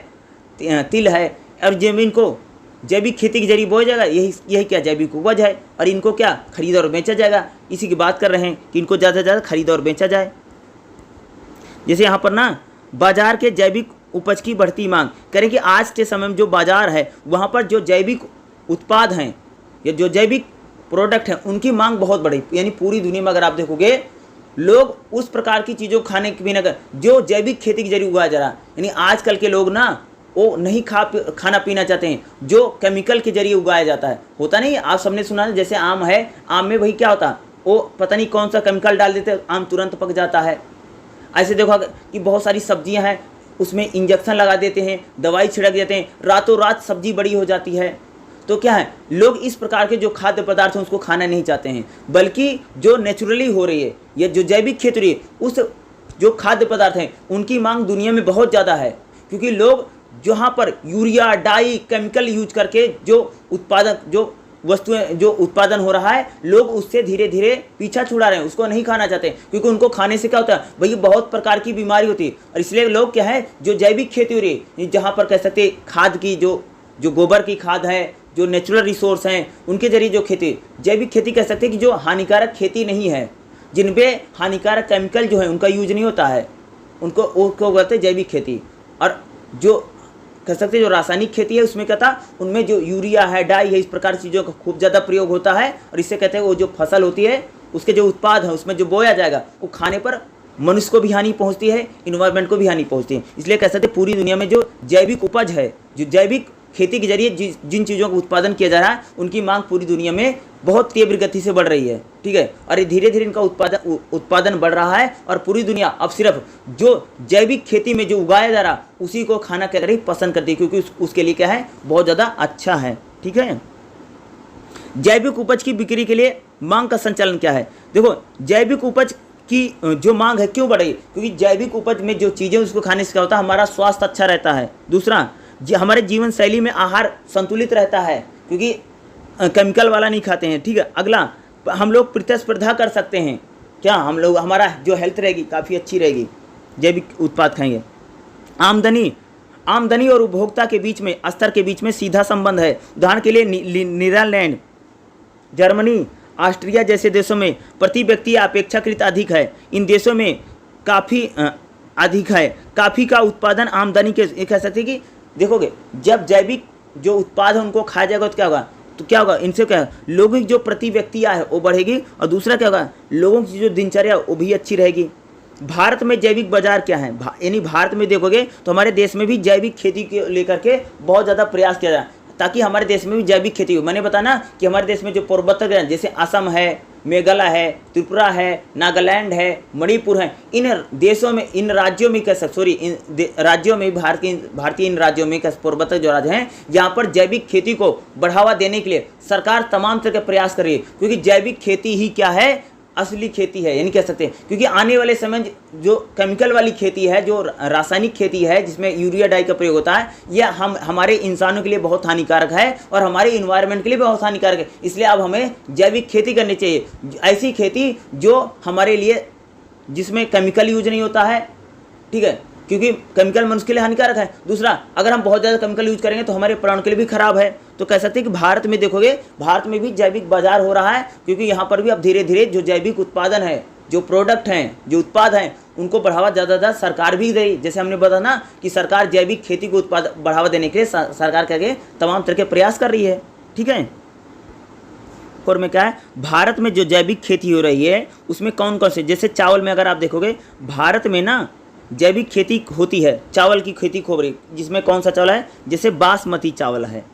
तिल है, और जमीन को जैविक खेती के जरिए बोया जाएगा, यही क्या जैविक उपज है और इनको क्या खरीदा और बेचा जाएगा। इसी की बात कर रहे हैं कि इनको ज़्यादा से ज़्यादा खरीदा और बेचा जाए। जैसे यहाँ पर ना बाजार के जैविक उपज की बढ़ती मांग करें कि आज के समय में जो बाजार है वहाँ पर जो जैविक उत्पाद हैं या जो जैविक प्रोडक्ट हैं उनकी मांग बहुत बढ़ी। यानी पूरी दुनिया में अगर आप देखोगे लोग उस प्रकार की चीज़ों खाने पीने का जो जैविक खेती के जरिए उगाया जा रहा है, यानी आजकल के लोग ना वो नहीं खाना पीना चाहते हैं जो केमिकल के जरिए उगाया जाता है। होता नहीं, आप सबने सुना है जैसे आम है, आम में वही क्या होता है वो पता नहीं कौन सा केमिकल डाल देते हैं, आम तुरंत पक जाता है। ऐसे देखो कि बहुत सारी सब्जियां हैं उसमें इंजेक्शन लगा देते हैं, दवाई छिड़क देते हैं, रातों रात सब्जी बड़ी हो जाती है। तो क्या है, लोग इस प्रकार के जो खाद्य पदार्थ हैं उसको खाना नहीं चाहते हैं, बल्कि जो नेचुरली हो रही है या जो जैविक खेती हो रही है उस जो खाद्य पदार्थ हैं उनकी मांग दुनिया में बहुत ज़्यादा है। क्योंकि लोग जहाँ पर यूरिया, डाई, केमिकल यूज करके जो वस्तुएं जो उत्पादन हो रहा है, लोग उससे धीरे धीरे पीछा छुड़ा रहे हैं, उसको नहीं खाना चाहते। क्योंकि उनको खाने से क्या होता है भाई, बहुत प्रकार की बीमारी होती है। और इसलिए लोग क्या है, जो जैविक खेती हो रही है, जहाँ पर कह सकते हैं खाद की जो गोबर की खाद है, जो नेचुरल रिसोर्स हैं उनके जरिए जो खेती, जैविक खेती कह सकते हैं कि जो हानिकारक खेती नहीं है, जिन पे हानिकारक केमिकल जो है उनका यूज नहीं होता है, उनको कहते हैं जैविक खेती। और जो कह सकते हैं जो रासायनिक खेती है उसमें क्या था, उनमें जो यूरिया है, डाई है, इस प्रकार की चीज़ों का खूब ज़्यादा प्रयोग होता है। और इससे कहते हैं वो जो फसल होती है उसके जो उत्पाद है उसमें जो बोया जाएगा वो खाने पर मनुष्य को भी हानि पहुंचती है, इन्वायरमेंट को भी हानि पहुंचती है। इसलिए कह सकते हैं पूरी दुनिया में जो जैविक उपज है, जो जैविक खेती के जरिए जिन चीज़ों का उत्पादन किया जा रहा है उनकी मांग पूरी दुनिया में बहुत तीव्र गति से बढ़ रही है। ठीक है, और धीरे धीरे इनका उत्पादन बढ़ रहा है और पूरी दुनिया अब सिर्फ जो जैविक खेती में जो उगाया जा रहा उसी को खाना क्या करें पसंद करती है, क्योंकि उसके लिए क्या है, बहुत ज़्यादा अच्छा है। ठीक है, जैविक उपज की बिक्री के लिए मांग का संचालन क्या है। देखो, जैविक उपज की जो मांग है क्यों बढ़ रही है, क्योंकि जैविक उपज में जो चीज़ें उसको खाने से क्या होता है, हमारा स्वास्थ्य अच्छा रहता है। दूसरा, हमारे जीवन शैली में आहार संतुलित रहता है, क्योंकि केमिकल वाला नहीं खाते हैं। ठीक है, अगला, हम लोग प्रतिस्पर्धा कर सकते हैं, क्या हम लोग, हमारा जो हेल्थ रहेगी काफ़ी अच्छी रहेगी, जैविक उत्पाद खाएंगे। आमदनी और उपभोक्ता के बीच में, स्तर के बीच में सीधा संबंध है। उदाहरण के लिए नीदरलैंड, जर्मनी, ऑस्ट्रिया जैसे देशों में प्रति व्यक्ति अपेक्षाकृत अधिक है। इन देशों में काफ़ी अधिक है। काफ़ी का उत्पादन आमदनी के, कह सकते हैं कि देखोगे जब जैविक जो उत्पाद है उनको खाया जाएगा तो क्या होगा, इनसे क्या, लोगों की जो प्रति व्यक्ति आय है वो बढ़ेगी, और दूसरा क्या होगा, लोगों की जो दिनचर्या वो भी अच्छी रहेगी। भारत में जैविक बाजार क्या है, यानी भारत में देखोगे तो हमारे देश में भी जैविक खेती को लेकर के बहुत ज़्यादा प्रयास किया जाए ताकि हमारे देश में भी जैविक खेती हो। मैंने बताया ना कि हमारे देश में जो पूर्वोत्तर जैसे असम है, मेघालय है, त्रिपुरा है, नागालैंड है, मणिपुर है, इन देशों में, इन राज्यों में राज्यों में भारतीय इन राज्यों में पूर्वोत्तर जो राज्य हैं, यहाँ पर जैविक खेती को बढ़ावा देने के लिए सरकार तमाम तरह के प्रयास कर रही है। क्योंकि जैविक खेती ही क्या है, असली खेती है, यानी कह सकते हैं। क्योंकि आने वाले समय जो केमिकल वाली खेती है, जो रासायनिक खेती है जिसमें यूरिया डाई का प्रयोग होता है, यह हमारे इंसानों के लिए बहुत हानिकारक है और हमारे इन्वायरमेंट के लिए बहुत हानिकारक है। इसलिए अब हमें जैविक खेती करनी चाहिए, ऐसी खेती जो हमारे लिए, जिसमें केमिकल यूज नहीं होता है। ठीक है, क्योंकि केमिकल मनुष्य के लिए हानिकारक है। दूसरा, अगर हम बहुत ज़्यादा केमिकल यूज करेंगे तो हमारे पर्यावरण के लिए भी खराब है। तो कह सकते हैं कि भारत में देखोगे, भारत में भी जैविक बाजार हो रहा है, क्योंकि यहाँ पर भी अब धीरे धीरे जो जैविक उत्पादन है, जो प्रोडक्ट हैं, जो उत्पाद हैं, उनको बढ़ावा ज़्यादा सरकार भी दे। जैसे हमने बताया ना कि सरकार जैविक खेती को बढ़ावा देने के लिए सरकार क्या तमाम तरह के प्रयास कर रही है। ठीक है, और में क्या है, भारत में जो जैविक खेती हो रही है उसमें कौन कौन से, जैसे चावल में अगर आप देखोगे भारत में ना जैविक खेती होती है, चावल की खेती खूब रही, जिसमें कौन सा चावल है, जैसे बासमती चावल है।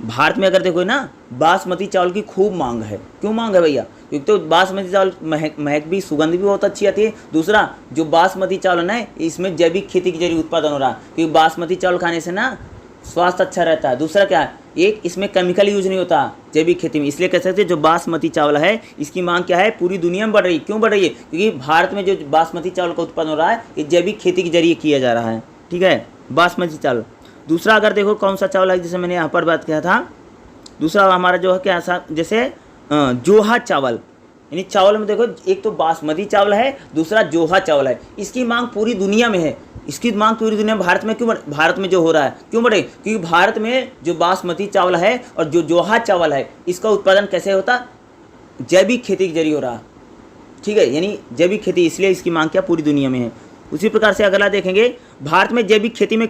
भारत में अगर देखो ना, बासमती चावल की खूब मांग है। क्यों मांग है भैया, क्योंकि तो बासमती चावल महक भी, सुगंध भी बहुत अच्छी आती है। दूसरा, जो बासमती चावल है ना, इसमें जैविक खेती के जरिए उत्पादन हो रहा है, क्योंकि बासमती चावल खाने से ना स्वास्थ्य अच्छा रहता है। दूसरा क्या है, एक इसमें केमिकल यूज नहीं होता जैविक खेती में, इसलिए कह सकते हैं जो बासमती चावल है इसकी मांग क्या है, पूरी दुनिया में बढ़ रही है। क्यों बढ़ रही है, क्योंकि भारत में जो बासमती चावल का उत्पादन हो रहा है ये जैविक खेती के जरिए किया जा रहा है। ठीक है, बासमती चावल। दूसरा, अगर देखो कौन सा चावल है, जैसे मैंने यहाँ पर बात किया था, दूसरा हमारा जो है क्या, जैसे जोहा चावल, यानी चावल में देखो एक तो बासमती चावल है, दूसरा जोहा चावल है। इसकी मांग पूरी दुनिया में है। इसकी मांग पूरी दुनिया में, भारत में क्यों, भारत में जो हो रहा है क्यों बढ़े, क्योंकि भारत में जो बासमती चावल है और जो जोहा चावल है इसका उत्पादन कैसे होता, जैविक खेती के जरिए हो रहा। ठीक है, यानी जैविक खेती, इसलिए इसकी मांग क्या पूरी दुनिया में है। उसी प्रकार से अगला देखेंगे, भारत में जैविक खेती में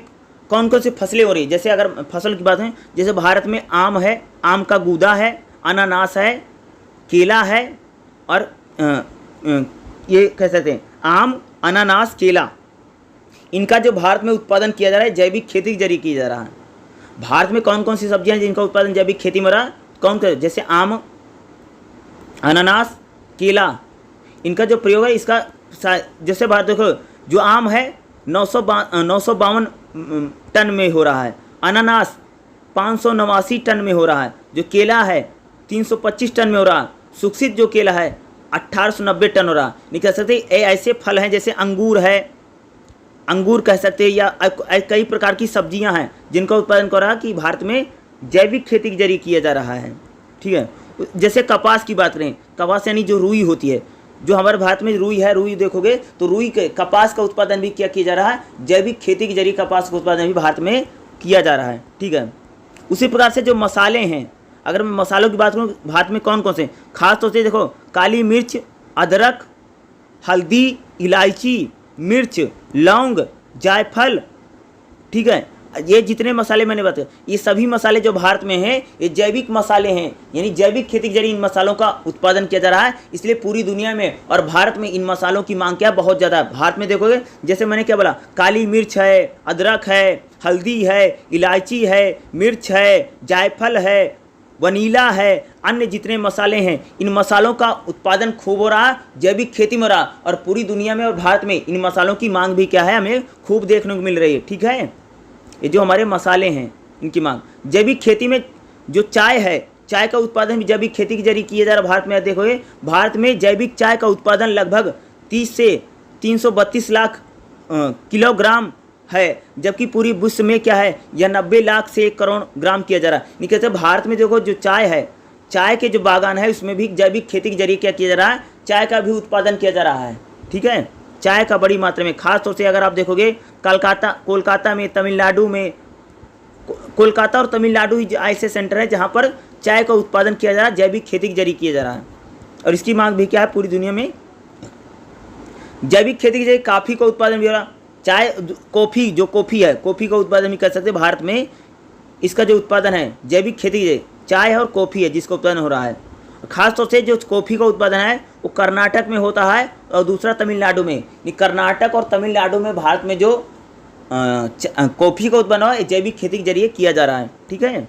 कौन कौन सी फसलें हो रही है। जैसे अगर फसल की बात है, जैसे भारत में आम है, आम का गूदा है, अनानास है, केला है, और ये कह सकते हैं आम, अनानास, केला, इनका जो भारत में उत्पादन किया जा रहा है जैविक खेती के जरिए किया जा रहा है। भारत में कौन कौन सी सब्जियां हैं जिनका उत्पादन जैविक खेती में हो रहा है, कौन कौन, जैसे आम, अनानास, केला, इनका जो प्रयोग है, इसका जैसे भारत देखो जो आम है 952 टन में हो रहा है। अनानास 589 टन में हो रहा है। जो केला है 325 टन में हो रहा है। सुक्षित जो केला है 1890 टन हो रहा है। नहीं कह सकते ऐसे फल हैं जैसे अंगूर है, अंगूर कह सकते हैं, या कई प्रकार की सब्जियां हैं जिनका उत्पादन कर रहा है कि भारत में जैविक खेती के जरिए किया जा रहा है। ठीक है, जैसे कपास की बात करें, कपास यानी जो रुई होती है, जो हमारे भारत में रुई है, रुई देखोगे तो रुई के कपास का उत्पादन भी क्या किया जा रहा है, जैविक खेती के जरिए कपास का उत्पादन भी भारत में किया जा रहा है। ठीक है, उसी प्रकार से जो मसाले हैं, अगर मैं मसालों की बात करूँ भारत में कौन कौन से, खास तौर से देखो काली मिर्च, अदरक, हल्दी, इलायची, मिर्च, लौंग, जायफल। ठीक है, ये जितने मसाले मैंने बताए, ये सभी मसाले जो भारत में हैं ये जैविक मसाले हैं, यानी जैविक खेती के जरिए इन मसालों का उत्पादन किया जा रहा है। इसलिए पूरी दुनिया में और भारत में इन मसालों की मांग क्या बहुत ज़्यादा है। भारत में देखोगे जैसे मैंने क्या बोला, काली मिर्च है, अदरक है, हल्दी है, इलायची है, मिर्च है, जायफल है, वनीला है, अन्य जितने मसाले हैं, इन मसालों का उत्पादन खूब हो रहा है, जैविक खेती में हो रहा, और पूरी दुनिया में और भारत में इन मसालों की मांग भी क्या है, हमें खूब देखने को मिल रही है। ठीक है, ये जो हमारे मसाले हैं इनकी मांग। जैविक खेती में जो चाय है, चाय का उत्पादन भी जैविक खेती के जरिए किया जा रहा है। भारत में देखोगे भारत में जैविक चाय का उत्पादन लगभग 30 से 332 लाख किलोग्राम है, जबकि पूरी विश्व में क्या है, यह 90 लाख से 1 करोड़ ग्राम किया जा रहा है। नहीं कहते भारत में देखो जो चाय है, चाय के जो बागान है उसमें भी जैविक खेती के जरिए क्या किया जा रहा है, चाय का भी उत्पादन किया जा रहा है। ठीक है, चाय का बड़ी मात्रा में, खास तौर से अगर आप देखोगे कोलकाता में, तमिलनाडु में, कोलकाता और तमिलनाडु ऐसे सेंटर है जहाँ पर चाय का उत्पादन किया जा रहा है, जैविक खेती के जरिए किया जा रहा है, और इसकी मांग भी क्या है पूरी दुनिया में। जैविक खेती के जरिए काफ़ी का उत्पादन भी हो रहा है। चाय, कॉफ़ी, जो कॉफ़ी है, कॉफ़ी का उत्पादन भी कर सकते हैं भारत में। इसका जो उत्पादन है जैविक खेती के, चाय और कॉफ़ी है जिसका उत्पादन हो रहा है। खास तौर से जो कॉफ़ी का उत्पादन है वो कर्नाटक में होता है और दूसरा तमिलनाडु में। कर्नाटक और तमिलनाडु में भारत में जो कॉफ़ी का उत्पादन है जैविक खेती के जरिए किया जा रहा है। ठीक है,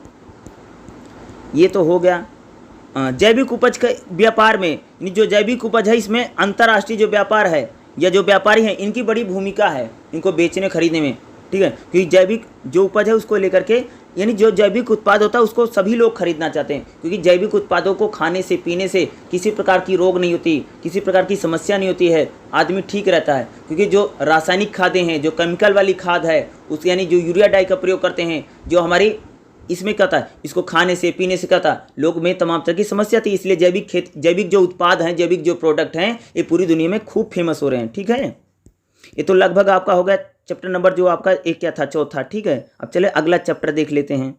ये तो हो गया। जैविक उपज के व्यापार में, जो जैविक उपज है इसमें अंतर्राष्ट्रीय जो व्यापार है या जो व्यापारी हैं इनकी बड़ी भूमिका है इनको बेचने खरीदने में। ठीक है, क्योंकि जैविक जो उपज है उसको लेकर के, यानी जो जैविक उत्पाद होता है उसको सभी लोग खरीदना चाहते हैं, क्योंकि जैविक उत्पादों को खाने से पीने से किसी प्रकार की रोग नहीं होती, किसी प्रकार की समस्या नहीं होती है, आदमी ठीक रहता है। क्योंकि जो रासायनिक खादें हैं, जो केमिकल वाली खाद है, उस यानी जो यूरिया डाई का प्रयोग करते हैं, जो हमारी इसमें क्या था, इसको खाने से पीने से क्या था, लोग में तमाम तरह की समस्या थी। इसलिए जैविक जो उत्पाद हैं, जैविक जो प्रोडक्ट हैं, ये पूरी दुनिया में खूब फेमस हो रहे हैं। ठीक है, ये तो लगभग आपका हो गया चैप्टर नंबर जो आपका एक क्या था, चौथा। ठीक है, अब चले अगला चैप्टर देख लेते हैं।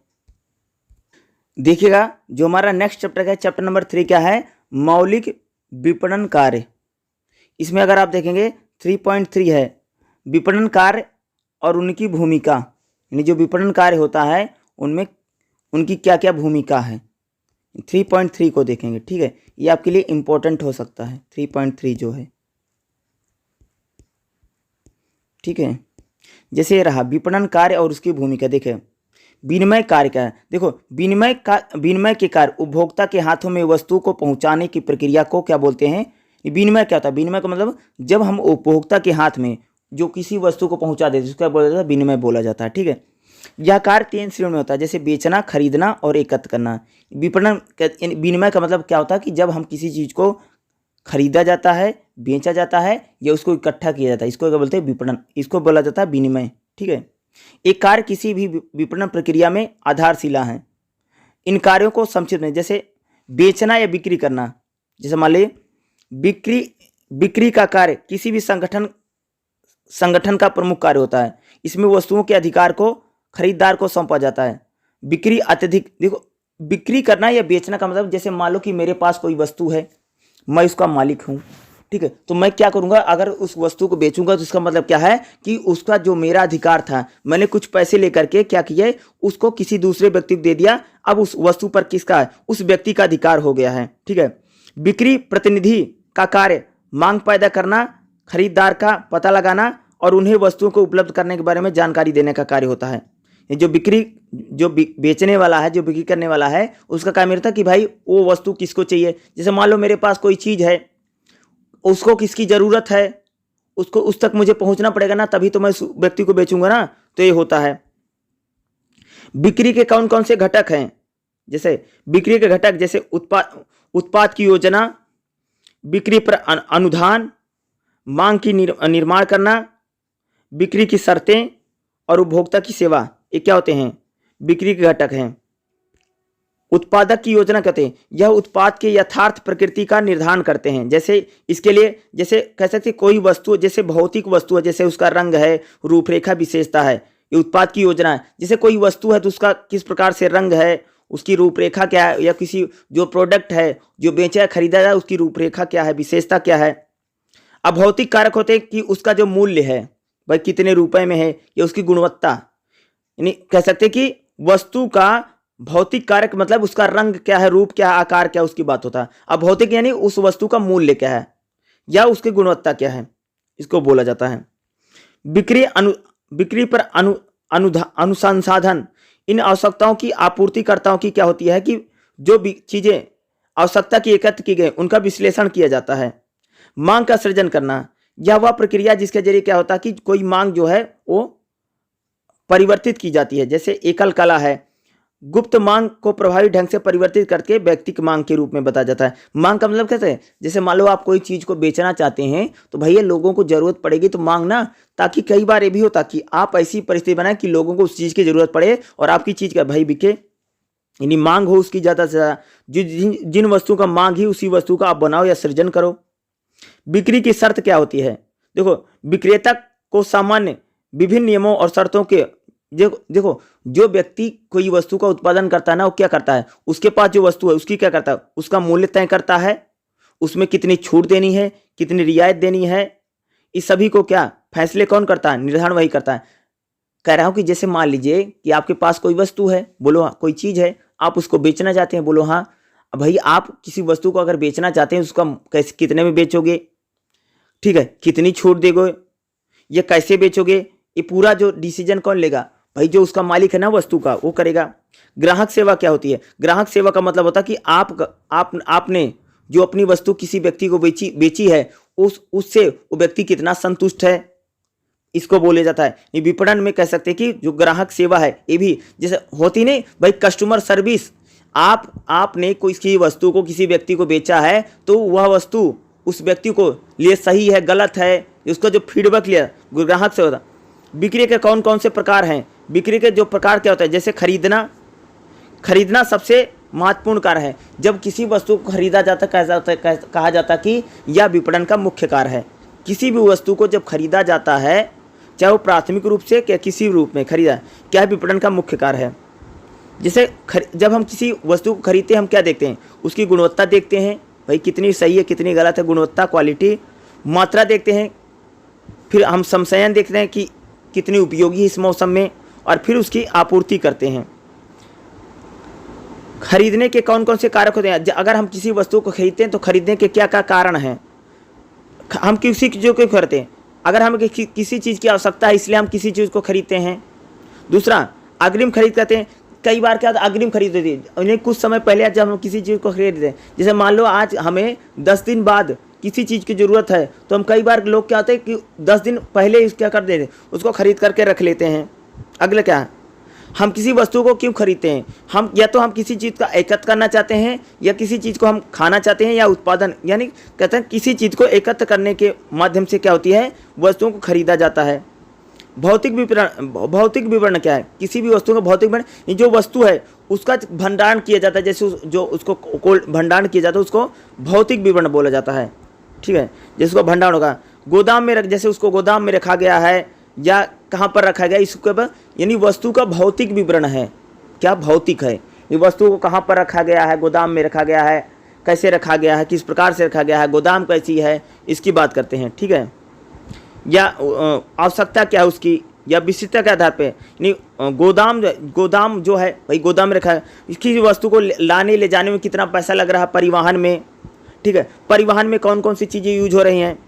देखिएगा जो हमारा नेक्स्ट चैप्टर है, चैप्टर नंबर 3 क्या है, मौलिक विपणन कार्य। इसमें अगर आप देखेंगे 3.3 है विपणन कार्य और उनकी भूमिका, यानी जो विपणन कार्य होता है उनमें उनकी क्या क्या भूमिका है। 3.3 को देखेंगे। ठीक है, ये आपके लिए इम्पोर्टेंट हो सकता है 3.3 जो है। ठीक है, जैसे ये रहा विपणन कार्य और उसकी भूमिका। देखें विनिमय कार्य क्या है, देखो विनिमय के कार्य उपभोक्ता के हाथों में वस्तु को पहुंचाने की प्रक्रिया को क्या बोलते हैं, विनिमय क्या होता है। विनिमय का मतलब जब हम उपभोक्ता के हाथ में जो किसी वस्तु को पहुंचा देते उसका बोला जाता है विनिमय बोला जाता है। ठीक है, यह कार्य 3 श्रेणियों में होता है, जैसे बेचना, खरीदना और एकत्र करना। विनिमय का मतलब क्या होता है कि जब हम किसी चीज़ को खरीदा जाता है, बेचा जाता है या उसको इकट्ठा किया जाता है, इसको क्या बोलते हैं, विपणन, इसको बोला जाता है विनिमय। ठीक है, एक कार्य किसी भी विपणन प्रक्रिया में आधारशिला है। इन कार्यों को संक्षिप्त में, जैसे बेचना या बिक्री करना, जैसे मान लीजिए बिक्री का कार्य किसी भी संगठन का प्रमुख कार्य होता है। इसमें वस्तुओं के अधिकार को खरीदार को सौंपा जाता है। बिक्री अत्यधिक, देखो बिक्री करना या बेचना का मतलब, जैसे मान लो कि मेरे पास कोई वस्तु है, मैं उसका मालिक हूँ। ठीक है, तो मैं क्या करूँगा, अगर उस वस्तु को बेचूंगा तो इसका मतलब क्या है कि उसका जो मेरा अधिकार था, मैंने कुछ पैसे लेकर के क्या किया, उसको किसी दूसरे व्यक्ति को दे दिया। अब उस वस्तु पर किसका है, उस व्यक्ति का अधिकार हो गया है। ठीक है, बिक्री प्रतिनिधि का कार्य मांग पैदा करना, खरीदार का पता लगाना और उन्हें वस्तुओं को उपलब्ध करने के बारे में जानकारी देने का कार्य होता है। जो बेचने वाला है, जो बिक्री करने वाला है, उसका काम रहता है कि भाई वो वस्तु किसको चाहिए। जैसे मान लो मेरे पास कोई चीज़ है, उसको किसकी ज़रूरत है, उसको उस तक मुझे पहुंचना पड़ेगा ना, तभी तो मैं उस व्यक्ति को बेचूंगा ना। तो ये होता है। बिक्री के कौन कौन से घटक हैं? जैसे बिक्री के घटक जैसे उत्पाद की योजना, बिक्री पर अनुदान, मांग की निर्माण करना, बिक्री की शर्तें और उपभोक्ता की सेवा, ये क्या होते हैं? बिक्री के घटक हैं। उत्पादक की योजना कहते हैं, यह उत्पाद के यथार्थ प्रकृति का निर्धारण करते हैं। जैसे इसके लिए जैसे कह सकते हैं कोई वस्तु जैसे भौतिक वस्तु है, जैसे उसका रंग है, रूपरेखा विशेषता है, ये उत्पाद की योजना है। जैसे कोई वस्तु है तो उसका किस प्रकार से रंग है, उसकी रूपरेखा क्या है, या किसी जो प्रोडक्ट है जो बेचा खरीदा जाए उसकी रूपरेखा क्या है, विशेषता क्या है। अब भौतिक कारक होते हैं कि उसका जो मूल्य है भाई कितने रुपए में है, या उसकी गुणवत्ता, यानी कह सकते हैं कि वस्तु का भौतिक कारक मतलब उसका रंग क्या है, रूप क्या है, आकार क्या है, उसकी बात होता है। अब भौतिक यानी उस वस्तु का मूल्य क्या है या उसकी गुणवत्ता क्या है, इसको बोला जाता है। बिक्री पर अनुसंसाधन, इन आवश्यकताओं की आपूर्तिकर्ताओं की क्या होती है कि जो भी चीजें आवश्यकता की एकत्र की गई उनका विश्लेषण किया जाता है। मांग का सृजन करना, यह वह प्रक्रिया जिसके जरिए क्या होता है कि कोई मांग जो है वो परिवर्तित की जाती है। जैसे एकल कला है, गुप्त मांग को प्रभावी ढंग से परिवर्तित करके व्यक्तिगत मांग के रूप में बताया जाता है। मांग का मतलब कैसे है, जैसे मान लो आप कोई चीज को बेचना चाहते हैं तो भैया लोगों को जरूरत पड़ेगी तो मांग ना, ताकि कई बार ये भी होता कि आप ऐसी परिस्थिति बनाए कि लोगों को उस चीज की जरूरत पड़े और आपकी चीज का भाई बिके, यानी मांग हो उसकी ज्यादा से ज्यादा। जिन वस्तु का मांग ही उसी वस्तु का आप बनाओ या सृजन करो। बिक्री की शर्त क्या होती है? देखो, विक्रेता को सामान्य विभिन्न नियमों और शर्तों के देखो जो व्यक्ति कोई वस्तु का उत्पादन करता है ना, वो क्या करता है, उसके पास जो वस्तु है उसकी क्या करता है, उसका मूल्य तय करता है, उसमें कितनी छूट देनी है, कितनी रियायत देनी है, इस सभी को क्या फैसले कौन करता है, निर्धारण वही करता है। कह रहा हूं कि जैसे मान लीजिए कि आपके पास कोई वस्तु है, बोलो हाँ, कोई चीज है, आप उसको बेचना चाहते हैं, बोलो हाँ। भाई आप किसी वस्तु को अगर बेचना चाहते हैं उसका कैसे कितने में बेचोगे, ठीक है, कितनी छूट देगो, ये कैसे बेचोगे, ये पूरा जो डिसीजन कौन लेगा, भाई जो उसका मालिक है ना वस्तु का, वो करेगा। ग्राहक सेवा क्या होती है? ग्राहक सेवा का मतलब होता है कि आपने जो अपनी वस्तु किसी व्यक्ति को बेची है उससे वो व्यक्ति कितना संतुष्ट है, इसको बोले जाता है। ये विपणन में कह सकते हैं कि जो ग्राहक सेवा है ये भी जैसे होती नहीं भाई, कस्टमर सर्विस। आपने कोई वस्तु को किसी व्यक्ति को बेचा है तो वह वस्तु उस व्यक्ति को लिए सही है गलत है, उसका जो फीडबैक लिया ग्राहक से होता। बिक्री के कौन कौन से प्रकार हैं? बिक्री के जो प्रकार क्या होता है, जैसे खरीदना सबसे महत्वपूर्ण कार्य है। जब किसी वस्तु को खरीदा जाता कहा जाता कि यह विपणन का मुख्य कार्य है। किसी भी वस्तु को जब खरीदा जाता है, चाहे वो प्राथमिक रूप से या किसी रूप में खरीदा, क्या विपणन का मुख्य कार्य है। जैसे जब हम किसी वस्तु को खरीदते हैं हम क्या देखते हैं, उसकी गुणवत्ता देखते हैं, भाई कितनी सही है कितनी गलत है, गुणवत्ता क्वालिटी। मात्रा देखते हैं, फिर हम समसामयिक देखते हैं कि कितनी उपयोगी है इस मौसम में, और फिर उसकी आपूर्ति करते हैं। खरीदने के कौन कौन से कारक होते हैं? अगर हम किसी वस्तु को खरीदते हैं तो खरीदने के क्या क्या कारण हैं, हम किसी जो क्यों खरीदते हैं? अगर हमें किसी चीज़ की आवश्यकता है इसलिए हम किसी चीज़ को खरीदते हैं। दूसरा, अग्रिम खरीद करते हैं। कई बार क्या अग्रिम खरीद देती है, उन्हें कुछ समय पहले जब हम किसी चीज़ को खरीदते हैं, जैसे मान लो आज हमें 10 दिन बाद किसी चीज़ की ज़रूरत है, तो हम कई बार लोग क्या होते हैं कि 10 दिन पहले क्या कर देते हैं, उसको खरीद करके रख लेते हैं। अगला क्या है, हम किसी वस्तु को क्यों खरीदते हैं? हम या तो हम किसी चीज़ का एकत्र करना चाहते हैं, या किसी चीज़ को हम खाना चाहते हैं, या उत्पादन, यानी कहते हैं किसी चीज़ को एकत्र करने के माध्यम से क्या होती है, वस्तुओं को खरीदा जाता है। भौतिक विवरण क्या है? किसी भी वस्तु का भौतिक विवरण, जो वस्तु है उसका भंडारण किया जाता है, जैसे जो उसको भंडारण किया जाता है उसको भौतिक विवरण बोला जाता है। ठीक है, जिसको भंडारण होगा, गोदाम में जैसे उसको गोदाम में रखा गया है या कहाँ पर रखा गया, इसके ऊपर यानी वस्तु का भौतिक विवरण है। क्या भौतिक है, ये वस्तु को कहाँ पर रखा गया है, गोदाम में रखा गया है, कैसे रखा गया है, किस प्रकार से रखा गया है, गोदाम कैसी है, इसकी बात करते हैं। ठीक है, या आवश्यकता क्या है उसकी, या विशिष्टता के आधार पे, यानी गोदाम जो है भाई गोदाम में रखा है, इसकी वस्तु को लाने ले जाने में कितना पैसा लग रहा है, परिवहन में। ठीक है, परिवहन में कौन कौन सी चीज़ें यूज हो रही हैं,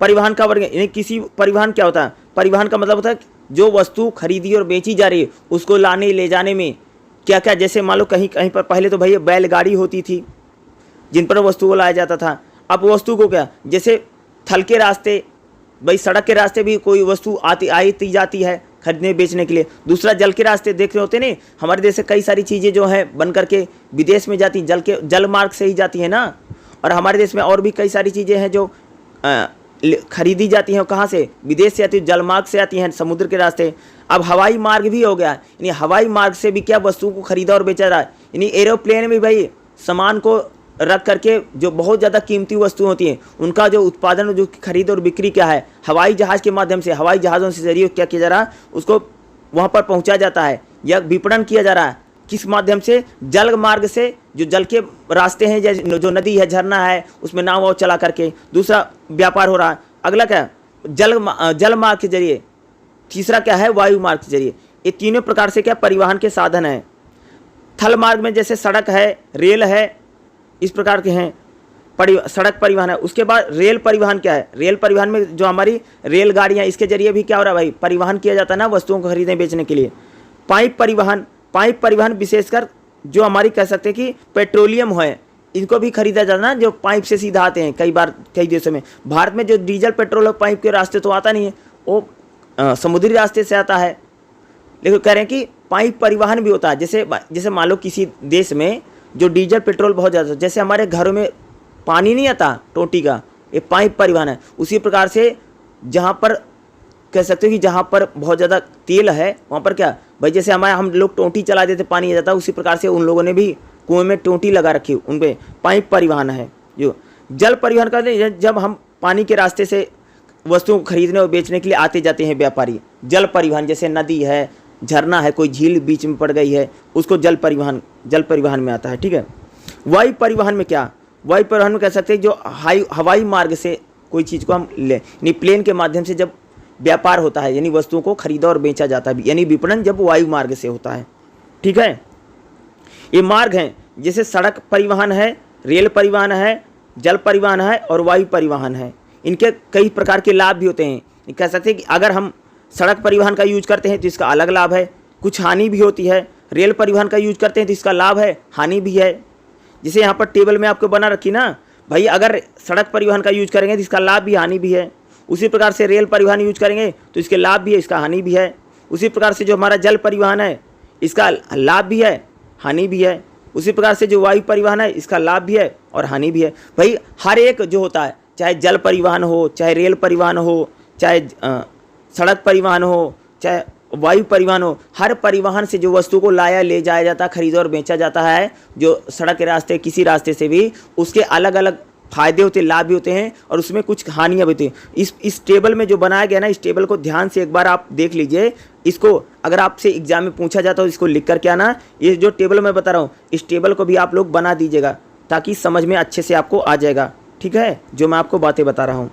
परिवहन का वर्ग, यानी किसी परिवहन क्या होता है, परिवहन का मतलब होता है जो वस्तु खरीदी और बेची जा रही है उसको लाने ले जाने में क्या क्या, जैसे मान लो कहीं कहीं पर पहले तो भाई बैलगाड़ी होती थी जिन पर वस्तु को लाया जाता था। अब वस्तु को क्या, जैसे थल के रास्ते भाई सड़क के रास्ते भी कोई वस्तु आती जाती है खरीदने बेचने के लिए। दूसरा जल के रास्ते देख रहे होते नहीं, हमारे देश से कई सारी चीज़ें जो हैं बन करके विदेश में जाती, जल मार्ग से ही जाती है ना। और हमारे देश में और भी कई सारी चीज़ें हैं जो खरीदी जाती हैं, कहाँ से, विदेश से आती है, जल मार्ग से आती हैं, समुद्र के रास्ते। अब हवाई मार्ग भी हो गया, यानी हवाई मार्ग से भी क्या वस्तुओं को खरीदा और बेचा रहा है। यानी एरोप्लेन में भाई सामान को रख करके जो बहुत ज़्यादा कीमती वस्तु होती हैं उनका जो उत्पादन, जो खरीद और बिक्री क्या है, हवाई जहाज़ के माध्यम से, हवाई जहाज़ों से जरिए क्या किया जा रहा है, उसको वहाँ पर पहुँचा जाता है या विपणन किया जा रहा है। किस माध्यम से? जल मार्ग से, जो जल के रास्ते हैं, जैसे जो नदी है, झरना है, उसमें नाव वाव चला करके दूसरा व्यापार हो रहा है। अगला क्या है? जल मार्ग के जरिए। तीसरा क्या है? वायु मार्ग के जरिए। ये तीनों प्रकार से क्या परिवहन के साधन हैं। थल मार्ग में जैसे सड़क है, रेल है, इस प्रकार के हैं सड़क परिवहन है। उसके बाद रेल परिवहन क्या है? रेल परिवहन में जो हमारी रेलगाड़ियाँ, इसके जरिए भी क्या हो रहा है भाई, परिवहन किया जाता है ना वस्तुओं को खरीदने बेचने के लिए। पाइप परिवहन विशेषकर जो हमारी कह सकते हैं कि पेट्रोलियम है, इनको भी खरीदा जाता है ना, जो पाइप से सीधा आते हैं। कई बार कई देशों में, भारत में जो डीजल पेट्रोल है पाइप के रास्ते तो आता नहीं है, वो समुद्री रास्ते से आता है। लेकिन कह रहे हैं कि पाइप परिवहन भी होता है। जैसे मान लो किसी देश में जो डीजल पेट्रोल बहुत ज़्यादा, जैसे हमारे घरों में पानी नहीं आता टोटी का, ये पाइप परिवहन है। उसी प्रकार से जहाँ पर कह सकते हो कि जहाँ पर बहुत ज़्यादा तेल है वहाँ पर क्या भाई, जैसे हम लोग टोटी चला देते पानी आ जाता, उसी प्रकार से उन लोगों ने भी कुएं में टोटी लगा रखी, उन पर पाइप परिवहन है। जो जल परिवहन का, जब हम पानी के रास्ते से वस्तुओं को खरीदने और बेचने के लिए आते जाते हैं व्यापारी। जल परिवहन जैसे नदी है, झरना है, कोई झील बीच में पड़ गई है, उसको जल परिवहन में आता है। ठीक है। वायु परिवहन में क्या? वायु परिवहन में कह सकते हैं जो हवाई मार्ग से कोई चीज़ को हम ले, यानी प्लेन के माध्यम से जब व्यापार होता है, यानी वस्तुओं को खरीदा और बेचा जाता है, यानी विपणन जब वायु मार्ग से होता है। ठीक है। ये मार्ग हैं, जैसे सड़क परिवहन है, रेल परिवहन है, जल परिवहन है और वायु परिवहन है। इनके कई प्रकार के लाभ भी होते हैं। कह सकते हैं कि अगर हम सड़क परिवहन का यूज करते हैं तो इसका अलग लाभ है, कुछ हानि भी होती है। रेल परिवहन का यूज करते हैं तो इसका लाभ है, हानि भी है। जैसे यहाँ पर टेबल में आपको बना रखी ना भाई, अगर सड़क परिवहन का यूज करेंगे तो इसका लाभ भी हानि भी है। उसी प्रकार से रेल परिवहन यूज करेंगे तो इसके लाभ भी है, इसका हानि भी है। उसी प्रकार से जो हमारा जल परिवहन है, इसका लाभ भी है, हानि भी है। उसी प्रकार से जो वायु परिवहन है, इसका लाभ भी है और हानि भी है। भाई हर एक जो होता है, चाहे जल परिवहन हो, चाहे रेल परिवहन हो, चाहे सड़क परिवहन हो, चाहे वायु परिवहन हो, हर परिवहन से जो वस्तु को लाया ले जाया जाता है, खरीदा और बेचा जाता है, जो सड़क के रास्ते किसी रास्ते से भी, उसके अलग अलग फायदे होते हैं, लाभ भी होते हैं और उसमें कुछ हानियाँ भी होती हैं। इस टेबल में जो बनाया गया ना, इस टेबल को ध्यान से एक बार आप देख लीजिए। इसको अगर आपसे एग्जाम में पूछा जाता हो, इसको लिख कर के आना। ये जो टेबल मैं बता रहा हूँ, इस टेबल को भी आप लोग बना दीजिएगा ताकि समझ में अच्छे से आपको आ जाएगा। ठीक है, जो मैं आपको बातें बता रहा हूँ।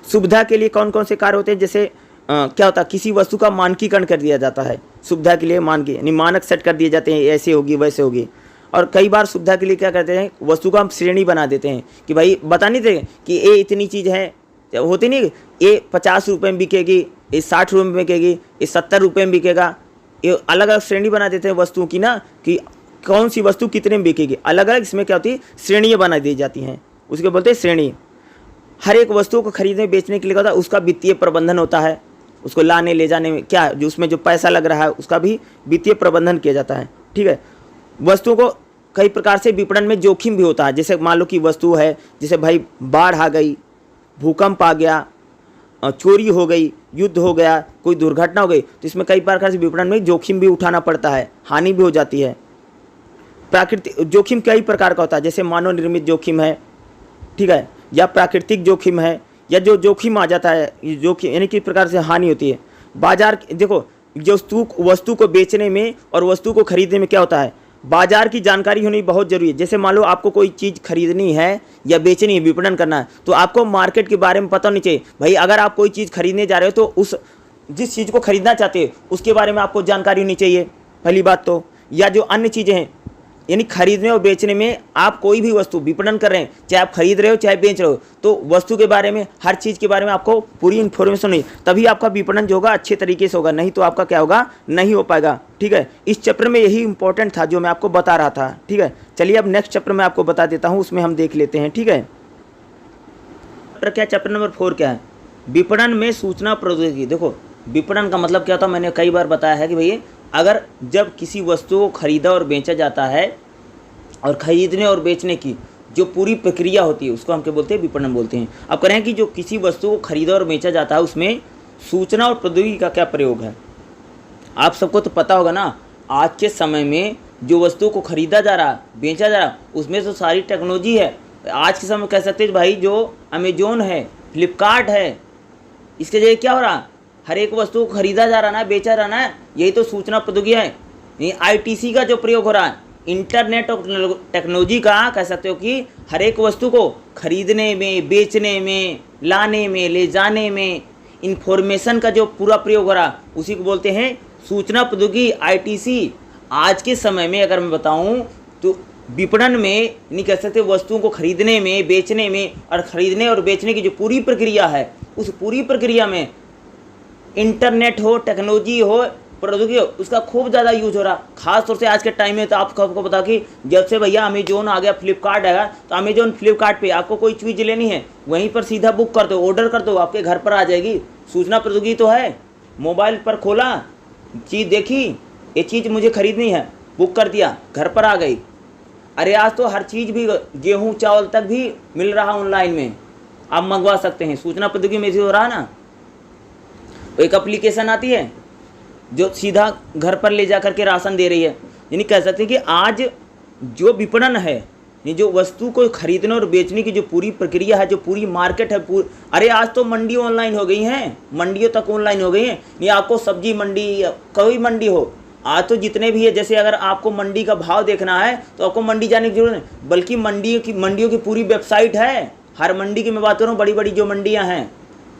सुविधा के लिए कौन कौन से कार्य होते हैं? जैसे क्या होता है, किसी वस्तु का मानकीकरण कर दिया जाता है। सुविधा के लिए यानी मानक सेट कर दिए जाते हैं, ऐसे होगी वैसे होगी। और कई बार सुविधा के लिए क्या करते हैं, वस्तु का हम श्रेणी बना देते हैं कि भाई बता नहीं देते कि ये इतनी चीज़ है, होती नहीं, ये 50 रुपये में बिकेगी, ये 60 रुपये में बिकेगी, ये 70 रुपये में बिकेगा। ये अलग अलग श्रेणी बना देते हैं वस्तुओं की ना, कि कौन सी वस्तु कितने में बिकेगी, अलग अलग इसमें क्या होती है, श्रेणियाँ बना दी जाती हैं, उसके बोलते हैं श्रेणी। हर एक वस्तु को खरीदने बेचने के लिए क्या होता है, उसका वित्तीय प्रबंधन होता है। उसको लाने ले जाने में क्या, जो उसमें जो पैसा लग रहा है उसका भी वित्तीय प्रबंधन किया जाता है। ठीक है। वस्तुओं को कई प्रकार से विपणन में जोखिम भी होता है। जैसे मान लो कि वस्तु है, जैसे भाई बाढ़ आ गई, भूकंप आ गया, चोरी हो गई, युद्ध हो गया, कोई दुर्घटना हो गई, तो इसमें कई प्रकार से विपणन में जोखिम भी उठाना पड़ता है, हानि भी हो जाती है। प्राकृतिक जोखिम कई प्रकार का होता है, जैसे मानव निर्मित जोखिम है, ठीक है, या प्राकृतिक जोखिम है, या जो जोखिम आ जाता है, जोखिम यानी किस प्रकार से हानि होती है। बाजार देखो, जो वस्तु को बेचने में और वस्तु को खरीदने में क्या होता है, बाजार की जानकारी होनी बहुत जरूरी है। जैसे मान लो आपको कोई चीज़ खरीदनी है या बेचनी है, विपणन करना है, तो आपको मार्केट के बारे में पता होनी चाहिए। भाई अगर आप कोई चीज़ खरीदने जा रहे हो तो उस जिस चीज़ को खरीदना चाहते हो उसके बारे में आपको जानकारी होनी चाहिए, पहली बात तो। या जो अन्य चीज़ें हैं, यानी खरीदने और बेचने में आप कोई भी वस्तु विपणन कर रहे हैं, चाहे आप खरीद रहे हो चाहे बेच रहे हो, तो वस्तु के बारे में, हर चीज़ के बारे में आपको पूरी इन्फॉर्मेशन नहीं, तभी आपका विपणन जो होगा अच्छे तरीके से होगा, नहीं तो आपका क्या होगा, नहीं हो पाएगा। ठीक है। इस चैप्टर में यही इंपॉर्टेंट था जो मैं आपको बता रहा था। ठीक है। चलिए अब नेक्स्ट चैप्टर में आपको बता देता हूँ, उसमें हम देख लेते हैं। ठीक है। क्या चैप्टर नंबर 4 क्या है? विपणन में सूचना प्रौद्योगिकी, देखो विपणन का मतलब क्या होता है, मैंने कई बार बताया है कि भैया अगर जब किसी वस्तु को खरीदा और बेचा जाता है और खरीदने और बेचने की जो पूरी प्रक्रिया होती है उसको हम क्या बोलते हैं, विपणन बोलते हैं। अब करें कि जो किसी वस्तु को खरीदा और बेचा जाता है उसमें सूचना और प्रौद्योगिकी का क्या प्रयोग है। आप सबको तो पता होगा ना, आज के समय में जो वस्तु को खरीदा जा रहा बेचा जा रहा उसमें तो सारी टेक्नोलॉजी है। आज के समय में कह सकते हैं भाई जो अमेजोन है, फ्लिपकार्ट है, इसके जरिए क्या हो रहा, हर एक वस्तु को खरीदा जा रहा ना, बेचा रहा ना, यही तो सूचना प्रौद्योगिकी है। ये आईटीसी का जो प्रयोग हो रहा है, इंटरनेट और टेक्नोलॉजी का कह सकते हो कि हर एक वस्तु को खरीदने में, बेचने में, लाने में, ले जाने में, इंफॉर्मेशन का जो पूरा प्रयोग हो रहा उसी को बोलते हैं सूचना प्रौद्योगिकी, आईटीसी। आज के समय में अगर मैं बताऊं तो विपणन में नहीं कह सकते, वस्तुओं को खरीदने में, बेचने में और खरीदने और बेचने की जो पूरी प्रक्रिया है उस पूरी प्रक्रिया में इंटरनेट हो, टेक्नोलॉजी हो, प्रौद्योगिकी हो, उसका खूब ज़्यादा यूज हो रहा। खास तौर से आज के टाइम में तो आपको पता कि जब से भैया अमेजोन आ गया, फ्लिपकार्ट आया, तो अमेजोन फ्लिपकार्ट पे आपको कोई चीज़ लेनी है वहीं पर सीधा बुक कर दो, ऑर्डर कर दो, आपके घर पर आ जाएगी। सूचना प्रौद्योगिकी तो है। मोबाइल पर खोला, चीज़ देखी, ये चीज़ मुझे खरीदनी है, बुक कर दिया, घर पर आ गई। अरे आज तो हर चीज़ भी, गेहूँ चावल तक भी मिल रहा ऑनलाइन में, आप मंगवा सकते हैं। सूचना प्रौद्योगिकी में से हो रहा ना, एक एप्लीकेशन आती है जो सीधा घर पर ले जा करके राशन दे रही है। यानी कह सकते हैं कि आज जो विपणन है, ये जो वस्तु को खरीदने और बेचने की जो पूरी प्रक्रिया है, जो पूरी मार्केट है, अरे आज तो मंडी ऑनलाइन हो गई हैं, मंडियों तक ऑनलाइन हो गई हैं। ये आपको सब्जी मंडी, कोई मंडी हो, आज तो जितने भी है, जैसे अगर आपको मंडी का भाव देखना है तो आपको मंडी जाने की जरूरत नहीं, बल्कि मंडियों की पूरी वेबसाइट है। हर मंडी की मैं बात कर रहा हूँ, बड़ी बड़ी जो मंडियाँ हैं,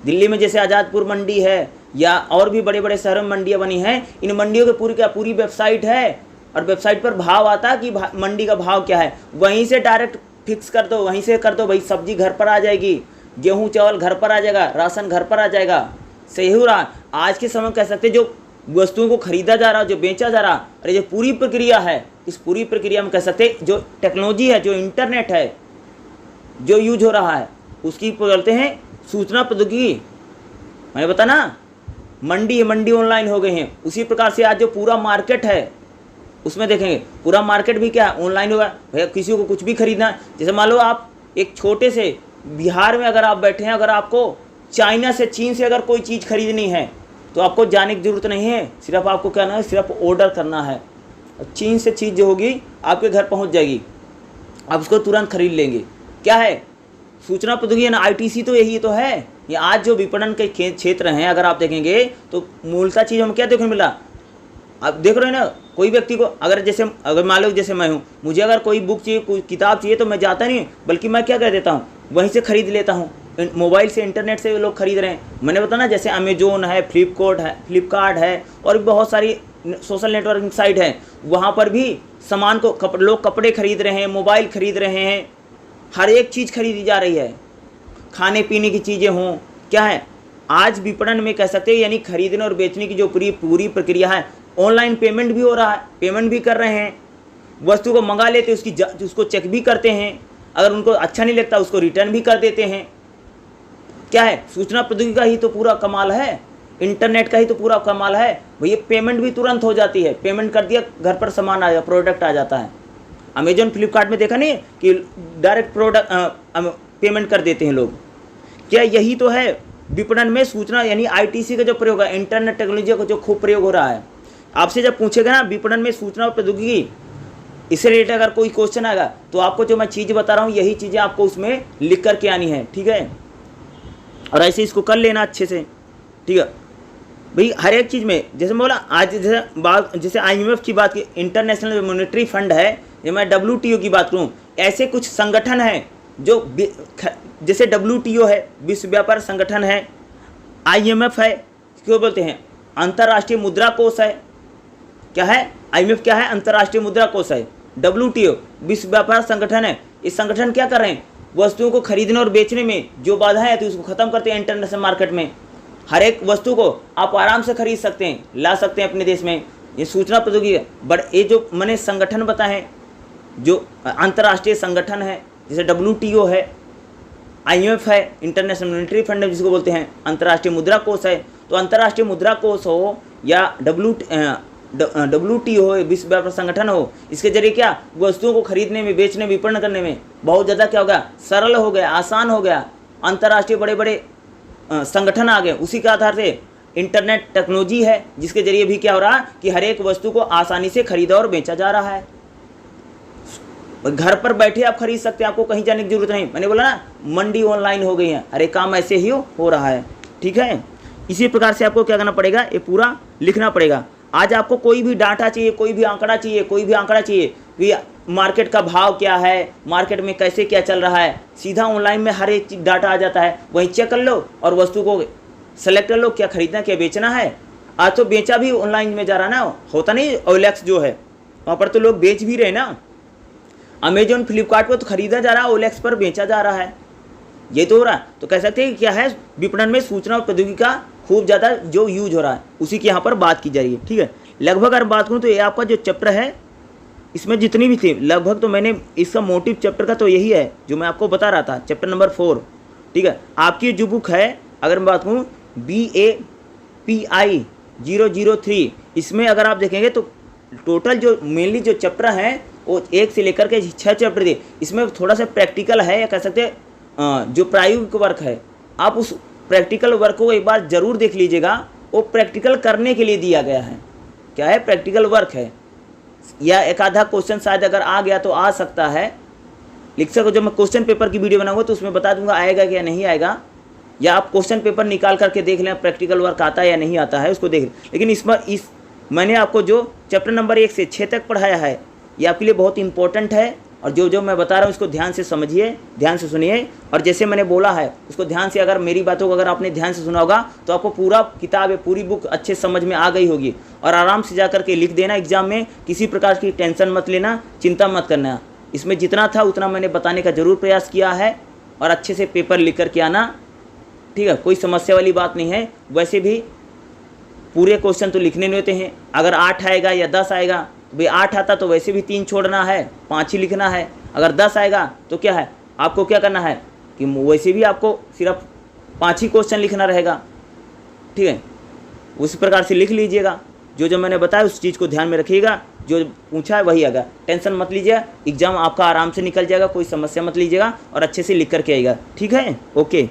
दिल्ली में जैसे आज़ादपुर मंडी है या और भी बड़े बड़े शहरों में मंडियाँ बनी हैं, इन मंडियों की पूरी वेबसाइट है और वेबसाइट पर भाव आता है कि मंडी का भाव क्या है। वहीं से डायरेक्ट फिक्स कर दो, वहीं से कर दो भाई, सब्जी घर पर आ जाएगी, गेहूँ चावल घर पर आ जाएगा, राशन घर पर आ जाएगा। सही हो रहा। आज के समय कह सकते जो वस्तुओं को खरीदा जा रहा, जो बेचा जा रहा, अरे जो पूरी प्रक्रिया है, इस पूरी प्रक्रिया में कह सकते जो टेक्नोलॉजी है, जो इंटरनेट है, जो यूज हो रहा है, उसकी बोलते हैं सूचना प्रौद्योगिकी। मैंने बता ना, मंडी ऑनलाइन हो गई हैं। उसी प्रकार से आज जो पूरा मार्केट है उसमें देखेंगे पूरा मार्केट भी क्या है, ऑनलाइन होगा। भैया किसी को कुछ भी खरीदना है, जैसे मान लो आप एक छोटे से बिहार में अगर आप बैठे हैं, अगर आपको चाइना से, चीन से अगर कोई चीज़ खरीदनी है तो आपको जाने की ज़रूरत नहीं है, सिर्फ आपको क्या करना है, सिर्फ ऑर्डर करना है। चीन से चीज़ जो होगी आपके घर पहुँच जाएगी, आप उसको तुरंत खरीद लेंगे। क्या है सूचना प्रौद्योगिकी ना, आईटीसी तो यही तो है। ये आज जो विपणन के क्षेत्र हैं, अगर आप देखेंगे तो मूलतः चीज़ हमें क्या देखने मिला, आप देख रहे हैं ना, कोई व्यक्ति को अगर मान लो जैसे मैं हूँ, मुझे अगर कोई बुक चाहिए, कोई किताब चाहिए, तो मैं जाता नहीं, बल्कि मैं क्या कर देता हूँ, वहीं से खरीद लेता हूँ। मोबाइल से, इंटरनेट से लोग खरीद रहे हैं। मैंने बताया ना, जैसे अमेजोन है, फ्लिपकार्ट है और भी बहुत सारी सोशल नेटवर्किंग साइट है, वहाँ पर भी सामान को लोग कपड़े खरीद रहे हैं, मोबाइल खरीद रहे हैं, हर एक चीज़ खरीदी जा रही है, खाने पीने की चीज़ें हों। क्या है आज विपणन में कह सकते हैं, यानी खरीदने और बेचने की जो पूरी प्रक्रिया है, ऑनलाइन पेमेंट भी हो रहा है, पेमेंट भी कर रहे हैं, वस्तु को मंगा लेते उसको चेक भी करते हैं, अगर उनको अच्छा नहीं लगता उसको रिटर्न भी कर देते हैं। क्या है सूचना प्रौद्योगिकी का ही तो पूरा कमाल है, इंटरनेट का ही तो पूरा कमाल है। भैया पेमेंट भी तुरंत हो जाती है, पेमेंट कर दिया, घर पर सामान आ जाए, प्रोडक्ट आ जाता है। अमेजोन फ्लिपकार्ट में देखा नहीं कि डायरेक्ट पेमेंट कर देते हैं लोग। क्या यही तो है विपणन में सूचना, यानी आईटीसी का जो प्रयोग है, इंटरनेट टेक्नोलॉजी का जो खूब प्रयोग हो रहा है। आपसे जब पूछेगा ना विपणन में सूचना और प्रौद्योगिकी, इससे रिलेटेड अगर कोई क्वेश्चन आएगा तो आपको जो मैं चीज़ बता रहा हूँ, यही चीज़ें आपको उसमें लिख करके आनी है, ठीक है। और ऐसे इसको कर लेना अच्छे से, ठीक है भाई। हर एक चीज़ में, जैसे मैं बोला आज जैसे IMF की बात की, इंटरनेशनल मॉनेटरी फंड है, या मैं WTO की बात करूँ, ऐसे कुछ संगठन हैं जो, जैसे WTO है, विश्व व्यापार संगठन है, IMF है, क्यों बोलते हैं अंतर्राष्ट्रीय मुद्रा कोष है। क्या है IMF, क्या है अंतर्राष्ट्रीय मुद्रा कोष है। WTO विश्व व्यापार संगठन है। इस संगठन क्या कर रहे हैं, वस्तुओं को खरीदने और बेचने में जो बाधाएं हैं तो उसको खत्म करते हैं। इंटरनेशनल मार्केट में हर एक वस्तु को आप आराम से खरीद सकते हैं, ला सकते हैं अपने देश में। ये सूचना प्रौद्योगिकी बट ये जो मैंने संगठन बताए हैं, जो अंतर्राष्ट्रीय संगठन है, जैसे WTO है, IMF है, इंटरनेशनल मॉनेटरी फंड जिसको बोलते हैं, अंतर्राष्ट्रीय मुद्रा कोष है। तो अंतर्राष्ट्रीय मुद्रा कोष हो या WTO हो, विश्व व्यापार संगठन हो, इसके जरिए क्या वस्तुओं को खरीदने में, बेचने, विपणन करने में बहुत ज़्यादा क्या हो गया, सरल हो गया, आसान हो गया। अंतर्राष्ट्रीय बड़े बड़े संगठन आ गए। उसी के आधार से इंटरनेट टेक्नोलॉजी है जिसके जरिए भी क्या हो रहा है कि हर एक वस्तु को आसानी से खरीदा और बेचा जा रहा है। घर पर बैठे आप खरीद सकते हैं, आपको कहीं जाने की जरूरत नहीं। मैंने बोला ना, मंडी ऑनलाइन हो गई है, हर एक काम ऐसे ही हो रहा है। ठीक है, इसी प्रकार से आपको क्या करना पड़ेगा, ये पूरा लिखना पड़ेगा। आज आपको कोई भी डाटा चाहिए, कोई भी आंकड़ा चाहिए, कि मार्केट का भाव क्या है, मार्केट में कैसे क्या चल रहा है, सीधा ऑनलाइन में हर एक चीज डाटा आ जाता है, वहीं चेक कर लो और वस्तु को सेलेक्ट कर लो, क्या खरीदना क्या बेचना है। आज तो बेचा भी ऑनलाइन में जा रहा है ना, होता नहीं OLX जो है, वहाँ पर तो लोग बेच भी रहे ना। अमेजोन, फ्लिपकार्ट पर तो खरीदा जा रहा है, OLX पर बेचा जा रहा है, ये तो हो रहा है। तो कह सकते हैं क्या है, विपणन में सूचना और प्रौद्योगिकी का खूब ज़्यादा जो यूज हो रहा है, उसी की यहाँ पर बात की जा रही है। ठीक है, लगभग अगर बात करूँ तो ये आपका जो चैप्टर है, इसमें जितनी भी थी लगभग, तो मैंने इसका मोटिव चैप्टर का तो यही है जो मैं आपको बता रहा था, चैप्टर नंबर 4। ठीक है, आपकी जो बुक है अगर मैं बात करूँ BAPI 003, इसमें अगर आप देखेंगे तो टोटल जो मेनली जो चैप्टर हैं वो 1 से लेकर के 6 चैप्टर थे। इसमें थोड़ा सा प्रैक्टिकल है, या कह सकते हैं जो प्रायोगिक वर्क है, आप उस प्रैक्टिकल वर्क को एक बार ज़रूर देख लीजिएगा। वो प्रैक्टिकल करने के लिए दिया गया है। क्या है, प्रैक्टिकल वर्क है, या एक आधा क्वेश्चन शायद अगर आ गया तो आ सकता है, लिख सको। जब मैं क्वेश्चन पेपर की वीडियो बनाऊंगा तो उसमें बता दूंगा आएगा क्या नहीं आएगा, या आप क्वेश्चन पेपर निकाल करके देख लें प्रैक्टिकल वर्क आता है या नहीं आता है, उसको देख लें। लेकिन मैंने आपको जो चैप्टर नंबर 1 से 6 तक पढ़ाया है, ये आपके लिए बहुत इंपॉर्टेंट है। और जो मैं बता रहा हूँ इसको ध्यान से समझिए, ध्यान से सुनिए, और जैसे मैंने बोला है उसको ध्यान से, अगर मेरी बातों को अगर आपने ध्यान से सुना होगा तो आपको पूरा किताब है, पूरी बुक अच्छे समझ में आ गई होगी। और आराम से जा करके लिख देना एग्जाम में, किसी प्रकार की टेंशन मत लेना, चिंता मत करना। इसमें जितना था उतना मैंने बताने का ज़रूर प्रयास किया है, और अच्छे से पेपर लिख करके आना। ठीक है, कोई समस्या वाली बात नहीं है। वैसे भी पूरे क्वेश्चन तो लिखने नहीं होते हैं। अगर 8 आएगा या 10 आएगा, भाई 8 आता तो वैसे भी 3 छोड़ना है, 5 ही लिखना है। अगर 10 आएगा तो क्या है, आपको क्या करना है कि वैसे भी आपको सिर्फ 5 ही क्वेश्चन लिखना रहेगा। ठीक है, उसी प्रकार से लिख लीजिएगा। जो मैंने बताया उस चीज़ को ध्यान में रखिएगा, जो पूछा है वही आएगा। टेंशन मत लीजिएगा, एग्जाम आपका आराम से निकल जाएगा, कोई समस्या मत लीजिएगा, और अच्छे से लिख करके आएगा। ठीक है, ओके।